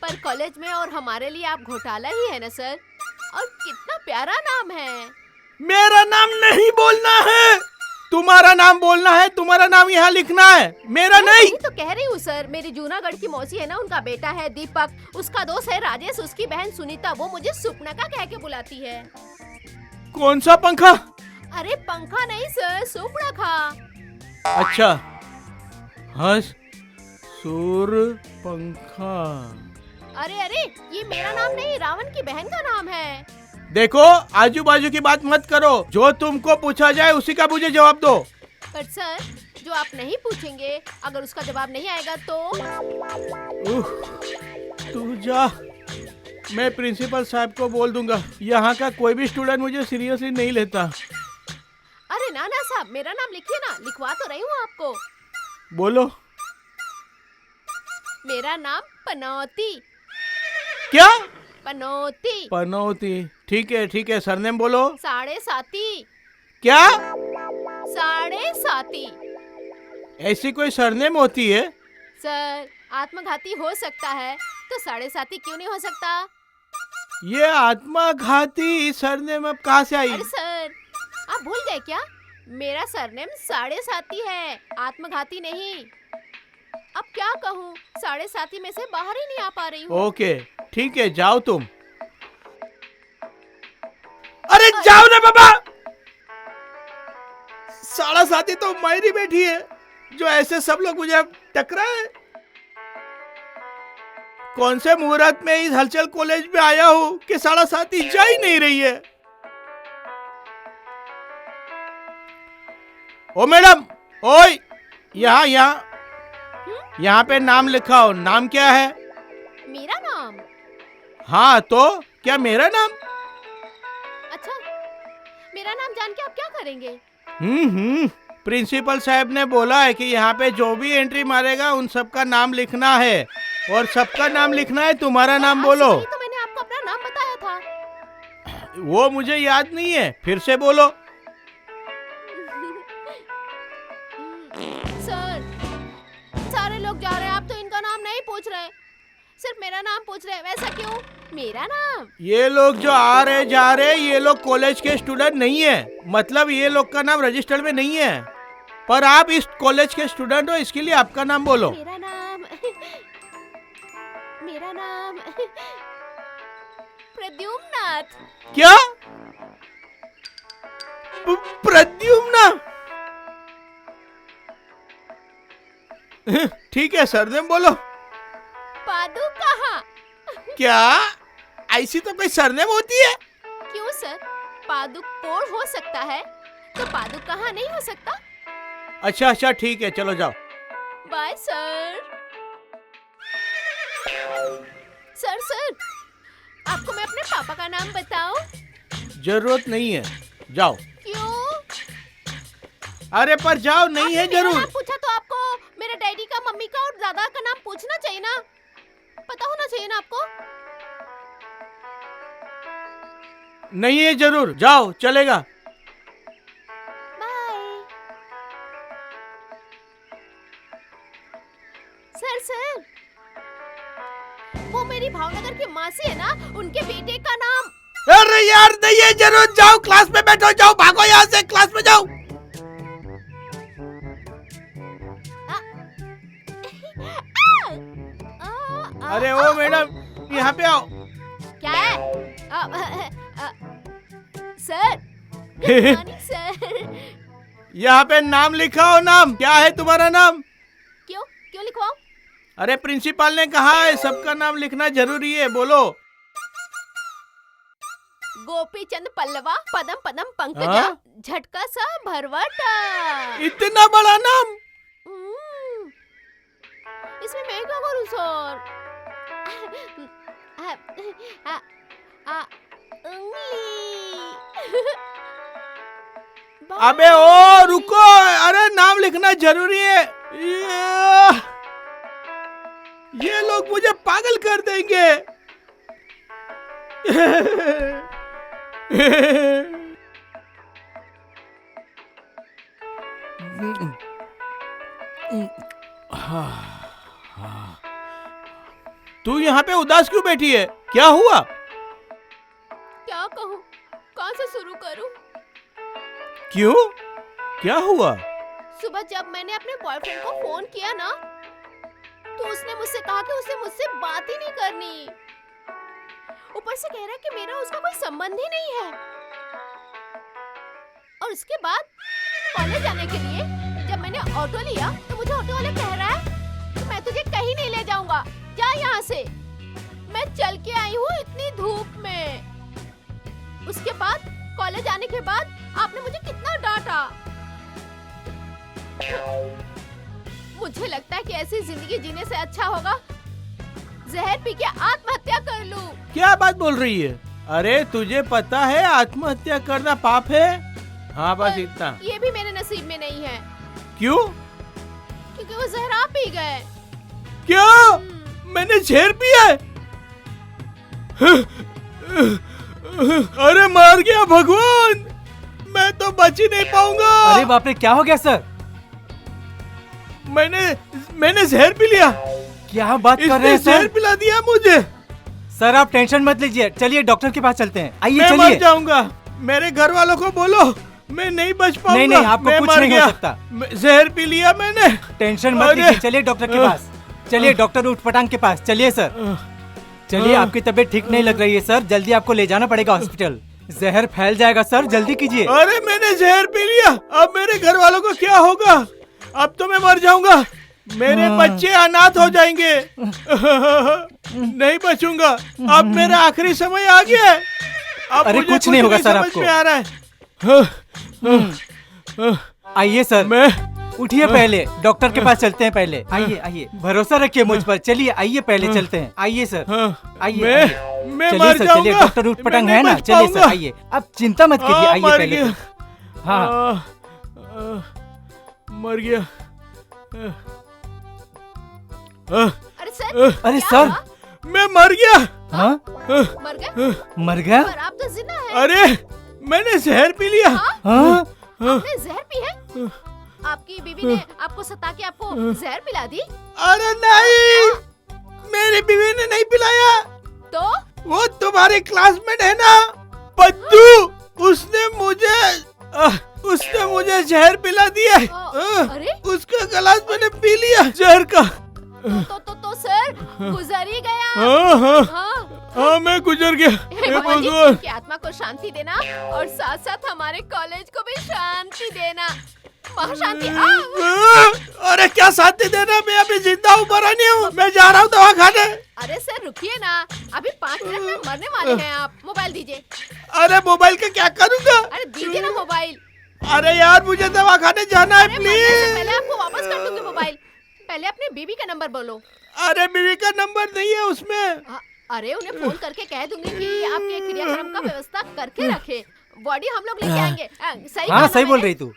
पर कॉलेज में और हमारे लिए आप घोटाला ही है ना सर। और कितना प्यारा नाम है। मेरा नाम नहीं बोलना है, तुम्हारा नाम बोलना है। तुम्हारा नाम यहाँ लिखना है, मेरा मैं नहीं। वही तो कह रही हूँ सर। मेरी जूनागढ़ की मौसी है ना, उनका बेटा है दीपक, उसका दोस्त है राजेश, उसकी बहन सुनीता, वो मुझे सुपनका कह के बुलाती है। कौन सा पंखा? अरे पंखा नहीं सर, सुपनका। अच्छा, हंस सुर पंखा। अरे अरे ये मेरा नाम नहीं, रावण की बहन का नाम है। देखो आजू बाजू की बात मत करो, जो तुमको पूछा जाए उसी का मुझे जवाब दो। पर सर जो आप नहीं पूछेंगे, अगर उसका जवाब नहीं आएगा तो? तू जा, मैं प्रिंसिपल साहब को बोल दूंगा। यहाँ का कोई भी स्टूडेंट मुझे सीरियसली नहीं लेता। अरे ना ना साहब, मेरा नाम लिखिए ना, लिखवा तो रही हूँ आपको। बोलो। मेरा नाम पनौती। क्या? पनौती। पनौती। ठीक है, सरनेम बोलो। साढ़े साती। क्या? साढ़े साती। ऐसी कोई सरनेम होती है? सर आत्मघाती हो सकता है तो साढ़े साती क्यों नहीं हो सकता? ये आत्मघाती सरनेम अब कहाँ से आई? अरे सर आप भूल गए क्या? मेरा सरनेम साढ़े साती है, आत्मघाती नहीं। अब क्या कहूँ, साढ़े साती में से बाहर ही नहीं आ पा रही हूँ। ओके ठीक है, जाओ तुम। अरे जाओ ना बाबा। साढ़े साती तो मायरी बैठी है, जो ऐसे सब लोग मुझे टकरा है। कौन से मुहूर्त में इस हलचल कॉलेज में आया हूँ कि साढ़े साती जा ही नहीं रही है। ओ मैडम, ओए यहाँ पे नाम लिखाओ। नाम क्या है? मेरा नाम? हाँ तो क्या मेरा नाम? अच्छा, मेरा नाम जान के आप क्या करेंगे? प्रिंसिपल साहब ने बोला है कि यहाँ पे जो भी एंट्री मारेगा उन सबका नाम लिखना है, और सबका नाम लिखना है। तुम्हारा नाम बोलो। तो मैंने आपको अपना नाम बताया था। वो मुझे याद नहीं है, फिर से बोलो। सर सारे लोग जा रहे हैं, आप तो इनका नाम नहीं पूछ रहे, सिर्फ मेरा नाम पूछ रहे हैं। वैसा क्यों? मेरा नाम? ये लोग जो आ रहे जा रहे, ये लोग कॉलेज के स्टूडेंट नहीं है। मतलब ये लोग का नाम रजिस्टर में नहीं है, पर आप इस कॉलेज के स्टूडेंट हो, इसके लिए आपका नाम बोलो। मेरा नाम प्रद्युम्नाथ। क्या? प्रद्युम्ना? ठीक है, सरनेम बोलो। पादुका। क्या ऐसी तो कोई सरनेम होती है? क्यों सर, पादुकोण हो सकता है तो पादुका नहीं हो सकता? अच्छा ठीक है, चलो जाओ। Bye sir. सर आपको मैं अपने पापा का नाम बताऊं? जरूरत नहीं है, जाओ। क्यों? अरे पर जाओ, नहीं है आपने मेरा जरूर। नाम पूछा तो आपको मेरे डैडी का, मम्मी का और दादा का नाम पूछना चाहिए ना, पता होना चाहिए ना आपको। नहीं है जरूर, जाओ, चलेगा। बाय। सर वो मेरी भावनगर की मासी है ना, उनके बेटे का नाम। अरे यार नहीं है जरूर, जाओ क्लास में बैठो, जाओ, भागो यहाँ से, क्लास में जाओ। अरे ओ मैडम, यहाँ पे आओ। क्या है? Sir good morning sir. यहाँ पे नाम लिखाओ। नाम क्या है तुम्हारा नाम? क्यों लिखवाऊं? अरे प्रिंसिपल ने कहा है सबका नाम लिखना जरूरी है, बोलो। गोपी चंद पल्लवा पदम पदम पंकजा हाँ? झटका सा भरवाटा। इतना बड़ा नाम। इसमें मैं क्या करूं सर? उंगली। अबे ओ रुको, अरे नाम लिखना जरूरी है। ये लोग मुझे पागल कर देंगे। तू यहाँ पे उदास क्यों बैठी है? क्या हुआ? क्या कहूँ, कौन से शुरू करूँ? क्यों, क्या हुआ? सुबह जब मैंने अपने बॉयफ्रेंड को फोन किया ना, तो उसने मुझसे कहा कि उसे मुझसे बात ही नहीं करनी। ऊपर से कह रहा है कि मेरा उसका कोई संबंध ही नहीं है। और उसके बाद कॉलेज जाने के लिए जब मैंने ऑटो लिया तो मुझे ऑटो वाला कह रहा है कि मैं तुझे कहीं नहीं ले जाऊंगा, जा यहाँ से। मैं चल के आई हूँ इतनी धूप में। उसके बाद कॉलेज आने के बाद आपने मुझे कितना डांटा। मुझे लगता है कि ऐसी जिंदगी जीने से अच्छा होगा जहर पी के आत्महत्या कर लूं। क्या बात बोल रही है? अरे तुझे पता है आत्महत्या करना पाप है? हाँ बस इतना। ये भी मेरे नसीब में नहीं है। क्यों? क्योंकि वो जहर आप पी गए। क्या? मैंने जहर पिया है? अरे मार गया भगवान, मैं तो बच ही नहीं पाऊंगा। अरे बाप रे, क्या हो गया सर? मैंने जहर पी लिया। क्या बात कर रहे हैं इसने जहर सर? पिला दिया मुझे। सर आप टेंशन मत लीजिए, चलिए डॉक्टर के पास चलते हैं। आइए मैं मर चलिए। जाऊंगा। मेरे घर वालों को बोलो मैं नहीं बच पाऊंगा। नहीं नहीं, आपको मैं कुछ मर नहीं गया। हो सकता। जहर पी लिया मैंने। टेंशन मत अरे! लीजिए, चलिए डॉक्टर के पास। चलिए डॉक्टर उठपटांग के पास चलिए सर। चलिए, आपकी तबीयत ठीक नहीं लग रही है सर, जल्दी आपको ले जाना पड़ेगा हॉस्पिटल। जहर फैल जाएगा सर, जल्दी कीजिए। अरे मैंने जहर पी लिया, अब मेरे घर वालों को क्या होगा? अब तो मैं मर जाऊंगा, मेरे बच्चे अनाथ हो जाएंगे। नहीं बचूंगा, अब मेरा आखिरी समय आ गया है। अब अरे मुझे कुछ नहीं होगा सर समझ आपको। में आ रहा है। आइए सर, मैं उठिए, पहले डॉक्टर के पास चलते हैं। पहले आइए आइए, भरोसा रखिए मुझ पर। चलिए आइए, पहले चलते हैं। आइए सर, आइए मैं चलिए मर सर, जाऊंगा। चलिए डॉक्टर उठपटांग मैं है नहीं ना, बच चलिए सर पाऊंगा। आइए। अब चिंता मत कीजिए, आइए मर पहले गया। तो। हाँ मर गया। अरे सर, अरे क्या सर, हुआ? मैं मर गया। हाँ मर गए? मर गया? और आप तो जिंदा हैं। अरे मैंने जहर पी लिया। हाँ आपने जहर पी है? आपकी बीवी ने आपको सता के आपको जहर पिला दी? अरे नहीं, मेरी बीवी ने नहीं पिलाया। तो वो तुम्हारे क्लासमेट है ना, पद्दू, उसने मुझे जहर पिला दिया। अरे उसका गिलास मैंने पी लिया जहर का। तो सर गुजर ही गया। हाँ, हाँ। मैं गुजर गया। हे हे भगवान जी, भगवान। उनकी आत्मा को शांति देना और साथ साथ हमारे कॉलेज को भी शांति देना। महाशांति। अरे क्या शांति देना, मैं अभी जिंदा हूँ, मरा नहीं हूँ। मैं जा रहा हूँ दवा खाने। अरे सर रुकिए ना, अभी 5 मिनट में मरने वाले हैं आप। मोबाइल दीजिए। अरे मोबाइल का क्या करूँगा? अरे दीजिए ना मोबाइल। अरे यार मुझे दवा खाने जाना है, अरे मरने से पहले प्लीज। आपको वापस कर दूंगी मोबाइल। पहले अपने बीवी का नंबर बोलो। अरे बीवी का नंबर नहीं है उसमें। अरे उन्हें फोन करके कह दूंगी कि आपके क्रियाक्रम का व्यवस्था करके रखे। बॉडी हम लोग लेके आएंगे। सही कहा हाँ, ना सही बोल मैंने? रही तू।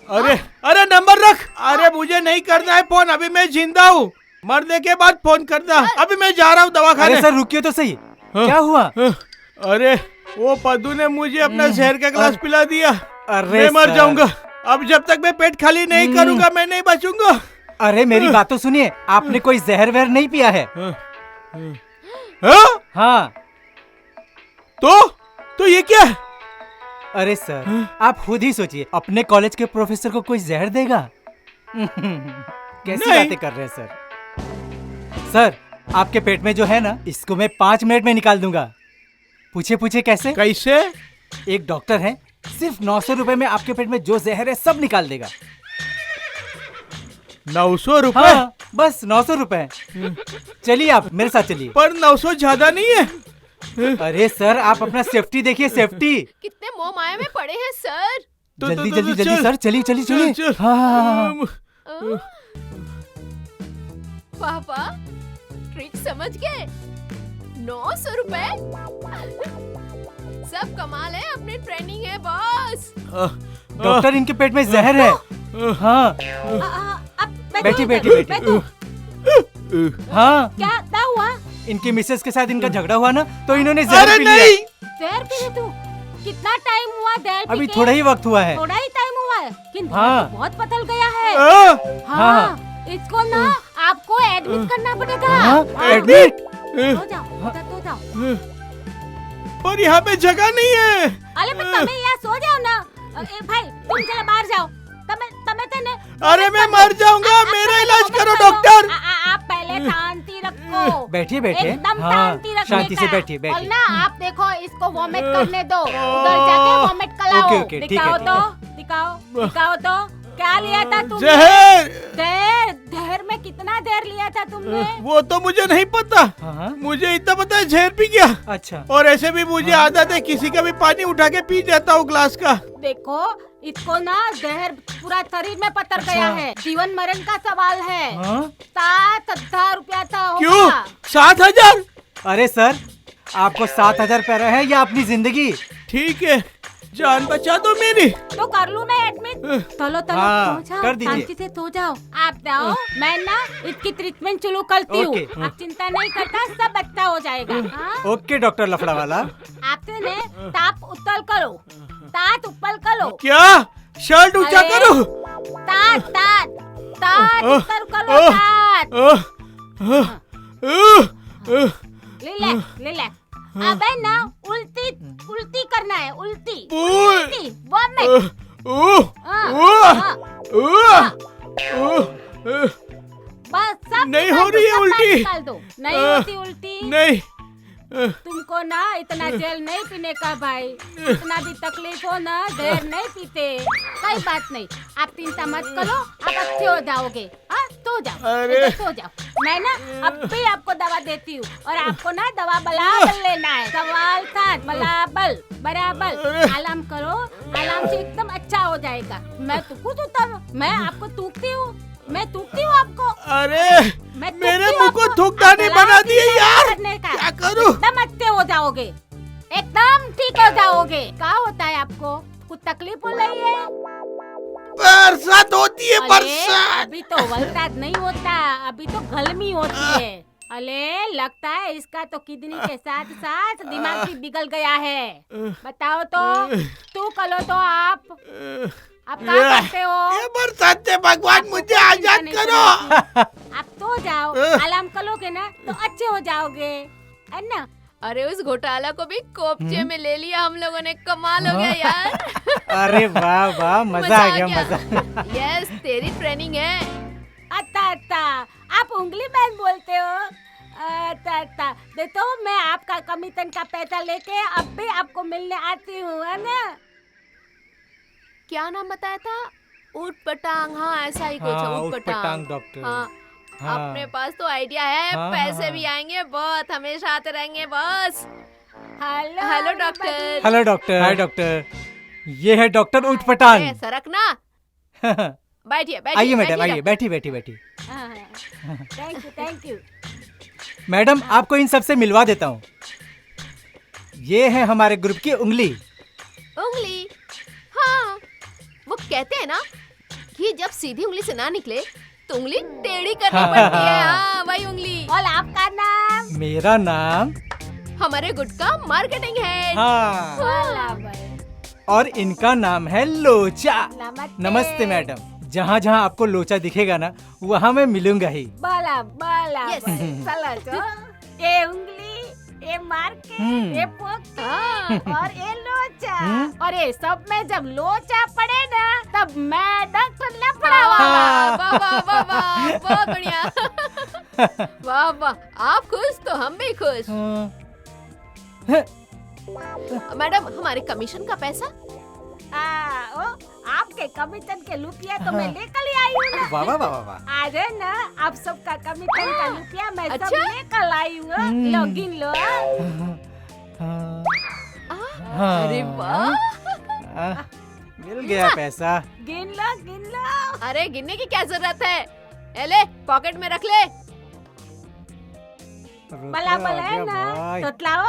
अरे नंबर रख। अरे मुझे नहीं करना है फोन, अभी मैं जिंदा हूँ। मरने के बाद फोन करना। अभी मैं जा रहा हूँ दवा अरे खाने। सर रुकिए तो सही, क्या हुआ? अरे वो पद्दू ने मुझे अपना जहर का गिलास पिला दिया। अरे मैं मर सर। जाऊंगा। अब जब तक मैं पेट खाली नहीं करूंगा मैं नहीं बचूंगा। अरे मेरी बात तो सुनिए, आपने कोई जहर वहर नहीं पिया है। हाँ? हाँ। तो ये क्या है? अरे सर, आप खुद ही सोचिए, अपने कॉलेज के प्रोफेसर को कोई जहर देगा? कैसी नहीं। बातें कर रहे हैं सर? सर, आपके पेट में जो है ना, इसको मैं 5 मिनट में निकाल दूंगा। पूछे कैसे? कैसे? एक डॉक्टर है, सिर्फ 900 रुपए में आपके पेट में जो जहर है सब निकाल देगा। 900 रुपए? हाँ, बस 900 रुपए। चलिए आप मेरे साथ चलिए। पर 900 ज्यादा नहीं है? अरे सर आप अपना सेफ्टी देखिए, सेफ्टी। कितने मोह माया में पड़े हैं सर। जल्दी जल्दी जल्दी चल। सर, चलिए चलिए चलिए। चल। हाँ हाँ, हाँ। वाह वाह, ट्रिक समझ गए। 900 रुपए। सब कमाल है, अपनी ट्रेनिंग है बॉस। डॉक्टर इनके पेट में जहर है। हाँ अब बैठी बैठी बैठी। हाँ क्या हुआ? इनकी मिसेस के साथ इनका झगड़ा हुआ ना, तो इन्होंने जहर अरे पी लिया। नहीं, देर पी तू? कितना टाइम हुआ देर अभी पी के? थोड़ा ही वक्त हुआ है। थोड़ा ही टाइम हुआ है, लेकिन हाँ। तो बहुत पतल गया है। हाँ, हाँ, इसको ना आपको एडमिट करना पड़ेगा। हाँ एडमिट। तो जाओ, तो जाओ। पर यहाँ पे जगह नहीं है। अरे मैं तुम्हें यहाँ सो जाओ ना। भाई तुम जरा बाहर जाओ। तमें तेने अरे मैं मर जाऊंगा, मेरा इलाज करो डॉक्टर। आप पहले शांति रखो। बैठिए बैठिए। एकदम हाँ शांति रखने शांति से का। बैठिए और बैठिए। ना आप देखो, इसको वॉमिट करने दो। उधर जाके वॉमिट कराओ। ओके, ओके, ठीक है, दिखाओ ठीक तो, दिखाओ तो। क्या लिया था तुमने? जहर। देर में कितना देर लिया था तुमने? वो तो मुझे नहीं पता। हाँ मुझे इतना पता है जहर पी गया। अच्छा। और ऐसे भी मुझे आदत है, किसी का भी पानी उठा के पी जाता हूँ ग्लास का। देखो, इसको ना जहर पूरा शरीर में पतर गया है। जीवन मरण का सवाल है। हाँ? 7,000 रुपया था होगा। क्यों? 7,000? अरे सर आपको 7,000 पैरा है या अपनी जिंदगी? ठीक है, जान बचा दो मेरी। तो कर लूँ मैं एडमिट? चलो हाँ, सो जाओ, कर दीजिए। शांति से सो जाओ। आप जाओ, मैं ना इसकी ट्रीटमेंट शुरू करती हूँ। ओके। आप चिंता नहीं करता, सब अच्छा हो जाएगा। हाँ? ओके डॉक्टर लफड़ा वाला। आपसे ने ताप उतल करो, तात ऊपर करो। क्या? शर्ट ऊंचा अरे। करो। तात ऊपर करो, तात। ले। अबे ना उल्टी करना है, उल्टी वॉमिट। बस सब नहीं निकाल हो रही है दो, सब उल्टी। निकाल दो। नहीं होती उल्टी। नहीं। तुमको ना इतना जेल नहीं पीने का भाई। इतना भी तकलीफ हो ना, देर नहीं पीते। कोई बात नहीं, आप चिंता मत करो, आप अच्छे हो जाओगे। हाँ, सो जाओ। अरे। सो जाओ। मैं ना अब भी आपको दवा देती हूँ, और आपको ना दवा बराबर लेना है। सवाल था बराबर। आराम करो, आराम से एकदम अच्छा हो जाएगा। मैं मैं आपको थूकती हूँ आपको। अरे मैं थूकती मेरे हूँ मुंह को आपको। थूकदानी आप बना गला दिए भी यार। करने का। क्या करूं? एकदम अच्छे हो जाओगे, एकदम ठीक हो जाओगे। क्या होता है आपको? कुछ तकलीफ हो रही है? बरसात होती है, अरे, बरसात। अभी तो बरसात नहीं होता, अभी तो गर्मी होती है। अरे लगता है इसका तो किडनी के साथ साथ दिमाग भी बिगड़ गया है। बताओ तो, तू करो तो आप क्या करते हो? ये बरसात से भगवान आपको मुझे कोई आजाद चिंता नहीं करो। करनी। आप तो जाओ, आराम करोगे ना तो अच्छे हो जाओगे, है ना? अरे उस घोटाला को भी कोपचे में ले लिया हम लोगों ने। कमाल हो गया यार। अरे वाह वाह, मजा आ गया मजा। यस, तेरी ट्रेनिंग है। अच्छा, आप उंगली मैन बोलते हो? अच्छा, देखो मैं आपका कमीशन का पैसा लेके अब भी आपको मिलने आती हूँ, है ना? क्या नाम बताया था? ऊट पटांग। हाँ ऐसा ही कुछ है, हाँ, ऊट ऊट-पटांग पटांग डॉक्टर। हाँ, हाँ। अपने पास तो आइडिया है। हाँ, पैसे हाँ, भी हाँ। आएंगे बहुत, हमेशा आते रहेंगे boss. Hello hello doctor. Hello doctor. हाय डॉक्टर, ये है डॉक्टर ऊट-पटांग। सरकना। बैठिए आइए मैडम, आइए, बैठी। Thank you. मैडम आपको इन सबसे मिलवा देता हूँ। ये है हमारे ग्रुप की उंगली। उंगली? हाँ, वो कहते हैं ना कि जब सीधी उंगली से ना निकले तो उंगली टेढ़ी करनी हाँ, पड़ती है। हाँ। हाँ, वही उंगली। और आपका नाम? मेरा नाम हमारे गुट का मार्केटिंग है। हाँ, बराबर। और इनका नाम है लोचा। नमस्ते। नमस्ते मैडम। जहाँ जहाँ आपको लोचा दिखेगा ना, वहाँ मैं मिलूंगा ही। बराबर। Yes. चलो तो, ये उंगली, ये मार्केट, ये पोक हाँ। और ये लोचा, और ये सब में जब लोचा पड़े ना, तब मैं डॉक्टर लफड़ा वाला। वाह वाह वाह वाह, बहुत बढ़िया। वाह वाह, आप खुश तो हम भी खुश। हाँ। मैडम हमारे कमीशन का पैसा? आप के कमीशन के रुपया तो मैं लेकर ही आई हूँ ना। वाह वाह वाह वाह। आज है ना आप सबका कमीशन का रुपया मैं सब अच्छा? लेकर आई हूँ। लो गिन लो। अरे वाह। मिल गया पैसा। गिन लो गिन लो। अरे गिनने की क्या जरूरत है, ए ले पॉकेट में रख ले। भला भला है ना तोतलाओ,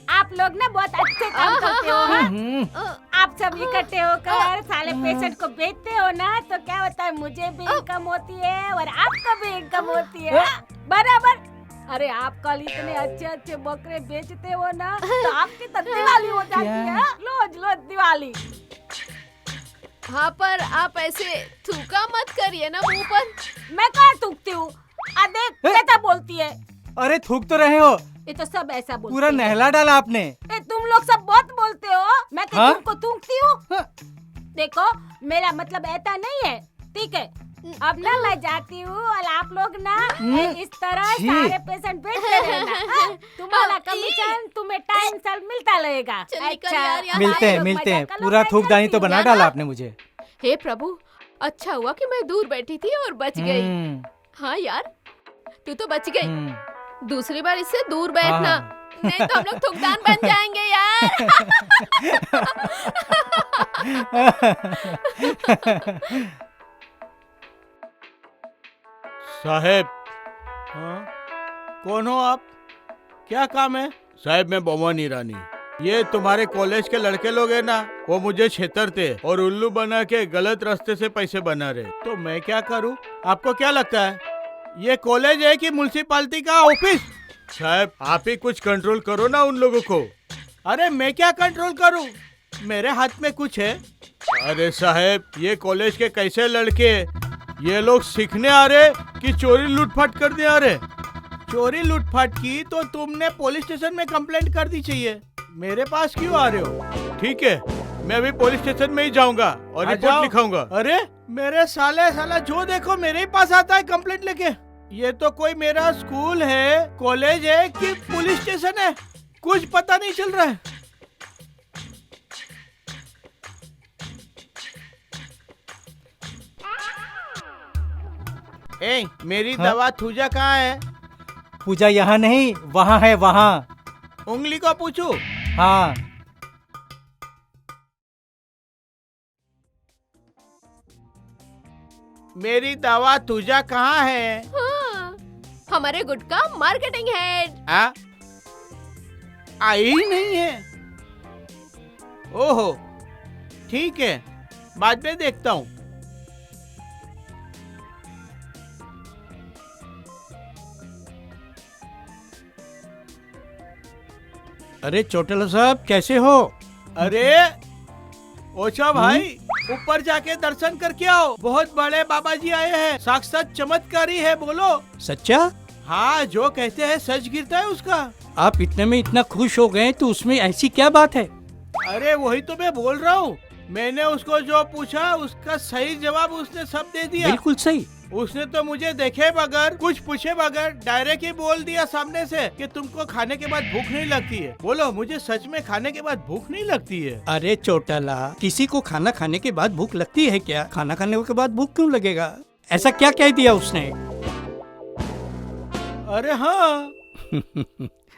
आप लोग ना बहुत अच्छे काम करते हो। हाँ? आप सब इकट्ठे होकर साले पेशेंट को बेचते हो ना, तो क्या होता है, मुझे भी इनकम होती है और आपको भी इनकम होती है। बराबर। अरे आप कल इतने अच्छे अच्छे बकरे बेचते हो ना, तो आपकी तो दिवाली हो जाती है। रोज रोज दिवाली। हाँ पर आप ऐसे थूका मत करिए ना मुंह पर। मैं कहाँ थूकती हूँ? देख कैसा बोलती है। अरे थूक तो रहे हो, ये तो सब ऐसा बोलते पूरा हैं। नहला डाला आपने। तुम लोग सब बहुत बोलते हो। मैं क्या हाँ? तुमको थूकती हूँ? हाँ। देखो मेरा मतलब ऐसा नहीं है, ठीक है। अब ना मैं जाती हूँ और आप लोग ना इस तरह छी। सारे पेशेंट बेचते रहना। हाँ? तुम्हारा कमीशन तुम्हें टाइम से मिलता रहेगा। चल निकल यार यहाँ मिलते हैं से। मिलते हैं। मजा करो, पूरा मैं थूकदानी तो जाती बना हूँ। डाला आपने मुझे। हे प्रभु, अच्छा हुआ कि मैं दूर बैठी थी और बच गई। हम्म, हाँ यार, तू तो बच गई। हम्म। दूसरी बार इससे दूर बैठना, हाँ। नहीं तो हम लोग थुकदान बन जाएंगे यार। साहेब। हाँ? कौन हो आप? क्या काम है? साहेब मैं भवन ईरानी। ये तुम्हारे कॉलेज के लड़के लोग हैं ना, वो मुझे छेतरते और उल्लू बना के गलत रास्ते से पैसे बना रहे, तो मैं क्या करूं? आपको क्या लगता है ये कॉलेज है कि म्युनिसिपालिटी का ऑफिस? साहब आप ही कुछ कंट्रोल करो ना उन लोगों को। अरे मैं क्या कंट्रोल करूं? मेरे हाथ में कुछ है? अरे साहब ये कॉलेज के कैसे लड़के, ये लोग सीखने आ रहे कि चोरी लूटपाट करने आ रहे? चोरी लूटपाट की तो तुमने पुलिस स्टेशन में कंप्लेंट कर दी चाहिए, मेरे पास क्यों आ रहे हो? ठीक है मैं अभी पुलिस स्टेशन में ही जाऊंगा और रिपोर्ट लिखाऊंगा। अरे मेरे साला जो देखो मेरे ही पास आता है कंप्लेंट लेके। ये तो कोई मेरा स्कूल है, कॉलेज है कि पुलिस स्टेशन है, कुछ पता नहीं चल रहा है। ए, मेरी हाँ? दवा थूजा कहाँ है? पूजा यहाँ नहीं, वहाँ है वहाँ। उंगली को पूछू? हाँ। मेरी दवा तुझा कहाँ है? हाँ, हमारे गुड का मार्केटिंग हेड। आई ही नहीं है। ओहो ठीक है बाद में देखता हूँ। अरे चोटाला साहब कैसे हो? अरे ओछा भाई ऊपर जाके दर्शन करके आओ, बहुत बड़े बाबा जी आए हैं, साक्षात चमत्कारी है। बोलो। सच्चा? हाँ जो कहते हैं सच गिरता है उसका। आप इतने में इतना खुश हो गए तो उसमें ऐसी क्या बात है? अरे वही तो मैं बोल रहा हूँ, मैंने उसको जो पूछा उसका सही जवाब उसने सब दे दिया। बिल्कुल सही। उसने तो मुझे देखे बगैर कुछ पूछे बगैर डायरेक्ट ही बोल दिया सामने से कि तुमको खाने के बाद भूख नहीं लगती है। बोलो मुझे सच में खाने के बाद भूख नहीं लगती है? अरे चोटाला, किसी को खाना खाने के बाद भूख लगती है क्या? खाना खाने के बाद भूख क्यों लगेगा? ऐसा क्या कह दिया उसने? अरे हाँ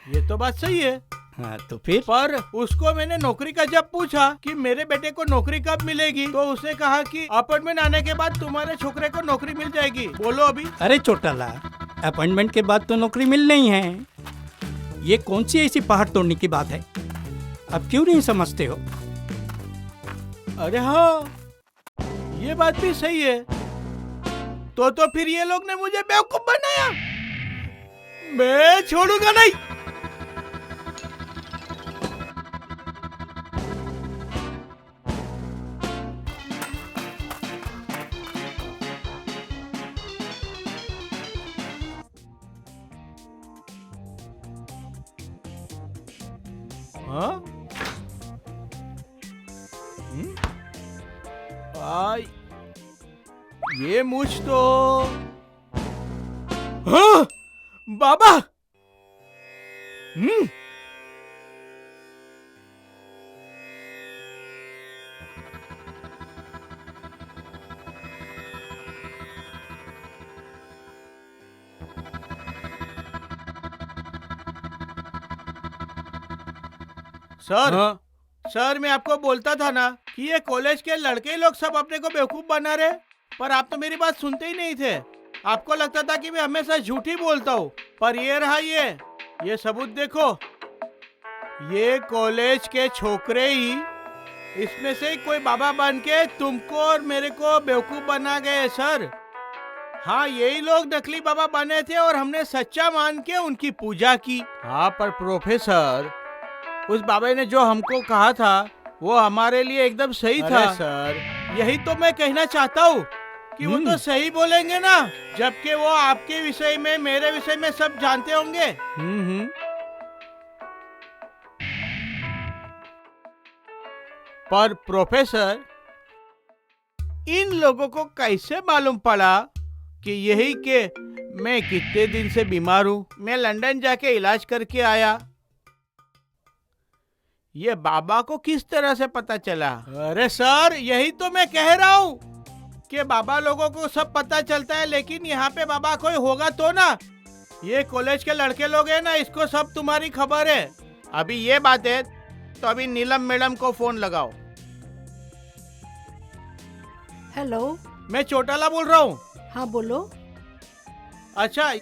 ये तो बात सही है। हाँ तो फिर? पर उसको मैंने नौकरी का जब पूछा कि मेरे बेटे को नौकरी कब मिलेगी, तो उसने कहा कि अपॉइंटमेंट आने के बाद तुम्हारे छोकरे को नौकरी मिल जाएगी। बोलो अभी। अरे चोटाला, अपॉइंटमेंट के बाद तो नौकरी मिल नहीं है। ये कौन सी ऐसी पहाड़ तोड़ने की बात है? अब क्यों नहीं समझते हो? अरे हाँ ये बात भी सही है। तो फिर ये लोग ने मुझे बेवकूफ बनाया, मैं छोड़ूंगा नहीं। हाँ? आई ये मुझ तो हाँ? बाबा। सर हाँ? सर मैं आपको बोलता था ना कि ये कॉलेज के लड़के लोग सब अपने को बेवकूफ बना रहे, पर आप तो मेरी बात सुनते ही नहीं थे। आपको लगता था कि मैं हमेशा झूठ ही बोलता हूँ, पर ये रहा ये सबूत देखो। ये कॉलेज के छोकरे ही इसमें से कोई बाबा बन के तुमको और मेरे को बेवकूफ बना गए सर। हाँ, यही लोग नकली बाबा बने थे और हमने सच्चा मान के उनकी पूजा की। हाँ, पर प्रोफेसर उस बाबा ने जो हमको कहा था वो हमारे लिए एकदम सही था सर। यही तो मैं कहना चाहता हूँ कि वो तो सही बोलेंगे ना, जबकि वो आपके विषय में मेरे विषय में सब जानते होंगे। पर प्रोफेसर इन लोगों को कैसे मालूम पड़ा कि यही के मैं कितने दिन से बीमार हूँ? मैं लंदन जाके इलाज करके आया। ये बाबा को किस तरह से पता चला? अरे सर यही तो मैं कह रहा हूँ कि बाबा लोगों को सब पता चलता है, लेकिन यहाँ पे बाबा कोई होगा तो ना। ये कॉलेज के लड़के लोग हैं ना, इसको सब तुम्हारी खबर है। अभी ये बात है तो अभी नीलम मैडम को फोन लगाओ। हेलो, मैं चौटाला बोल रहा हूँ। हाँ बोलो। अच्छा,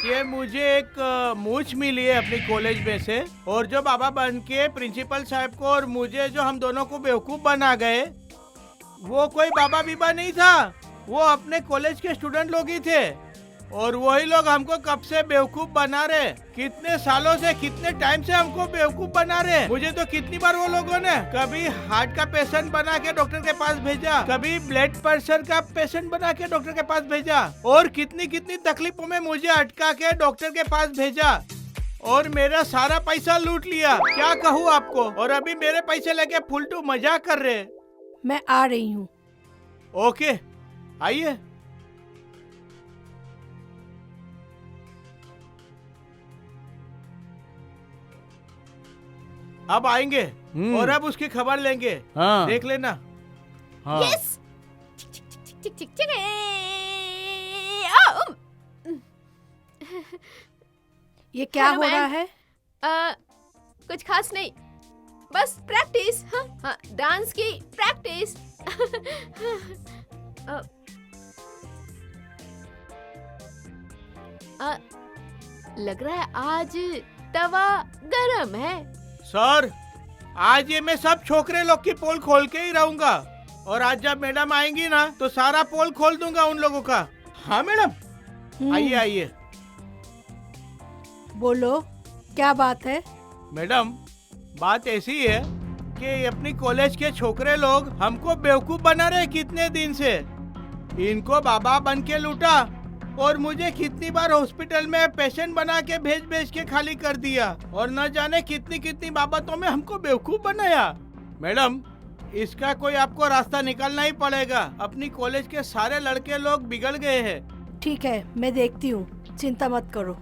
ये मुझे एक मूछ मिली है अपनी कॉलेज में से, और जो बाबा बन के प्रिंसिपल साहब को और मुझे जो हम दोनों को बेवकूफ बना गए, वो कोई बाबा बीबा नहीं था, वो अपने कॉलेज के स्टूडेंट लोग ही थे। और वही लोग हमको कब से बेवकूफ बना रहे, कितने सालों से, कितने टाइम से हमको बेवकूफ बना रहे। मुझे तो कितनी बार वो लोगों ने कभी हार्ट का पेशेंट बना के डॉक्टर के पास भेजा, कभी ब्लड प्रेशर का पेशेंट बना के डॉक्टर के पास भेजा, और कितनी कितनी तकलीफों में मुझे अटका के डॉक्टर के पास भेजा, और मेरा सारा पैसा लूट लिया। क्या कहूँ आपको, और अभी मेरे पैसे लेके फुलटू मजाक कर रहे। मैं आ रही हूँ। ओके, आइए। अब आएंगे और अब उसकी खबर लेंगे। हाँ। देख लेना। हाँ। यस। चिक चिक चिक। ये क्या हेलो हो रहा मैम। है? कुछ खास नहीं, बस प्रैक्टिस। हाँ, डांस की प्रैक्टिस। लग रहा है आज तवा गरम है। सर, आज ये मैं सब छोकरे लोग की पोल खोल के ही रहूंगा, और आज जब मैडम आएंगी ना तो सारा पोल खोल दूंगा उन लोगों का। हाँ मैडम, आइए आइए। बोलो, क्या बात है? मैडम, बात ऐसी है कि अपनी कॉलेज के छोकरे लोग हमको बेवकूफ बना रहे कितने दिन से। इनको बाबा बन के लूटा, और मुझे कितनी बार हॉस्पिटल में पेशेंट बना के भेज भेज के खाली कर दिया, और न जाने कितनी कितनी बाबतों में हमको बेवकूफ बनाया। मैडम, इसका कोई आपको रास्ता निकालना ही पड़ेगा। अपनी कॉलेज के सारे लड़के लोग बिगड़ गए हैं। ठीक है, मैं देखती हूँ, चिंता मत करो।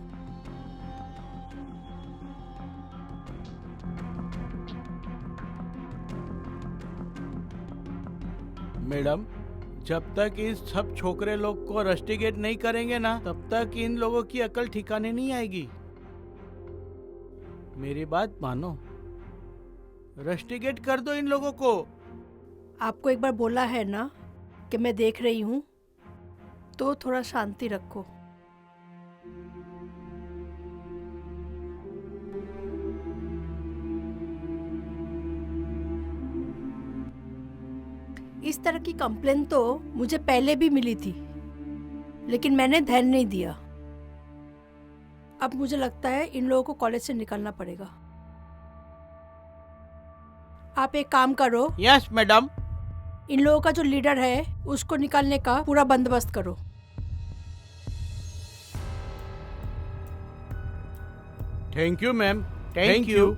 मैडम, जब तक इस सब छोकरे लोग को रस्टिगेट नहीं करेंगे ना, तब तक इन लोगों की अकल ठिकाने नहीं आएगी। मेरी बात मानो, रस्टिगेट कर दो इन लोगों को। आपको एक बार बोला है ना कि मैं देख रही हूँ, तो थोड़ा शांति रखो। इस तरह की कंप्लेन तो मुझे पहले भी मिली थी, लेकिन मैंने ध्यान नहीं दिया। अब मुझे लगता है इन लोगों को कॉलेज से निकलना पड़ेगा। आप एक काम करो। Yes madam. इन लोगों का जो लीडर है उसको निकालने का पूरा बंदोबस्त करो। Thank you ma'am, thank you.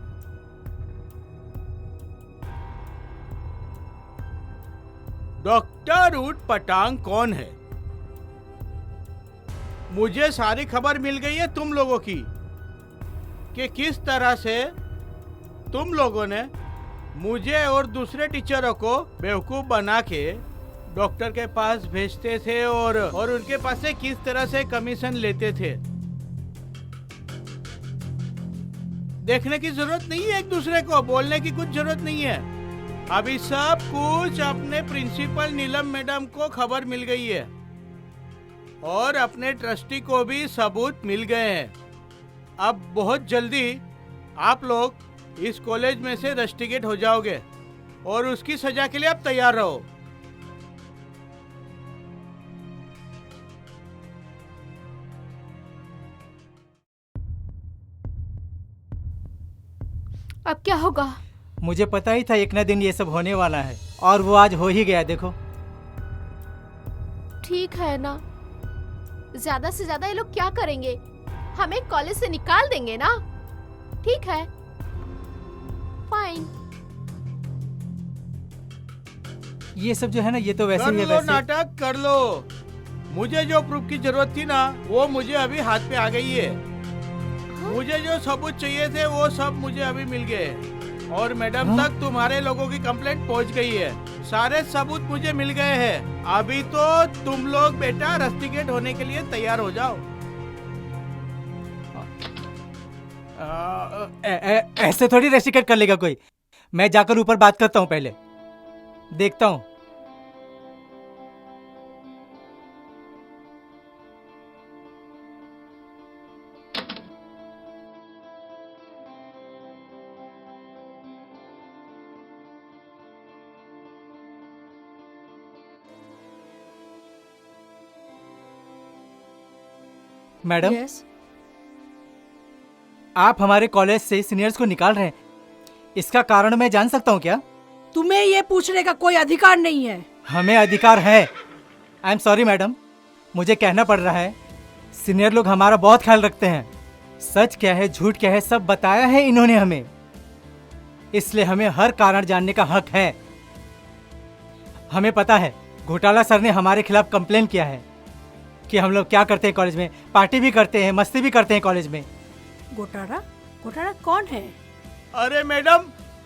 Doctor ऊट पटांग कौन है? मुझे सारी खबर मिल गई है तुम लोगों की कि किस तरह से तुम लोगों ने मुझे और दूसरे टीचरों को बेवकूफ बना के डॉक्टर के पास भेजते थे, और उनके पास से किस तरह से कमीशन लेते थे। देखने की जरूरत नहीं है, एक दूसरे को बोलने की कुछ जरूरत नहीं है। अभी सब कुछ अपने प्रिंसिपल नीलम मैडम को खबर मिल गई है और अपने ट्रस्टी को भी सबूत मिल गए हैं। अब बहुत जल्दी आप लोग इस कॉलेज में से रस्टिकेट हो जाओगे और उसकी सजा के लिए आप तैयार रहो। अब क्या होगा? मुझे पता ही था एक ना दिन ये सब होने वाला है और वो आज हो ही गया। देखो ठीक है ना, ज्यादा से ज्यादा ये लोग क्या करेंगे? हमें कॉलेज से निकाल देंगे ना। ठीक है, फाइन। ये सब जो है ना, ये तो वैसे कर ही है लो वैसे। नाटक कर लो। मुझे जो प्रूफ की जरूरत थी ना, वो मुझे अभी हाथ पे आ गई है। मुझे जो सबूत चाहिए थे वो सब मुझे अभी मिल गए और मैडम तक तुम्हारे लोगों की कंप्लेंट पहुंच गई है। सारे सबूत मुझे मिल गए हैं। अभी तो तुम लोग बेटा रस्टिकेट होने के लिए तैयार हो जाओ। ऐसे थोड़ी रेस्टिकेट कर लेगा कोई। मैं जाकर ऊपर बात करता हूँ, पहले देखता हूँ। मैडम, यस, आप हमारे कॉलेज से सीनियर्स को निकाल रहे हैं, इसका कारण मैं जान सकता हूँ क्या? तुम्हें ये पूछने का कोई अधिकार नहीं है। हमें अधिकार है। आई एम सॉरी मैडम, मुझे कहना पड़ रहा है। सीनियर लोग हमारा बहुत ख्याल रखते हैं। सच क्या है झूठ क्या है सब बताया है इन्होंने हमें, इसलिए हमें हर कारण जानने का हक है। हमें पता है घोटाला सर ने हमारे खिलाफ कंप्लेन किया है कि हम लोग क्या करते हैं कॉलेज में, पार्टी भी करते हैं, मस्ती भी करते हैं कॉलेज में। घोटाला? घोटाला कौन है? अरे मैडम,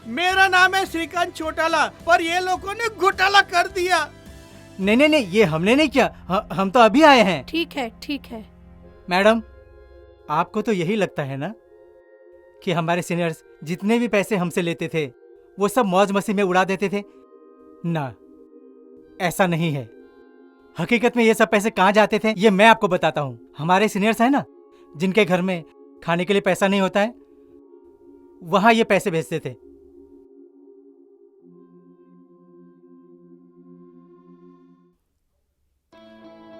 मेरा नाम है श्रीकांत चौटाला, पर ये लोगों ने घोटाला कर दिया। नहीं नहीं नहीं, ये हमने नहीं किया। हम तो अभी आए हैं। ठीक है, ठीक है। मैडम, आपको तो यही लगता है ना कि हमारे सीनियर्स जितने भी पैसे हमसे लेते थे वो सब मौज मस्ती में उड़ा देते थे? ना, ऐसा नहीं है। हकीकत में ये सब पैसे कहाँ जाते थे ये मैं आपको बताता हूँ। हमारे सीनियर्स हैं ना, जिनके घर में खाने के लिए पैसा नहीं होता है, वहां ये पैसे भेजते थे।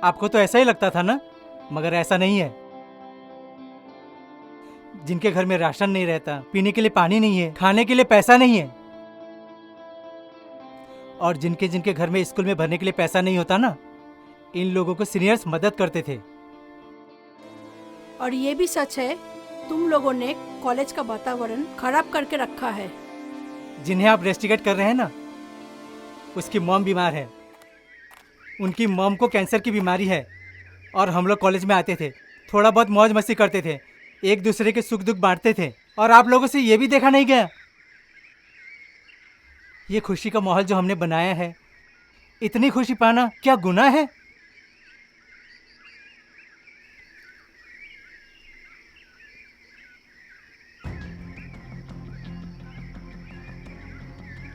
आपको तो ऐसा ही लगता था ना, मगर ऐसा नहीं है। जिनके घर में राशन नहीं रहता, पीने के लिए पानी नहीं है, खाने के लिए पैसा नहीं है, और जिनके जिनके घर में स्कूल में भरने के लिए पैसा नहीं होता ना, इन लोगों को सीनियर्स मदद करते थे। और ये भी सच है, तुम लोगों ने कॉलेज का वातावरण खराब करके रखा है। जिन्हें आप रेस्टिकेट कर रहे हैं ना, उसकी मॉम बीमार है। उनकी मॉम को कैंसर की बीमारी है और हम लोग कॉलेज में आते थे, थोड़ा बहुत मौज मस्ती करते थे, एक दूसरे के सुख दुख बांटते थे, और आप लोगों से ये भी देखा नहीं गया। ये खुशी का माहौल जो हमने बनाया है, इतनी खुशी पाना क्या गुनाह है?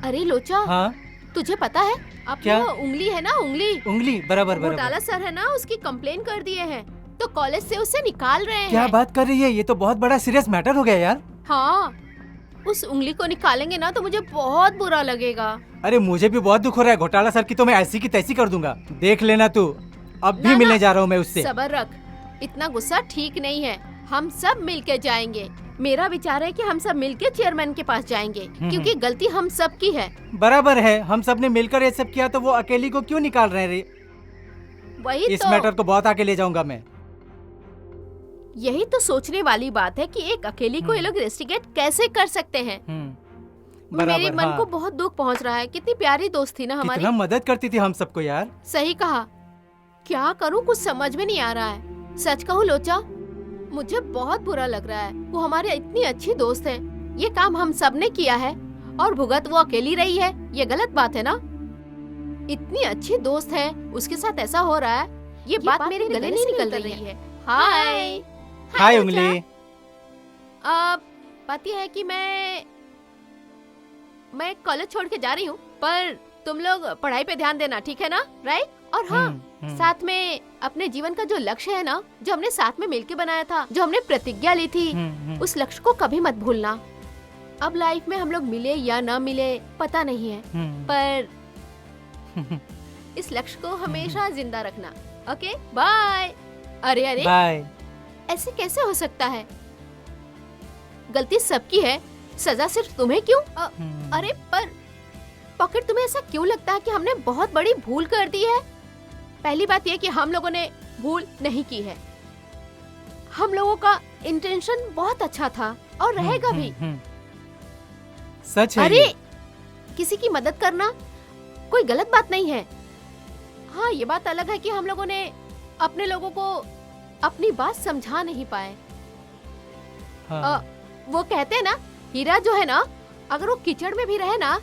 अरे लोचा, हाँ, तुझे पता है क्या? अपना उंगली है ना, उंगली बराबर घोटाला बराबर। सर है ना, उसकी कंप्लेन कर दिए हैं, तो कॉलेज से उसे निकाल रहे क्या हैं। बात कर रही है? ये तो बहुत बड़ा सीरियस मैटर हो गया यार। हाँ, उस उंगली को निकालेंगे ना तो मुझे बहुत बुरा लगेगा। अरे मुझे भी बहुत दुख हो रहा है। घोटाला सर की तो मैं ऐसी की तैसी कर दूंगा, देख लेना तू। अब भी ना, मिलने ना, जा रहा हूँ मैं उससे। सब्र रख, इतना गुस्सा ठीक नहीं है। हम सब मिलके जाएंगे। मेरा विचार है कि हम सब मिलके चेयरमैन के पास जाएंगे, क्योंकि गलती हम सब की है। बराबर है, हम सब ने मिलकर ये सब किया, तो वो अकेली को क्यों निकाल रहे हैं रे? वही इस तो, मैटर को बहुत आगे ले जाऊंगा मैं। यही तो सोचने वाली बात है कि एक अकेली को ये लोग रेस्टिकेट कैसे कर सकते हैं। मेरे मन हाँ। को बहुत दुख पहुंच रहा है। कितनी प्यारी दोस्त थी ना हमारी। कितना मदद करती थी हम सबको यार। सही कहा। क्या करूं, कुछ समझ में नहीं आ रहा है। सच कहूं लोचा, मुझे बहुत बुरा लग रहा है। वो हमारी इतनी अच्छी दोस्त है, ये काम हम सब ने किया है और भुगत वो अकेली रही है। ये गलत बात है ना। इतनी अच्छी दोस्त है, उसके साथ ऐसा हो रहा है, ये बात मेरे गले नहीं निकल रही है। हाय हाय उंगली। बात यह है कि मैं कॉलेज छोड़ के जा रही हूँ, पर तुम लोग पढ़ाई पे ध्यान देना, ठीक है ना? राइट? और हाँ, साथ में अपने जीवन का जो लक्ष्य है ना, जो हमने साथ में मिलके बनाया था, जो हमने प्रतिज्ञा ली थी, उस लक्ष्य को कभी मत भूलना। अब लाइफ में हम लोग मिले या ना मिले पता नहीं है, पर इस लक्ष्य को हमेशा जिंदा रखना। Okay, bye. अरे अरे, बाय। ऐसे कैसे हो सकता है? गलती सबकी है, सजा सिर्फ तुम्हें क्यों? अरे पर पॉकेट, तुम्हें ऐसा क्यों लगता है कि हमने बहुत बड़ी भूल कर दी है? पहली बात यह कि हम लोगों ने भूल नहीं की है। हम लोगों का इंटेंशन बहुत अच्छा था और रहेगा भी। सच है अरे ये। किसी की मदद करना कोई गलत बात नहीं है। हाँ, ये बात अलग है कि हम लोगों ने अपने लोगों को अपनी बात समझा नहीं पाए। हाँ। वो कहते हैं ना, हीरा जो है ना, अगर वो कीचड़ में भी रहे ना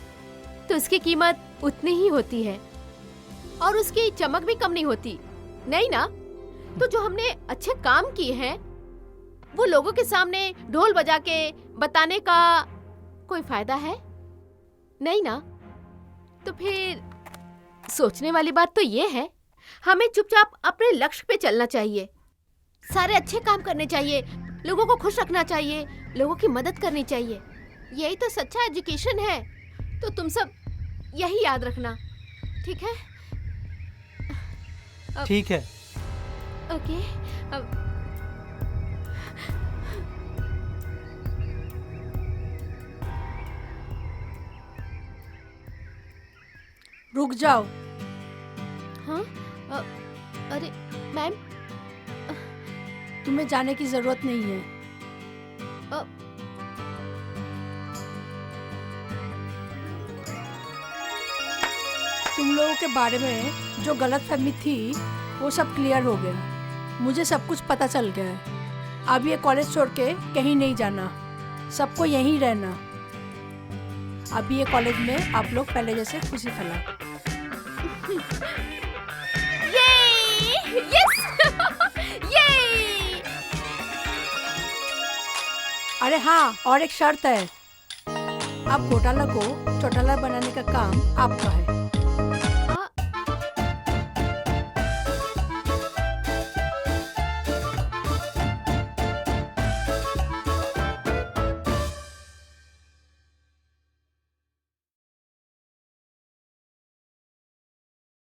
तो उसकी कीमत उतनी ही होती है और उसकी चमक भी कम नहीं होती, नहीं ना? तो जो हमने अच्छे काम किए हैं वो लोगों के सामने ढोल बजा के बताने का कोई फायदा है? नहीं ना? तो फिर सोचने वाली बात तो ये है, हमें चुपचाप अपने लक्ष्य पे चलना चाहिए, सारे अच्छे काम करने चाहिए, लोगों को खुश रखना चाहिए, लोगों की मदद करनी चाहिए। यही तो सच्चा एजुकेशन है। तो तुम सब यही याद रखना, ठीक है? ठीक है। ओके। रुक जाओ। हाँ? अरे मैम, तुम्हें जाने की जरूरत नहीं है। तुम लोगों के बारे में जो गलतफहमी थी वो सब क्लियर हो गया। मुझे सब कुछ पता चल गया है। अब ये कॉलेज छोड़ के कहीं नहीं जाना, सबको यहीं रहना। अभी ये कॉलेज में आप लोग पहले जैसे खुशी फैलाओ। यस, ये। अरे हाँ, और एक शर्त है, आप घोटाला को चौटाला बनाने का काम आपका है।